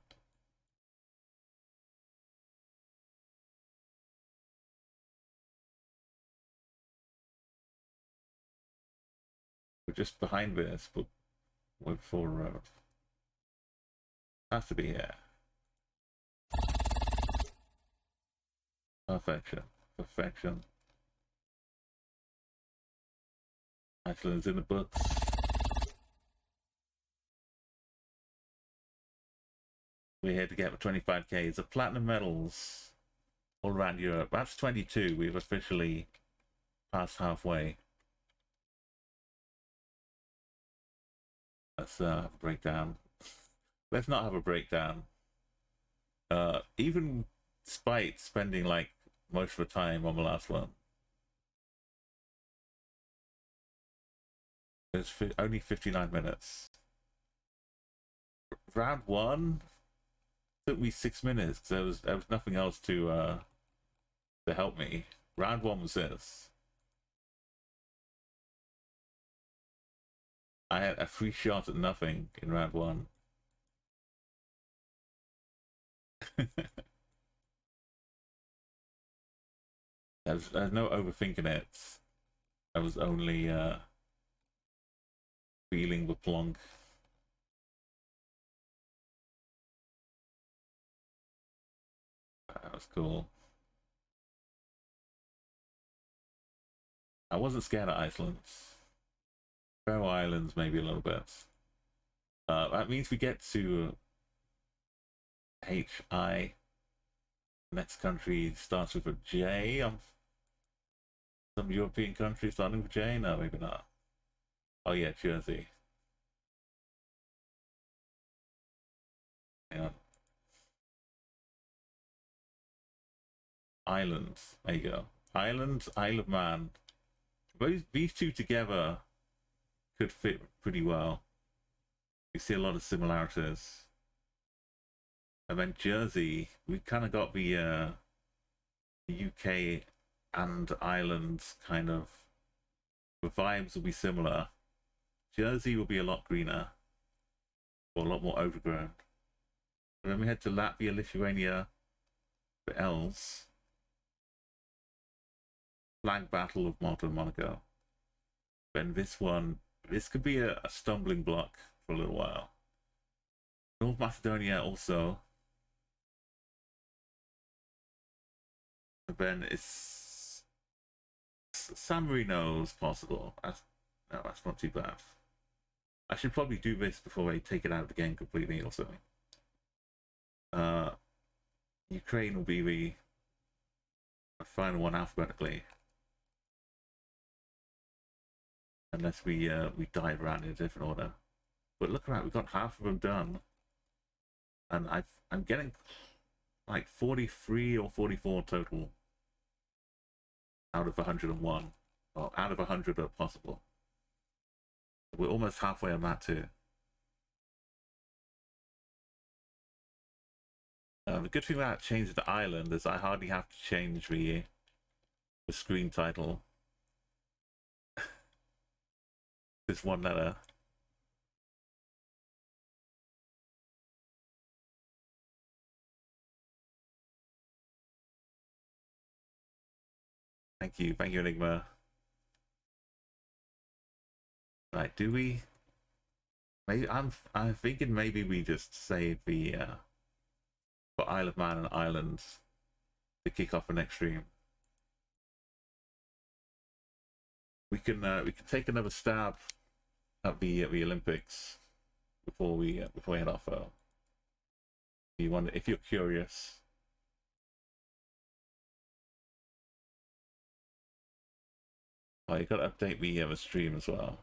We're just behind this, but we're before the road. Has to be here. Perfection. Perfection. Iceland's in the books. We're here to get 25k of platinum medals all around Europe. That's 22. We've officially passed halfway. Let's have a breakdown. Let's not have a breakdown. Even despite spending like most of the time on the last one, it's only 59 minutes. Round one took me 6 minutes. There was nothing else to help me. Round one was this. I had a free shot at nothing in round one. There's no overthinking it. I was only feeling the plonk. That was cool. I wasn't scared of Iceland. Faroe Islands, maybe a little bit. That means we get to HI. Next country starts with a J. Some European country starting with J? No, maybe not. Oh yeah, Jersey. Hang on. Islands. There you go. Islands, Isle of Man. These two together could fit pretty well. You see a lot of similarities. And then Jersey, we've kind of got the UK and Ireland kind of, the vibes will be similar. Jersey will be a lot greener, or a lot more overgrown. And then we head to Latvia, Lithuania, the L's. Flag Battle of Malta and Monaco. Then this one, this could be a stumbling block for a little while. North Macedonia also. And then it's San Marino is possible. No, that's not too bad. I should probably do this before I take it out of the game completely also. Ukraine will be the final one alphabetically. Unless we dive around in a different order. But look around, we've got half of them done. And I'm getting like 43 or 44 total out of 101. Well, out of 100 are possible. We're almost halfway on that too. The good thing about changing the island is I hardly have to change the screen title. This one letter. Thank you, Enigma. Right, do we? Maybe I'm thinking maybe we just save the for Isle of Man and Islands to kick off the next stream. We can take another stab at the Olympics before we head off. If you're curious. Oh, you gotta update the stream as well.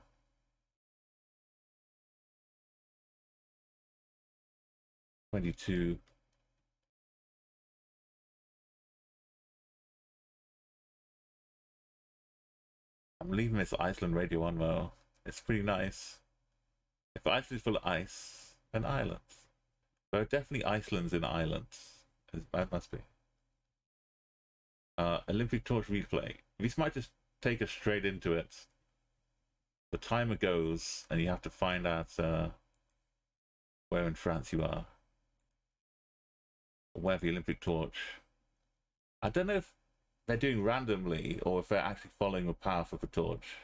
$22. I'm leaving this Iceland radio on though. It's pretty nice. If Iceland is full of ice, then islands. There are definitely Iceland's in islands. That must be. Olympic torch replay. This might just take us straight into it. The timer goes, and you have to find out where in France you are. Or where the Olympic torch. I don't know if they're doing randomly or if they're actually following the path of the torch.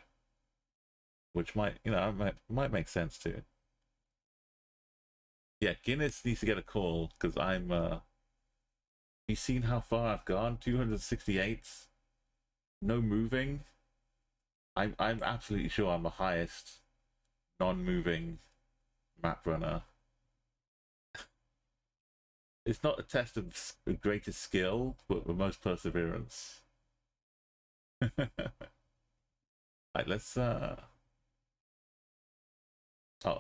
Which might, you know, might make sense too. Yeah, Guinness needs to get a call because I'm. You seen how far I've gone? 268. No moving. I'm absolutely sure I'm the highest non-moving map runner. It's not a test of the greatest skill, but the most perseverance. Right, let's oh,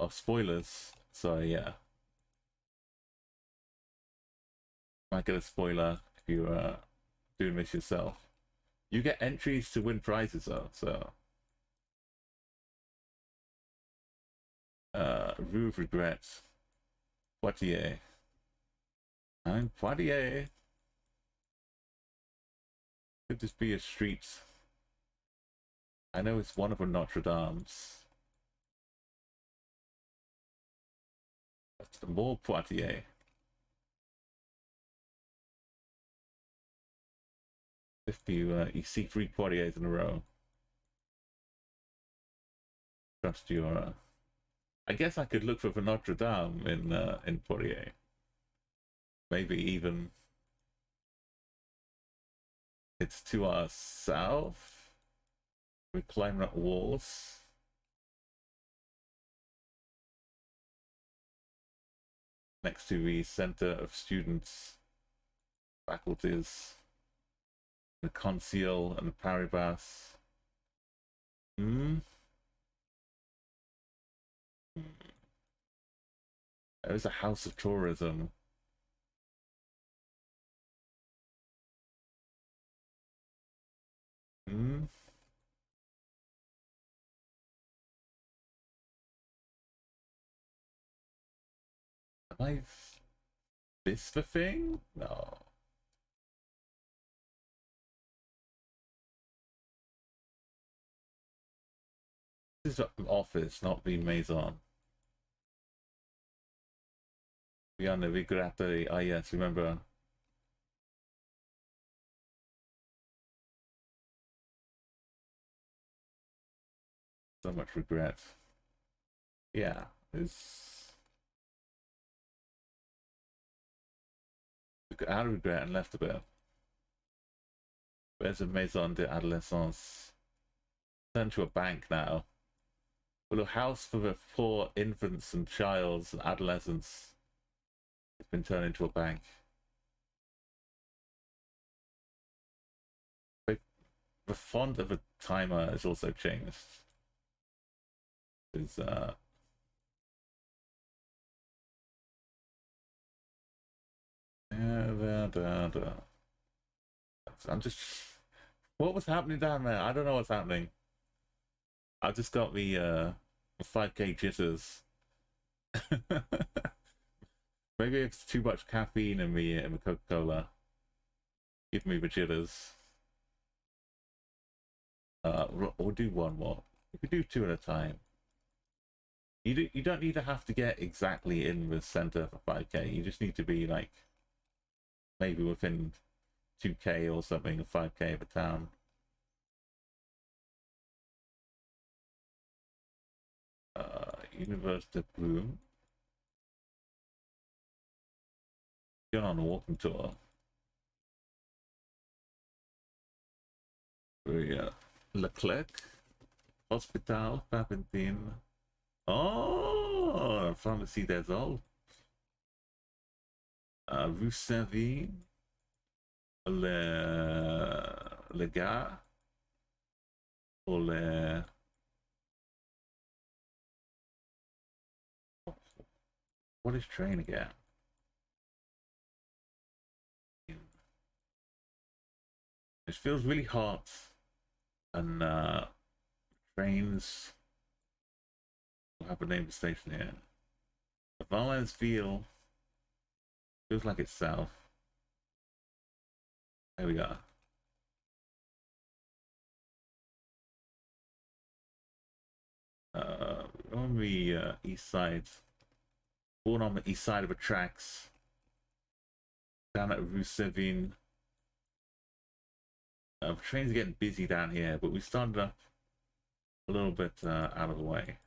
spoilers. So yeah. Might get a spoiler if you're doing this yourself. You get entries to win prizes though, so Rue of Regrets. Poitiers. I'm Poitiers. Could this be a street? I know it's one of the Notre Dame's. That's the more Poitiers. If you see 3 Poitiers in a row. Trust your I guess I could look for the Notre Dame in Poitiers. Maybe even it's to our south. We're climbing up walls. Next to the Center of Students, Faculties, the Conseil and the Paribas. There's a House of Tourism. Am I this the thing? No. This is an office, not the maison. Beyond the Vigorate. Ah, yes, remember. So much regret. Yeah, it's out of regret and left a bit. There's a Maison de Adolescence. Turned to a bank now. Well, a house for the poor infants and childs and adolescents. It's been turned into a bank. The font of a timer has also changed. Is I'm just. What was happening down there? I don't know what's happening. I just got the 5K jitters. Maybe it's too much caffeine in the Coca-Cola. Give me the jitters. We'll do one more. We could do 2 at a time. You don't need to have to get exactly in the center for 5K. You just need to be like maybe within 2K or something, or 5K of a town. University of Bloom. Going on a walking tour. Yeah. Leclerc. Hospital. Papentine. Oh, Pharmacie des Alpes. Rue Saint-Vie. Le Gars. Ole. What is train again? It feels really hot, and trains will have a name of the station here. The Valence feels like it's south. There we go. On the east side, born on the east side of the tracks, down at Rue Sevin. The trains are getting busy down here, but we started up a little bit out of the way.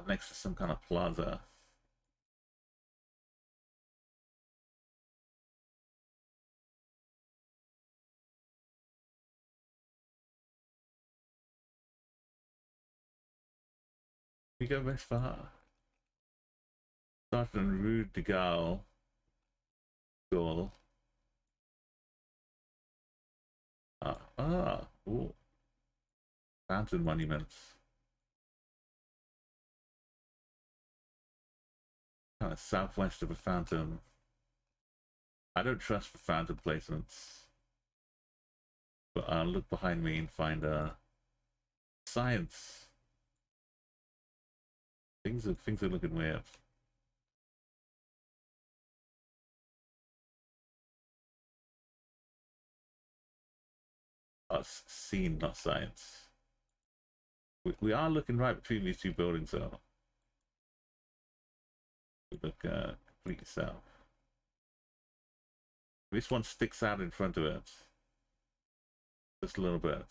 Next to some kind of plaza. We go this far. Started in Rue de Gaulle. Gaulle. Ooh. Fountain monuments. Kind of southwest of a fountain. I don't trust the fountain placements. But I'll look behind me and find science. Things are looking weird. That's scene, not science. We are looking right between these two buildings, though. We look completely south. This one sticks out in front of it. Just a little bit.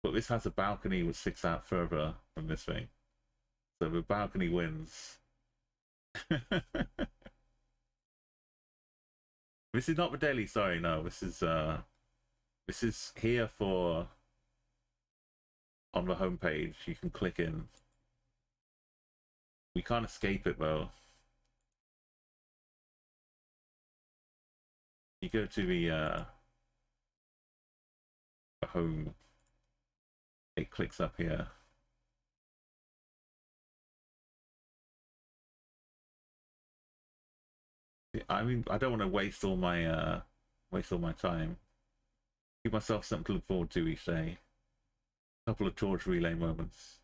But this has a balcony which sticks out further from this thing. So the balcony wins. This is not the daily, sorry, no. This is here for on the homepage. You can click in. We can't escape it though. You go to the home, it clicks up here. I mean, I don't want to waste all my time. Give myself something to look forward to each day. A couple of torch relay moments.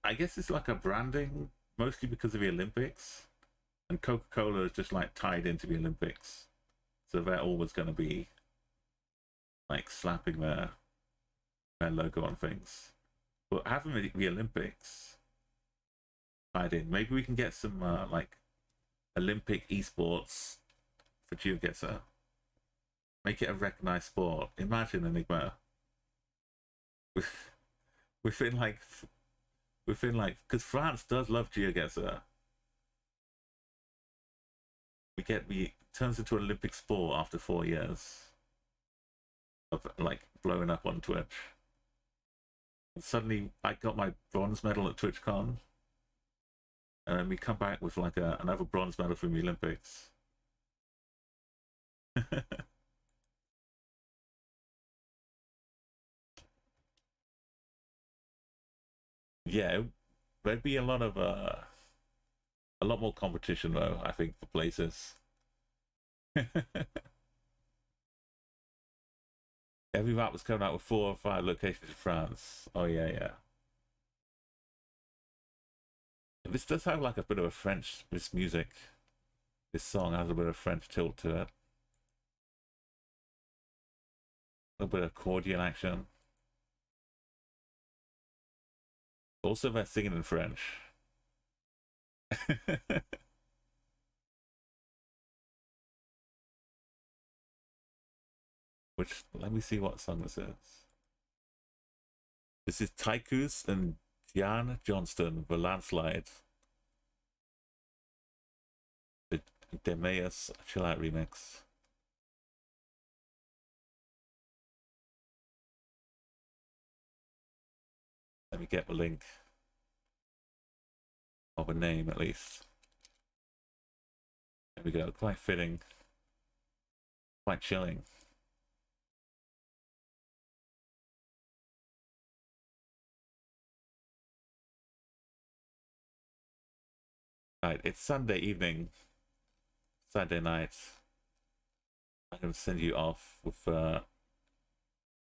I guess it's like a branding, mostly because of the Olympics, and Coca-Cola is just like tied into the Olympics, so they're always going to be like slapping their logo on things. But having the Olympics tied in, maybe we can get some like Olympic esports for Geoguessr. Make it a recognized sport. Imagine Enigma within like because France does love Geoguessr. We turns into an Olympic sport after 4 years of like blowing up on Twitch. And suddenly I got my bronze medal at TwitchCon, and then we come back with like another bronze medal from the Olympics. Yeah, there'd be a lot more competition though, I think, for places. Every map was coming out with 4 or 5 locations in France. Oh yeah, yeah. This does have like a bit of a French, this music. This song has a bit of French tilt to it. A bit of accordion action. Also, they're singing in French. Which, let me see what song this is. This is Tychus and Jan Johnston, The Landslide. The Demeus Chill Out remix. Let me get the link. of a name at least. There we go. Quite fitting. Quite chilling. Right, it's Sunday evening. Saturday night. I'm going to send you off with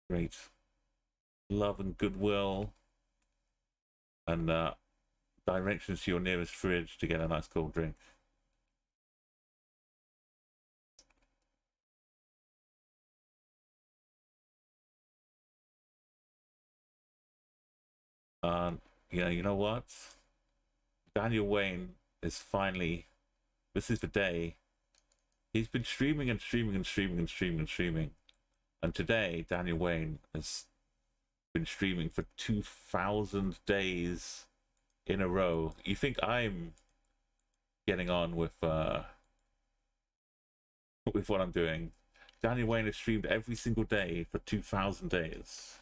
great love and goodwill and directions to your nearest fridge to get a nice cold drink. Yeah, you know what? Daniel Wayne is finally. This is the day. He's been streaming and streaming and streaming and streaming and streaming. And today, Daniel Wayne has been streaming for 2,000 days in a row. You think I'm getting on with what I'm doing? Daniel Wayne has streamed every single day for 2,000 days.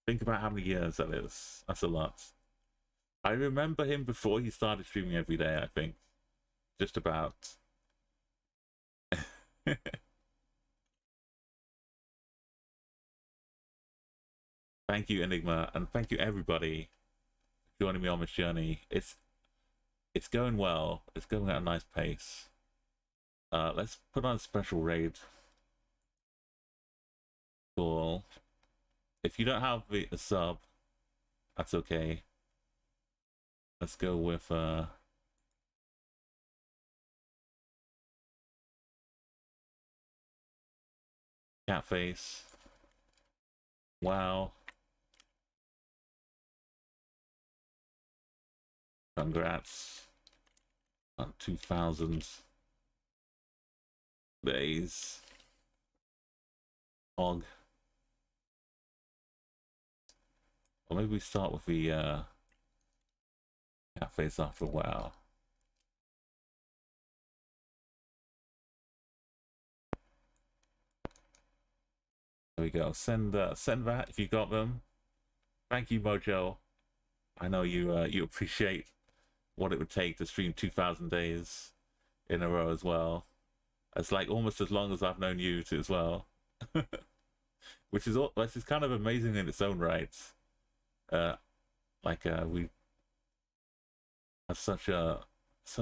Think about how many years that is. That's a lot. I remember him before he started streaming every day, I think. Just about. Thank you, Enigma, and thank you everybody for joining me on this journey. It's going well. It's going at a nice pace. Let's put on a special raid. Cool. If you don't have a sub, that's okay. Let's go with Catface. Wow. Congrats on 2,000 days. Og. Or maybe we start with the Catface after a while. There we go. Send that if you got them. Thank you, Mojo. I know you you appreciate what it would take to stream 2,000 days in a row as well. It's like almost as long as I've known you to as well. Which is kind of amazing in its own right. We have such a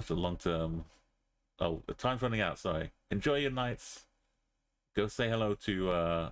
long term. Oh, the time's running out. Sorry. Enjoy your nights. Go say hello to